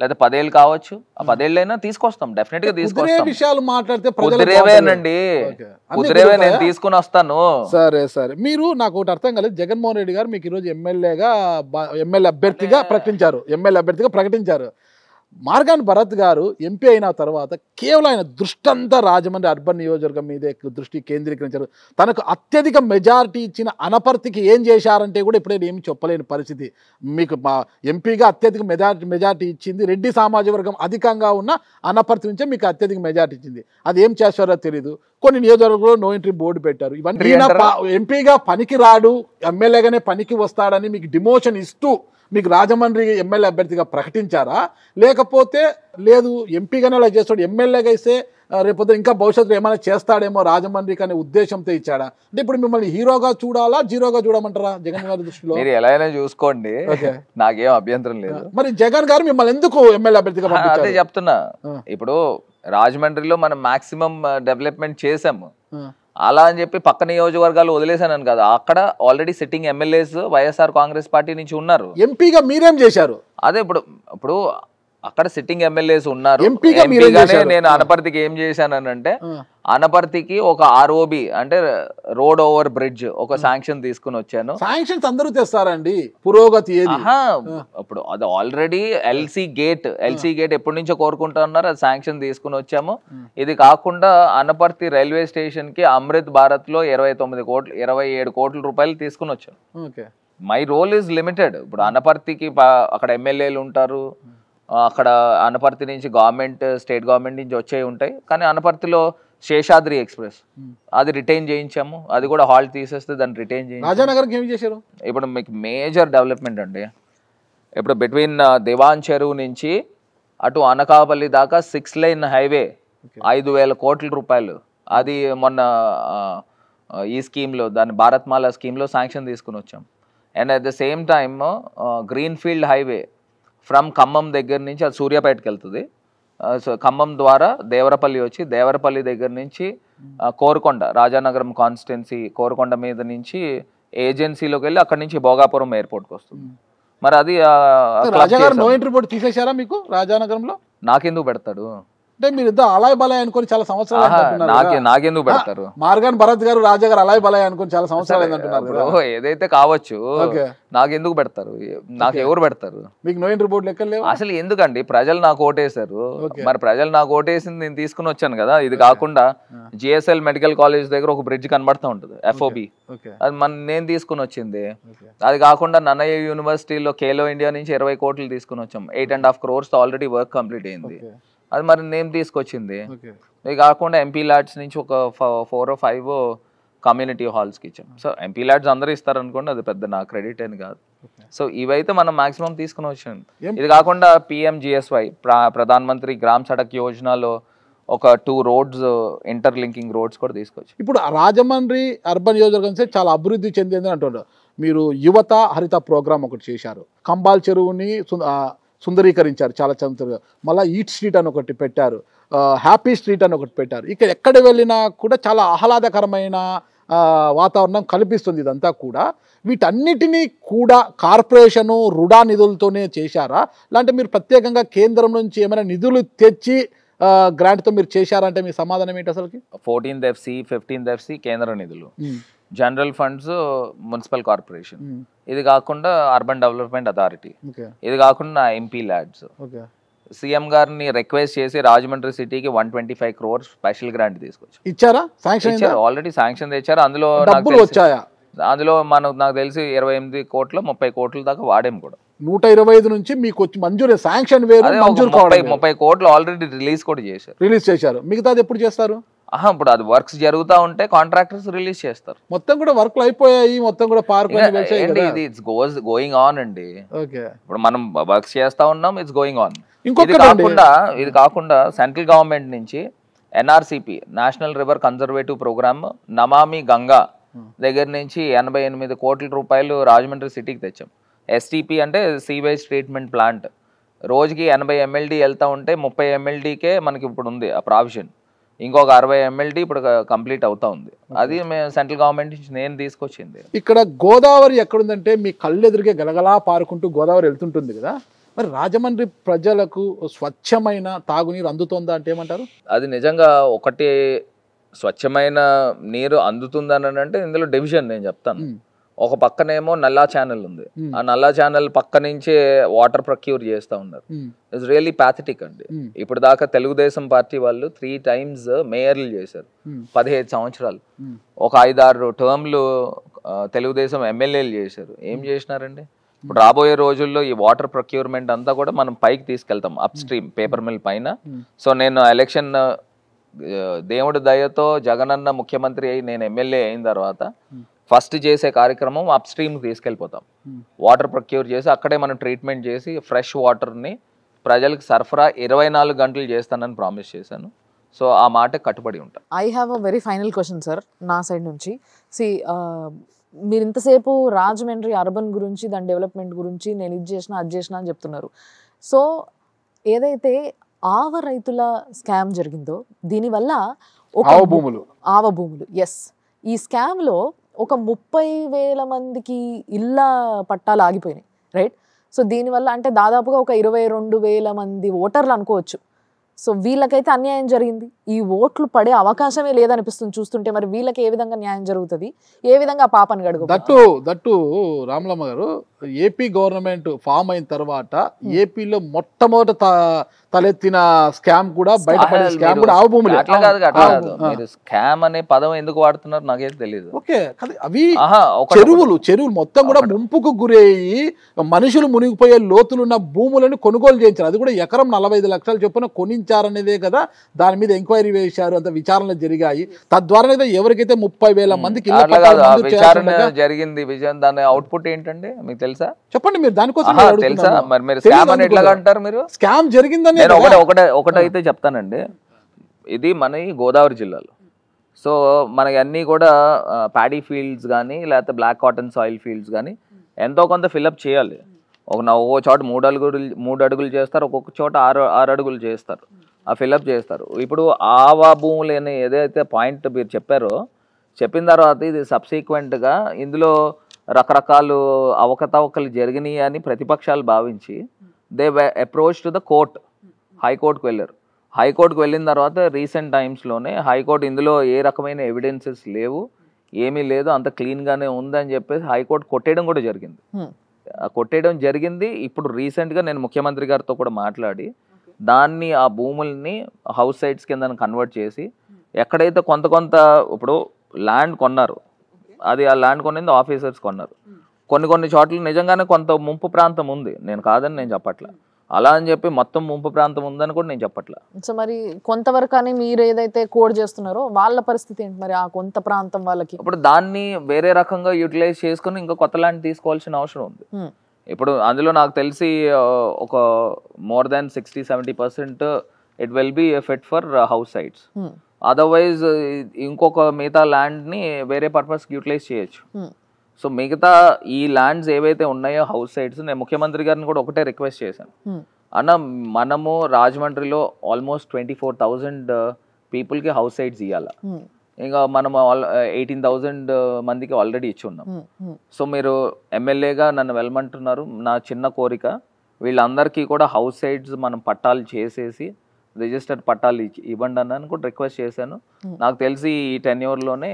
లేదా 10 ఏళ్ళు కావచ్చు, ఆ 10 ఏళ్ళైనా తీసుకొస్తాం, డెఫినెట్ గా తీసుకొస్తాం. కుదిరేవేనండి, కుదిరేవే నేను తీసుకుని వస్తాను. సరే సరే, మీరు నాకు ఒకటి అర్థం కాలేదు, జగన్మోహన్ రెడ్డి గారు మీకు ఈరోజు ఎమ్మెల్యే అభ్యర్థిగా ప్రకటించారు. మార్గాన్ భరత్ గారు ఎంపీ అయిన తర్వాత కేవలం ఆయన దృష్టి అంతా రాజమండ్రి అర్బన్ నియోజకవర్గం మీదే దృష్టి కేంద్రీకరించారు. తనకు అత్యధిక మెజారిటీ ఇచ్చిన అనపర్తికి ఏం చేశారంటే కూడా ఇప్పుడే ఏమి చెప్పలేని పరిస్థితి. మీకు మా ఎంపీగా అత్యధిక మెజారిటీ ఇచ్చింది రెడ్డి సామాజిక వర్గం అధికంగా ఉన్న అనపర్తి నుంచే మీకు అత్యధిక మెజారిటీ ఇచ్చింది. అది ఏం చేస్తారో తెలియదు. కొన్ని నియోజకవర్గంలో నో ఎంట్రీ బోర్డు పెట్టారు. ఇవన్నీ ఎంపీగా పనికి రాడు, ఎమ్మెల్యేగానే పనికి వస్తాడని మీకు డిమోషన్ ఇస్తూ మీకు రాజమండ్రి ఎమ్మెల్యే అభ్యర్థిగా ప్రకటించారా? లేకపోతే లేదు ఎంపీగానే అలా చేస్తాడు, ఎమ్మెల్యేగా ఇస్తే రేపొద్దు ఇంకా భవిష్యత్తులో ఏమైనా చేస్తాడేమో రాజమండ్రికి అనే ఉద్దేశంతో ఇచ్చాడా? అంటే ఇప్పుడు మిమ్మల్ని హీరోగా చూడాలా, జీరోగా చూడమంటారా జగన్ గారి దృష్టిలో? మీరు ఎలా అయినా చూసుకోండి, నాకేం అభ్యంతరం లేదు. మరి జగన్ గారు మిమ్మల్ని ఎందుకు ఎమ్మెల్యే అభ్యర్థిగా? అదే చెప్తున్నా, ఇప్పుడు రాజమండ్రిలో మనం మాక్సిమం డెవలప్మెంట్ చేసాము, అలా అని చెప్పి పక్క నియోజకవర్గాలు వదిలేసాను కదా, అక్కడ already sitting MLAs YSR Congress party నుంచి ఉన్నారు. ఎంపీగా మీరేం చేశారు? అదే ఇప్పుడు అక్కడ సిట్టింగ్ ఎమ్మెల్యేస్ ఉన్నారు. ఎంపీగా మీరేం ఎంపీగానే చేశారు? నేను అనపర్తికి ఏం చేశానంటే అనపర్తికి ఒక ఆర్ఓబి అంటే రోడ్ ఓవర్ బ్రిడ్జ్ ఒక శాంక్షన్ తీసుకుని వచ్చాను. శాంక్షన్స్ అందరూ తెస్తారండి, పురోగతి ఏది? ఇప్పుడు అది ఆల్రెడీ ఎల్సీ గేట్ ఎప్పటి నుంచో కోరుకుంటున్నారు, అది శాంక్షన్ తీసుకుని వచ్చాము. ఇది కాకుండా అనపర్తి రైల్వే స్టేషన్ కి అమృత్ భారత్ లో 27 కోట్ల రూపాయలు తీసుకుని వచ్చాము. Okay, my role is limited. ఇప్పుడు అనపర్తికి అక్కడ ఎమ్మెల్యేలు ఉంటారు, అక్కడ అనపర్తి నుంచి స్టేట్ గవర్నమెంట్ నుంచి వచ్చేవి ఉంటాయి. కానీ అనపర్తిలో శేషాద్రి ఎక్స్ప్రెస్ అది రిటైన్ చేయించాము, అది కూడా హాల్ట్ తీసేస్తే దాన్ని రిటైన్ చేయించాము. రాజానగర్కి ఏం చేశారు? ఇప్పుడు మీకు మేజర్ డెవలప్మెంట్ అండి. ఇప్పుడు బిట్వీన్ దివాన్ చెరువు నుంచి అటు అనకాపల్లి దాకా 6 లైన్ హైవే 5,000 కోట్ల రూపాయలు. అది మొన్న ఈ స్కీమ్లో దాని భారత్మాల స్కీమ్లో శాంక్షన్ తీసుకుని వచ్చాం. And at the same time green field highway from Khammam దగ్గర నుంచి అది సూర్యాపేటకి వెళ్తుంది. సో ఖమ్మం ద్వారా దేవరపల్లి వచ్చి దేవరపల్లి దగ్గర నుంచి కోరుకొండ రాజానగరం కాన్స్టిట్యున్సీ కోరుకొండ మీద నుంచి ఏజెన్సీలోకి వెళ్ళి అక్కడి నుంచి భోగాపురం ఎయిర్పోర్ట్కి వస్తుంది. మరి అది రాజాగారు నో ఎంట్రీ బోర్డు తీసేశారా మీకు రాజానగరంలో? నాకెందుకు పెడతాడు అంటే మీరు ఇద్దరు అలాయ్ బలాయ్ అనుకుని చాలా సంవత్సరాలు నాకెందుకు పెడతారు? మార్గాన్ భరత్ గారు రాజాగారు అలాయ్ బలాయ్ అనుకుని చాలా సంవత్సరాలు అంటున్నారు. ఏదైతే కావచ్చు, నాకెందుకు పెడతారు? నాకు ఎవరు పెడతారు? మీకు నో ఎంట్రీ బోర్డు లెక్కలు లేవు అసలు. ఎందుకండి? ప్రజలు నాకు ఓటేశారు, మరి ప్రజలు నాకు ఓటేసింది నేను తీసుకుని వచ్చాను కదా. ఇది కాకుండా జిఎస్ఎల్ మెడికల్ కాలేజ్ దగ్గర ఒక బ్రిడ్జ్ కనబడతా ఉంటుంది, FOB, అది నేను తీసుకుని వచ్చింది. అది కాకుండా నన్నయ్య యూనివర్సిటీలో ఖేలో ఇండియా నుంచి 20 కోట్లు తీసుకుని వచ్చాం. 8.5 crores ఆల్రెడీ వర్క్ కంప్లీట్ అయింది, అది మరి నేను తీసుకొచ్చింది. ఇది కాకుండా ఎంపీ ల్యాడ్స్ నుంచి ఒక 4 or 5 కమ్యూనిటీ హాల్స్కి ఇచ్చాం. సో ఎంపీ ల్యాడ్స్ అందరూ ఇస్తారు అనుకోండి, అది పెద్ద నా క్రెడిట్ అని కాదు. సో ఇవైతే మనం మాక్సిమం తీసుకుని వచ్చాం. ఇది కాకుండా PMGSY ప్రధాన మంత్రి గ్రామ్ సడక్ యోజనలో ఒక 2 రోడ్స్ ఇంటర్లింకింగ్ రోడ్స్ కూడా తీసుకొచ్చి. ఇప్పుడు రాజమండ్రి అర్బన్ నియోజకవర్గం చాలా అభివృద్ధి చెందింది అంటున్నారు. మీరు యువత హరిత ప్రోగ్రామ్ ఒకటి చేశారు, కంబాల్ చెరువుని సుందరీకరించారు చాలా చంద్రుగా. మళ్ళీ ఈట్ స్ట్రీట్ అని ఒకటి పెట్టారు, హ్యాపీ స్ట్రీట్ అని ఒకటి పెట్టారు. ఇక్కడ ఎక్కడ వెళ్ళినా కూడా చాలా ఆహ్లాదకరమైన వాతావరణం కల్పిస్తుంది. ఇదంతా కూడా వీటన్నిటినీ కూడా కార్పొరేషను రుడా నిధులతోనే చేశారా, లేదంటే మీరు ప్రత్యేకంగా కేంద్రం నుంచి ఏమైనా నిధులు తెచ్చి గ్రాంట్తో మీరు చేశారంటే మీ సమాధానం ఏంటి? అసలుకి 14th FC 15th FC కేంద్ర నిధులు, జనరల్ ఫండ్స్ మున్సిపల్ కార్పొరేషన్, ఇది కాకుండా అర్బన్ డెవలప్మెంట్ అథారిటీ, ఇది కాకుండా MP ల్యాడ్స్. సీఎం గారిని రిక్వెస్ట్ చేసి రాజమండ్రి సిటీకి 125 crores స్పెషల్ గ్రాంట్ తీసుకొచ్చి ఇచ్చారా? శాంక్షన్ ఇచ్చారు, ఆల్రెడీ శాంక్షన్ తెచ్చారు. అందులో అందులో నాకు తెలిసి 28 కోట్లు 30 కోట్ల దాకా వాడేం కూడా. 125 నుంచి మీకు వచ్చి మంజూరు శాంక్షన్ వేరు, 30 కోట్లు ఆల్రెడీ రిలీజ్ కూడా చేశారు. రిలీజ్ చేశారు, మిగతాది ఎప్పుడు చేస్తారు? ఇప్పుడు అది వర్క్స్ జరుగుతూ ఉంటే కాంట్రాక్టర్స్ రిలీజ్ చేస్తారు. మొత్తం కూడా వర్క్లు అయిపోయాయి, మొత్తం కూడా పార్క్ గోయింగ్ ఆన్ అండి. ఇప్పుడు మనం వర్క్స్ చేస్తా ఉన్నాం, ఇట్స్ గోయింగ్ ఆన్. ఇది కాకుండా సెంట్రల్ గవర్నమెంట్ నుంచి NRCP national river conservative programme Namami Ganga దగ్గర నుంచి 88 కోట్ల రూపాయలు రాజమండ్రి సిటీకి తెచ్చాం. STP అంటే సీవేజ్ ట్రీట్మెంట్ ప్లాంట్, రోజుకి 80 MLD వెళ్తా ఉంటే 30 MLDకే మనకి ఇప్పుడు ఉంది ఆ ప్రావిజన్. ఇంకొక 60 MLD ఇప్పుడు కంప్లీట్ అవుతా ఉంది. అది సెంట్రల్ గవర్నమెంట్ నుంచి నేను తీసుకొచ్చింది. ఇక్కడ గోదావరి ఎక్కడుందంటే మీ కళ్ళు ఎదురుగే గలగలా పారుకుంటూ గోదావరి వెళ్తుంటుంది కదా, మరి రాజమండ్రి ప్రజలకు స్వచ్ఛమైన తాగునీరు అందుతుందా అంటే ఏమంటారు? అది నిజంగా ఒకటి స్వచ్ఛమైన నీరు అందుతుందని అంటే ఇందులో డివిజన్ నేను చెప్తాను. ఒక పక్కనేమో నల్లా ఛానల్ ఉంది, ఆ నల్లా ఛానల్ పక్క నుంచే వాటర్ ప్రొక్యూర్ చేస్తూ ఉన్నారు. ఇట్స్ రియల్లీ ప్యాథటిక్ అండి. ఇప్పుడు దాకా తెలుగుదేశం పార్టీ వాళ్ళు 3 times మేయర్లు చేశారు, 15 సంవత్సరాలు. ఒక 5-6 టర్మ్లు తెలుగుదేశం ఎమ్మెల్యేలు చేశారు. ఏం చేసినారండి? ఇప్పుడు రాబోయే రోజుల్లో ఈ వాటర్ ప్రొక్యూర్మెంట్ అంతా కూడా మనం పైకి తీసుకెళ్తాం, అప్ స్ట్రీమ్ పేపర్ మిల్ పైన. సో నేను ఎలక్షన్ దేవుడి దయతో జగనన్న ముఖ్యమంత్రి అయి నేను ఎమ్మెల్యే అయిన తర్వాత ఫస్ట్ చేసే కార్యక్రమం అప్ స్ట్రీమ్ తీసుకెళ్ళిపోతాం. వాటర్ ప్రొక్యూర్ చేసి అక్కడే మనం ట్రీట్మెంట్ చేసి ఫ్రెష్ వాటర్ని ప్రజలకు సరఫరా 24 గంటలు చేస్తానని ప్రామిస్ చేశాను. సో ఆ మాట కట్టుబడి ఉంటాను. I have a very final question sir నా సైడ్ నుంచి. మీరు ఇంతసేపు రాజమండ్రి అర్బన్ గురించి దాని డెవలప్మెంట్ గురించి నేను ఇది చేసిన అది చేసిన అని చెప్తున్నారు. సో ఏదైతే ఆవ రైతుల స్కామ్ జరిగిందో దీనివల్ల ఆవ భూములు ఎస్, ఈ స్కామ్లో ఒక 30,000 మందికి ఇళ్ళ పట్టాలు ఆగిపోయినాయి, రైట్? సో దీనివల్ల అంటే దాదాపుగా ఒక 22,000 మంది ఓటర్లు అనుకోవచ్చు. సో వీళ్ళకైతే అన్యాయం జరిగింది. ఈ ఓట్లు పడే అవకాశమే లేదనిపిస్తుంది చూస్తుంటే. మరి వీళ్ళకి ఏ విధంగా న్యాయం జరుగుతుంది, ఏ విధంగా పాపని గడుగు? దట్టు రామలమ్మ గారు, ఏపీ గవర్నమెంట్ ఫామ్ అయిన తర్వాత ఏపీలో మొట్టమొదట తలెత్తిన స్కామ్ కూడా బయటపడే స్కామ్ కూడా ఆవు భూములే. అట్లా కాదు. మీరు స్కామ్ అనే పదం ఎందుకు వాడుతున్నారు నాకైతే తెలియదు. ఓకే, అవి చెరువులు మొత్తం కూడా ముంపుకు గురయ్యి మనుషులు మునిగిపోయే లోతులున్న భూములను కొనుగోలు చేయించారు. అది కూడా ఎకరం 45 లక్షల చొప్పున కొనించారనేదే కదా. దాని మీద ఎంక్వైరీ వేశారు, అంత విచారణలు జరిగాయి. తద్వారా ఎవరికైతే 30,000 మందికి విచారణ జరిగింది. దాని అవుట్పుట్ ఏంటంటే మీకు తెలుసా? చెప్పండి మీరు, దానికోసం తెలుసా? మరి మీరు స్కామ్ అని ఎట్లా అంటారు? మీరు స్కామ్ జరిగిందని నేను ఒకటైతే చెప్తానండి. ఇది మన గోదావరి జిల్లాలో. సో మనకి అన్నీ కూడా ప్యాడీ ఫీల్డ్స్ కానీ లేకపోతే బ్లాక్ కాటన్ సాయిల్ ఫీల్డ్స్ కానీ ఎంతో కొంత ఫిల్అప్ చేయాలి. ఒక్కో చోట 3 అడుగులు చేస్తారు, ఒక్కొక్క చోట 6 అడుగులు చేస్తారు, ఆ ఫిల్అప్ చేస్తారు. ఇప్పుడు ఆవా భూములు అని ఏదైతే పాయింట్ మీరు చెప్పారో, చెప్పిన తర్వాత ఇది సబ్సీక్వెంట్గా ఇందులో రకరకాలు అవకతవకలు జరిగినాయి అని ప్రతిపక్షాలు భావించి they approach to the court, హైకోర్టుకు వెళ్ళారు. హైకోర్టుకు వెళ్ళిన తర్వాత రీసెంట్ టైమ్స్లోనే హైకోర్టు ఇందులో ఏ రకమైన ఎవిడెన్సెస్ లేవు, ఏమీ లేదు, అంత క్లీన్గానే ఉందని చెప్పేసి హైకోర్టు కొట్టేయడం కూడా జరిగింది. ఇప్పుడు రీసెంట్గా నేను ముఖ్యమంత్రి గారితో కూడా మాట్లాడి దాన్ని ఆ భూముల్ని హౌస్ సైట్స్ కింద కన్వర్ట్ చేసి ఎక్కడైతే కొంత ఇప్పుడు ల్యాండ్ కొన్నారు, అది ఆ ల్యాండ్ కొనింది ఆఫీసర్స్ కొన్నారు. కొన్ని చోట్ల నిజంగానే కొంత ముంపు ప్రాంతం ఉంది, నేను కాదని నేను చెప్పట్లా. అలా అని చెప్పి మొత్తం ముంపు ప్రాంతం ఉందని కూడా నేను చెప్పట్లా. సో మరి కొంతవరకు అని మీరు ఏదైతే కోడ్ చేస్తున్నారో వాళ్ళ పరిస్థితి ఏంటి మరి? ఆ కొంత ప్రాంతం వాళ్ళకి ఇప్పుడు దాన్ని వేరే రకంగా యూటిలైజ్ చేసుకుని ఇంకా కొత్త ల్యాండ్ తీసుకోవాల్సిన అవసరం ఉంది. ఇప్పుడు అందులో నాకు తెలిసి ఒక more than 60-70% it will be fit for house sites. Otherwise ఇంకొక మిగతా ల్యాండ్ని వేరే పర్పస్కి యూటిలైజ్ చేయొచ్చు. సో మిగతా ఈ ల్యాండ్స్ ఏవైతే ఉన్నాయో హౌస్ సైట్స్, నేను ముఖ్యమంత్రి గారిని కూడా ఒకటే రిక్వెస్ట్ చేశాను, అన్న మనము రాజమండ్రిలో ఆల్మోస్ట్ 24,000 పీపుల్కి హౌస్ సైట్స్ ఇవ్వాలి. ఇంకా మనము 18,000 మందికి ఆల్రెడీ ఇచ్చి ఉన్నాం. సో మీరు ఎమ్మెల్యేగా నన్ను వెళ్ళమంటున్నారు, నా చిన్న కోరిక వీళ్ళందరికీ కూడా హౌస్ సైట్స్ మనం పట్టాలు చేసేసి రిజిస్టర్డ్ పట్టాలు ఇవ్వండి అని కూడా రిక్వెస్ట్ చేశాను. నాకు తెలిసి ఈ టెన్యూర్లోనే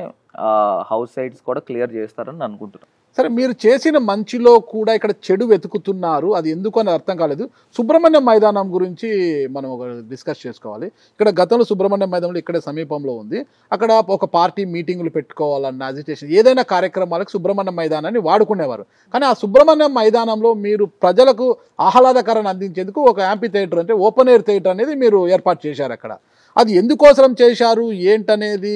హౌస్ సైట్స్ కూడా క్లియర్ చేస్తారని అనుకుంటున్నాను. సరే, మీరు చేసిన మంచిలో కూడా ఇక్కడ చెడు వెతుకుతున్నారు, అది ఎందుకు అని అర్థం కాలేదు. సుబ్రహ్మణ్యం మైదానం గురించి మనం ఒక డిస్కస్ చేసుకోవాలి. ఇక్కడ గతంలో సుబ్రహ్మణ్యం మైదానంలో ఇక్కడే సమీపంలో ఉంది. అక్కడ ఒక పార్టీ మీటింగులు పెట్టుకోవాలన్న అజిటేషన్ ఏదైనా కార్యక్రమాలకు సుబ్రహ్మణ్యం మైదానాన్ని వాడుకునేవారు. కానీ ఆ సుబ్రహ్మణ్యం మైదానంలో మీరు ప్రజలకు ఆహ్లాదకరాన్ని అందించేందుకు ఒక యాంపీ థియేటర్, అంటే ఓపెన్ ఎయిర్ థియేటర్ అనేది మీరు ఏర్పాటు చేశారు. అక్కడ అది ఎందుకోసం చేశారు ఏంటనేది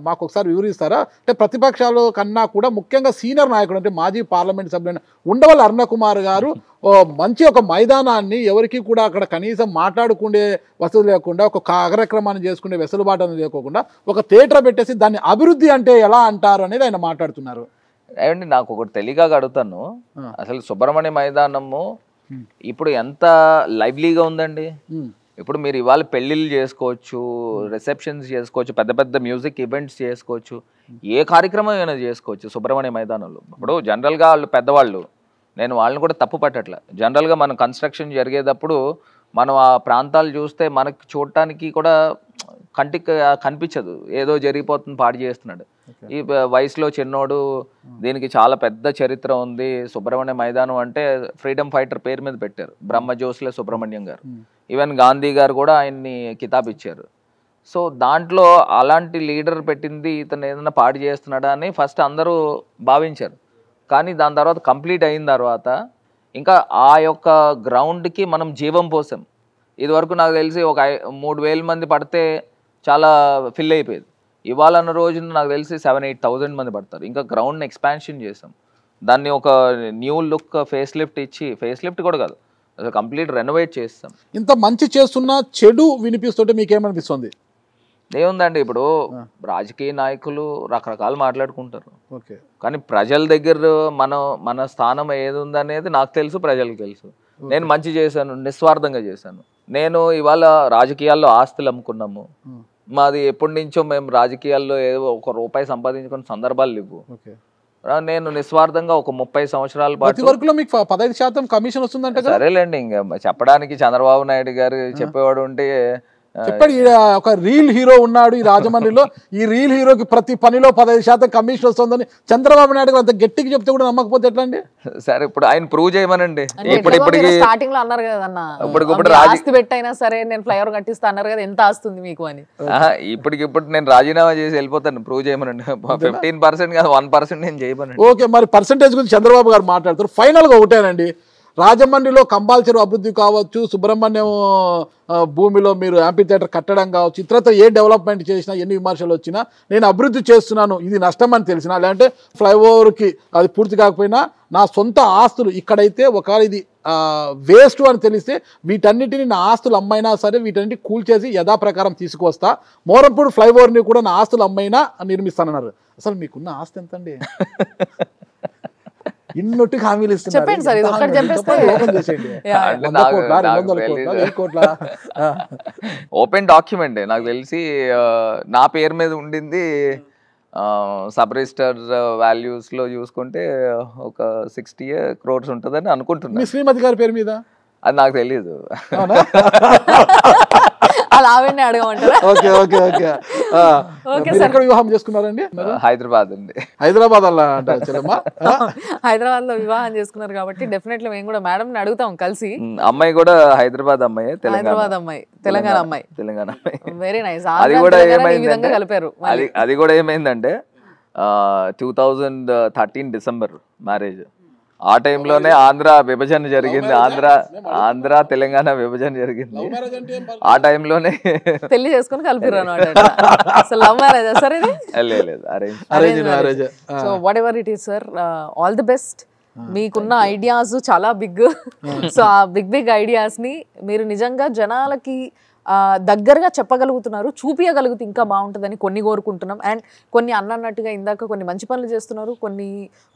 మాకు ఒకసారి వివరిస్తారా? అంటే ప్రతిపక్షాల కన్నా కూడా ముఖ్యంగా సీనియర్ నాయకుడు, అంటే మాజీ పార్లమెంట్ సభ్యులైన ఉండవల్లి అరుణ కుమార్ గారు మంచి ఒక మైదానాన్ని ఎవరికి కూడా అక్కడ కనీసం మాట్లాడుకునే వసతి లేకుండా, ఒక కార్యక్రమాన్ని చేసుకునే వెసులుబాటు లేకోకుండా ఒక థియేటర్ పెట్టేసి దాన్ని అభివృద్ధి అంటే ఎలా అంటారు అనేది ఆయన మాట్లాడుతున్నారు. ఏమండి, నాకు ఒకటి తెలియక అడుగుతాను, అసలు సుబ్రహ్మణ్య మైదానము ఇప్పుడు ఎంత లైవ్లీగా ఉందండి. ఇప్పుడు మీరు ఇవాళ పెళ్ళిళ్ళు చేసుకోవచ్చు, రిసెప్షన్స్ చేసుకోవచ్చు, పెద్ద పెద్ద మ్యూజిక్ ఈవెంట్స్ చేసుకోవచ్చు, ఏ కార్యక్రమం అయినా చేసుకోవచ్చు సుబ్రహ్మణ్య మైదానంలో. ఇప్పుడు జనరల్గా వాళ్ళు పెద్దవాళ్ళు, నేను వాళ్ళని కూడా తప్పు పట్టట్లే. జనరల్గా మనం కన్స్ట్రక్షన్ జరిగేటప్పుడు మనం ఆ ప్రాంతాలు చూస్తే మనకి చూడటానికి కూడా కంటికి కనిపించదు, ఏదో జరిగిపోతుంది, పాడు చేస్తున్నాడు. ఈ వయసులో చిన్నోడు, దీనికి చాలా పెద్ద చరిత్ర ఉంది. సుబ్రహ్మణ్య మైదానం అంటే ఫ్రీడమ్ ఫైటర్ పేరు మీద పెట్టారు, బ్రహ్మజోస్లే సుబ్రహ్మణ్యం గారు. ఈవెన్ గాంధీ గారు కూడా ఆయన్ని కితాబ్ ఇచ్చారు. సో దాంట్లో అలాంటి లీడర్ పెట్టింది ఇతను ఏదైనా పాడు చేస్తున్నాడా అని ఫస్ట్ అందరూ భావించారు. కానీ దాని తర్వాత కంప్లీట్ అయిన తర్వాత ఇంకా ఆ యొక్క గ్రౌండ్కి మనం జీవం పోసాం. ఇదివరకు నాకు తెలిసి ఒక 3,000 మంది పడితే చాలా ఫిల్ అయిపోయేది. ఇవాళ అన్న రోజున నాకు తెలిసి 7-8,000 మంది పడతారు. ఇంకా గ్రౌండ్ని ఎక్స్పాన్షన్ చేసాం, దాన్ని ఒక న్యూ లుక్ ఫేస్ లిఫ్ట్ ఇచ్చి, ఫేస్ లిఫ్ట్ కూడా కాదు, కంప్లీట్ రెనోవేట్ చేస్తాం. ఇంత మంచి చేస్తున్నా చెడు వినిపిస్తుంటే మీకేమనిపిస్తుంది? ఏముందండి, ఇప్పుడు రాజకీయ నాయకులు రకరకాలు మాట్లాడుకుంటారు, కానీ ప్రజల దగ్గర మన స్థానం ఏది ఉందనేది నాకు తెలుసు, ప్రజలకు తెలుసు. నేను మంచి చేశాను, నిస్వార్థంగా చేశాను. నేను ఇవాళ రాజకీయాల్లో ఆస్తులు అమ్ముకున్నాము, మాది ఎప్పటి నుంచో మేము రాజకీయాల్లో ఏదో ₹1 సంపాదించుకున్న సందర్భాలు లేవు. నేను నిస్వార్థంగా ఒక 30 సంవత్సరాల ప్రతి పాటు వర్క్ లో మీకు 15% కమిషన్ వస్తుందంట కదా? సరేలేండి, ఇంకా చెప్పడానికి చంద్రబాబు నాయుడు గారు చెప్పేవాడు ఉంటే చెప్పాడు. ఒక రీల్ హీరో ఉన్నాడు ఈ రాజమండ్రిలో, ఈ రీల్ హీరోకి ప్రతి పనిలో 15% కమిషన్ వస్తుందని చంద్రబాబు నాయుడు గారు అంత గట్టిగా చెప్తే కూడా నమ్మకపోతే ఎట్లా అండి? సరే ఇప్పుడు ఆయన ప్రూవ్ చేయమనండి. ఇప్పటికి స్టార్టింగ్ లో అన్నారు కదా అన్న, ఇప్పుడు ఆస్తి పెట్టైనా సరే నేను ఫ్లైఓవర్ కట్టిస్తా అన్నారు కదా, ఎంత ఆస్తుంది మీకు అని. ఇప్పటికిప్పుడు నేను రాజీనామా చేసి వెళ్ళిపోతాను, ప్రూవ్ చేయమనండి. 15% కాదు 1% నేను చేయమనండి. ఓకే, మరి పర్సంటేజ్ గురించి చంద్రబాబు గారు మాట్లాడతారు. ఫైనల్ గా ఒకటేనండి, రాజమండ్రిలో కంబాల్ చెరువు అభివృద్ధి కావచ్చు, సుబ్రహ్మణ్యం భూమిలో మీరు యాంపీ థియేటర్ కట్టడం కావచ్చు, ఇతరతో ఏ డెవలప్మెంట్ చేసినా ఎన్ని విమర్శలు వచ్చినా నేను అభివృద్ధి చేస్తున్నాను, ఇది నష్టం అని తెలిసినా, లేదంటే ఫ్లైఓవర్కి అది పూర్తి కాకపోయినా నా సొంత ఆస్తులు ఇక్కడైతే ఒకవేళ ఇది వేస్ట్ అని తెలిస్తే వీటన్నిటిని నా ఆస్తులు అమ్మైనా సరే వీటన్నిటి కూల్చేసి యథాప్రకారం తీసుకొస్తా, మోరంపూడి ఫ్లైఓవర్ని కూడా నా ఆస్తులు అమ్మైనా నిర్మిస్తానన్నారు. అసలు మీకున్న ఆస్తి ఎంత అండి? ఇన్నొట్టి హామీలు ఇస్తున్నారు. చెప్పండి సార్, ఇది ఒక్కటి చెప్పేస్తే ఓపెన్ డాక్యుమెంట్ నాకు తెలిసి నా పేరు మీద ఉండింది సబ్ రిజిస్టర్ వాల్యూస్ లో చూసుకుంటే ఒక 60 crores ఉంటుందని అనుకుంటున్నా. మీ శ్రీమతి గారి పేరు మీద? అది నాకు తెలియదు. అలా ఆవిడనే అడగమంటారా? Okay okay okay. ఎక్కడ వివాహం చేసుకున్నారండి? హైదరాబాద్ అండి. హైదరాబాద్ అలా అంటారు. హైదరాబాద్ లో వివాహం చేసుకున్నారు కాబట్టి డెఫినెట్లీ మేము కూడా మేడం ని అడుగుతాం కలిసి. అమ్మాయి కూడా హైదరాబాద్ అమ్మాయి, హైదరాబాద్ అమ్మాయి, తెలంగాణ అమ్మాయి. తెలంగాణ అమ్మాయి. Very nice. అది కూడా ఏమైందంటే అది కూడా ఏమైందంటే 2013 డిసెంబర్ మ్యారేజ్. ఆ టైంలోనే ఆంధ్ర విభజన జరిగింది, ఆంధ్ర తెలంగాణ విభజన జరిగింది. ఆ టైంలోనే పెళ్లి చేసుకుని కలిపిరు అన్నమాట. అసలు లవ్ మ్యారేజ్ సార్ ఇది? లేదు, arrange marriage. So what ever it is sir, all the best. మీకున్న ఐడియాస్ చాలా బిగ్. సో ఆ బిగ్ ఐడియాస్ ని మీరు నిజంగా జనాలకి దగ్గరగా చెప్పగలుగుతున్నారు, చూపించగలుగుతూ ఇంకా బాగుంటుందని కొన్ని కోరుకుంటున్నాం. అండ్ కొన్ని అన్నట్టుగా ఇందాక కొన్ని మంచి పనులు చేస్తున్నారు, కొన్ని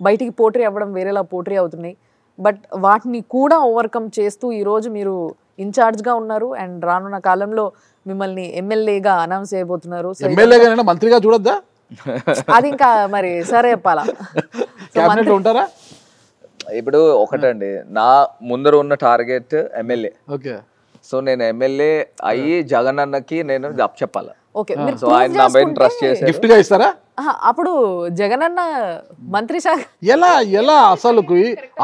బయటికి పోట్రీ అవ్వడం వేరేలా పోట్రీ అవుతున్నాయి. బట్ వాటిని కూడా ఓవర్కమ్ చేస్తూ ఈరోజు మీరు ఇన్ఛార్జ్గా ఉన్నారు. అండ్ రానున్న కాలంలో మిమ్మల్ని ఎమ్మెల్యేగా అనౌన్స్ చేయబోతున్నారు. మంత్రిగా చూడొద్దా? అది ఇంకా మరి సరే చెప్పాలా. ఉంటారా? ఇప్పుడు ఒకటండి, నా ముందర ఉన్న టార్గెట్ ఎమ్మెల్యే. ఓకే. సో నేను ఎమ్మెల్యే అయ్యి జగన్ అన్నకి నేను చెప్పాలి. సో ఆయన నా పైన ట్రస్ట్ చేసి గిఫ్ట్ గా ఇస్తారా? అప్పుడు జగన్ అన్న మంత్రి శాఖ ఎలా అసలు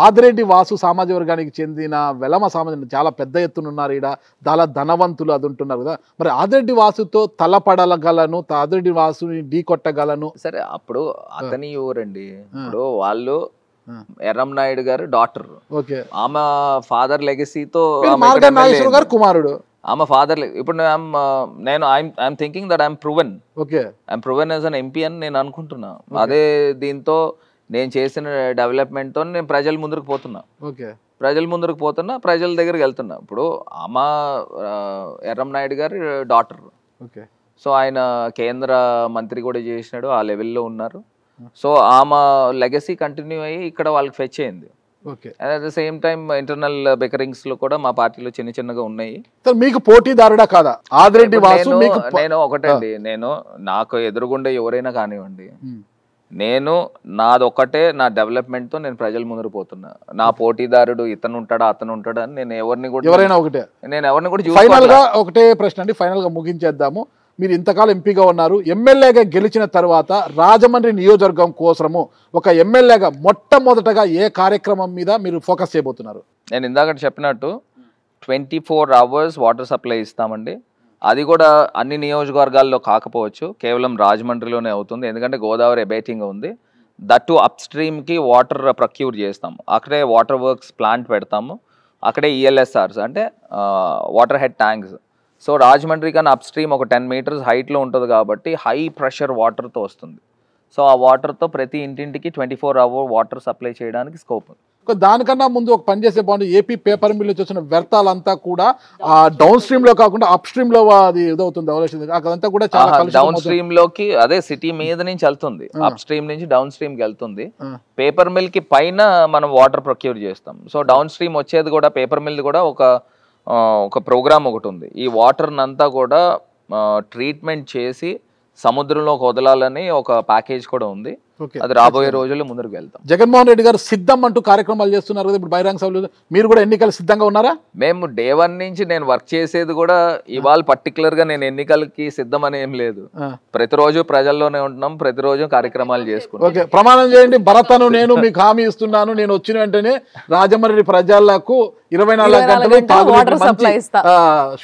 ఆదిరెడ్డి వాసు సామాజిక వర్గానికి చెందిన వెలమ సామాజిక చాలా పెద్ద ఎత్తున ఉన్నారు, ఈడ చాలా ధనవంతులు అది ఉంటున్నారు కదా. మరి ఆదిరెడ్డి వాసుతో తలపడగలను, ఆదిరెడ్డి వాసుని ఢీ కొట్టగలను. సరే, అప్పుడు అతని ఊరండి. ఇప్పుడు వాళ్ళు ఎర్రం నాయుడు గారు డాక్టర్, ఆమె ఫాదర్ లెగసీతో గారు కుమారుడు, ఆమె ఫాదర్. ఇప్పుడు నేను I'm thinking that I'm proven as an MP అని నేను అనుకుంటున్నా. అదే దీంతో నేను చేసిన డెవలప్మెంట్ తో నేను ప్రజల ముందుకు పోతున్నా, ప్రజల దగ్గరికి వెళ్తున్నా. ఇప్పుడు ఆమె ఎర్రం నాయుడు గారు డాక్టర్. సో ఆయన కేంద్ర మంత్రి కూడా చేసినాడు, ఆ లెవెల్లో ఉన్నారు. సో ఆమె లెగసీ కంటిన్యూ అయ్యి ఇక్కడ వాళ్ళకి ఫెచ్ అయింది. At the same time internal bickerings లో కూడా మా పార్టీలో చిన్నగా ఉన్నాయి. మీకు పోటీదారుడా కాదా ఆదిరెడ్డి వాసు? నేను ఒకటండి, నేను నాకు ఎదురుగుండే ఎవరైనా కానివ్వండి, నేను నాదొక్కటే, నా డెవలప్మెంట్ తో నేను ప్రజల ముందు పోతున్నా. నా పోటీదారుడు ఇతను ఉంటాడా అతను ఉంటాడా అని నేను ఎవరిని కూడా ఫైనల్ గా ఒకటే ప్రశ్న అండి, ఫైనల్ గా ముగించేద్దాము. మీరు ఇంతకాలం ఎంపీగా ఉన్నారు, ఎమ్మెల్యేగా గెలిచిన తర్వాత రాజమండ్రి నియోజకవర్గం కోసము ఒక ఎమ్మెల్యేగా మొట్టమొదటగా ఏ కార్యక్రమం మీద మీరు ఫోకస్ చేయబోతున్నారు? నేను ఇందాక చెప్పినట్టు 24 hours వాటర్ సప్లై ఇస్తామండి. అది కూడా అన్ని నియోజకవర్గాల్లో కాకపోవచ్చు, కేవలం రాజమండ్రిలోనే అవుతుంది. ఎందుకంటే గోదావరి అబేటింగ్ ఉంది. దట్టు అప్ స్ట్రీమ్కి వాటర్ ప్రొక్యూర్ చేస్తాము. అక్కడే వాటర్ వర్క్స్ ప్లాంట్ పెడతాము. అక్కడే ELSRs అంటే water head tanks. So Rajahmundry కన్నా అప్ స్ట్రీమ్ ఒక 10 meters హైట్లో ఉంటుంది కాబట్టి హై ప్రెషర్ వాటర్తో వస్తుంది. సో ఆ వాటర్తో ప్రతి ఇంటింటికి 24 hour వాటర్ సప్లై చేయడానికి స్కోప్ ఉంది. దానికన్నా ముందు ఒక పని చేసే బాగుంది, ఏపీ పేపర్ మిల్ వచ్చిన వ్యర్థాలంతా కూడా డౌన్ స్ట్రీమ్ లో కాకుండా అప్ స్ట్రీమ్ లో అది ఇదవుతుంది, అదంతా కూడా డౌన్ స్ట్రీమ్ లోకి, అదే సిటీ మీద నుంచి వెళ్తుంది, అప్ స్ట్రీమ్ నుంచి డౌన్ స్ట్రీమ్ కి వెళ్తుంది. పేపర్ మిల్ కి పైన మనం వాటర్ ప్రొక్యూర్ చేస్తాం. సో డౌన్ స్ట్రీమ్ వచ్చేది కూడా పేపర్ మిల్ కూడా ఒక ప్రోగ్రామ్ ఒకటి ఉంది. ఈ వాటర్ నంతా కూడా ట్రీట్మెంట్ చేసి సముద్రంలోకి వదలాలని ఒక ప్యాకేజ్ కూడా ఉంది. ఓకే. అది రాబోయే రోజుల్లో ముందుకు వెళ్తాం. జగన్మోహన్ రెడ్డి గారు సిద్ధం అంటూ కార్యక్రమాలు చేస్తున్నారు కదా ఇప్పుడు బహిరంగ సభలు, మీరు కూడా ఎన్నికలు సిద్ధంగా ఉన్నారా? మేము డే 1 నుంచి నేను వర్క్ చేసేది కూడా ఇవాళ పర్టికులర్ గా నేను ఎన్నికలకి సిద్ధం అని ఏం లేదు. ప్రతిరోజు ప్రజల్లోనే ఉంటున్నాం, ప్రతిరోజు కార్యక్రమాలు చేసుకుంటాం. ఓకే, ప్రమాణం చేయండి. భరతను నేను మీకు హామీ ఇస్తున్నాను, నేను వచ్చిన వెంటనే రాజమండ్రి ప్రజలకు 24 గంటలు తాగునీటి మంచి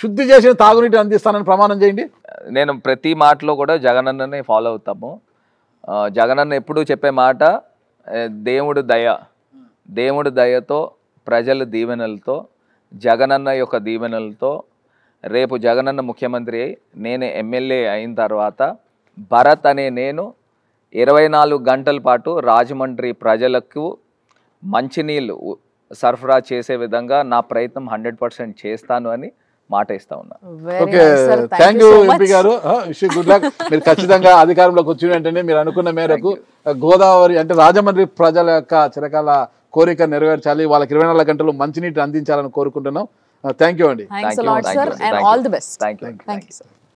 శుద్ధి చేసిన తాగునీటి అందిస్తానని ప్రమాణం చేయండి. నేను ప్రతి మాటలో కూడా జగనన్ననే ఫాలో అవుతాము. జగనన్న ఎప్పుడు చెప్పే మాట దేవుడు దయతో ప్రజల దీవెనలతో జగనన్న యొక్క దీవెనలతో రేపు జగనన్న ముఖ్యమంత్రి అయి నేను ఎమ్మెల్యే అయిన తర్వాత భరత్ అనే నేను 24 గంటల పాటు రాజమండ్రి ప్రజలకు మంచినీళ్ళు సరఫరా చేసే విధంగా నా ప్రయత్నం 100% చేస్తాను అని మాట ఇస్తా ఉన్నా. ఓకే, థ్యాంక్ యూ ఎంపీ గారు. Good luck. మీరు ఖచ్చితంగా అధికారంలోకి వచ్చిన వెంటనే మీరు అనుకున్న మేరకు గోదావరి అంటే రాజమండ్రి ప్రజల యొక్క చిరకాల కోరిక నెరవేర్చాలి, వాళ్ళకి 24 గంటలు మంచినీటిని అందించాలని కోరుకుంటున్నాం. థ్యాంక్ యూ అండి. Thanks a lot, sir, and all the best. Thank you.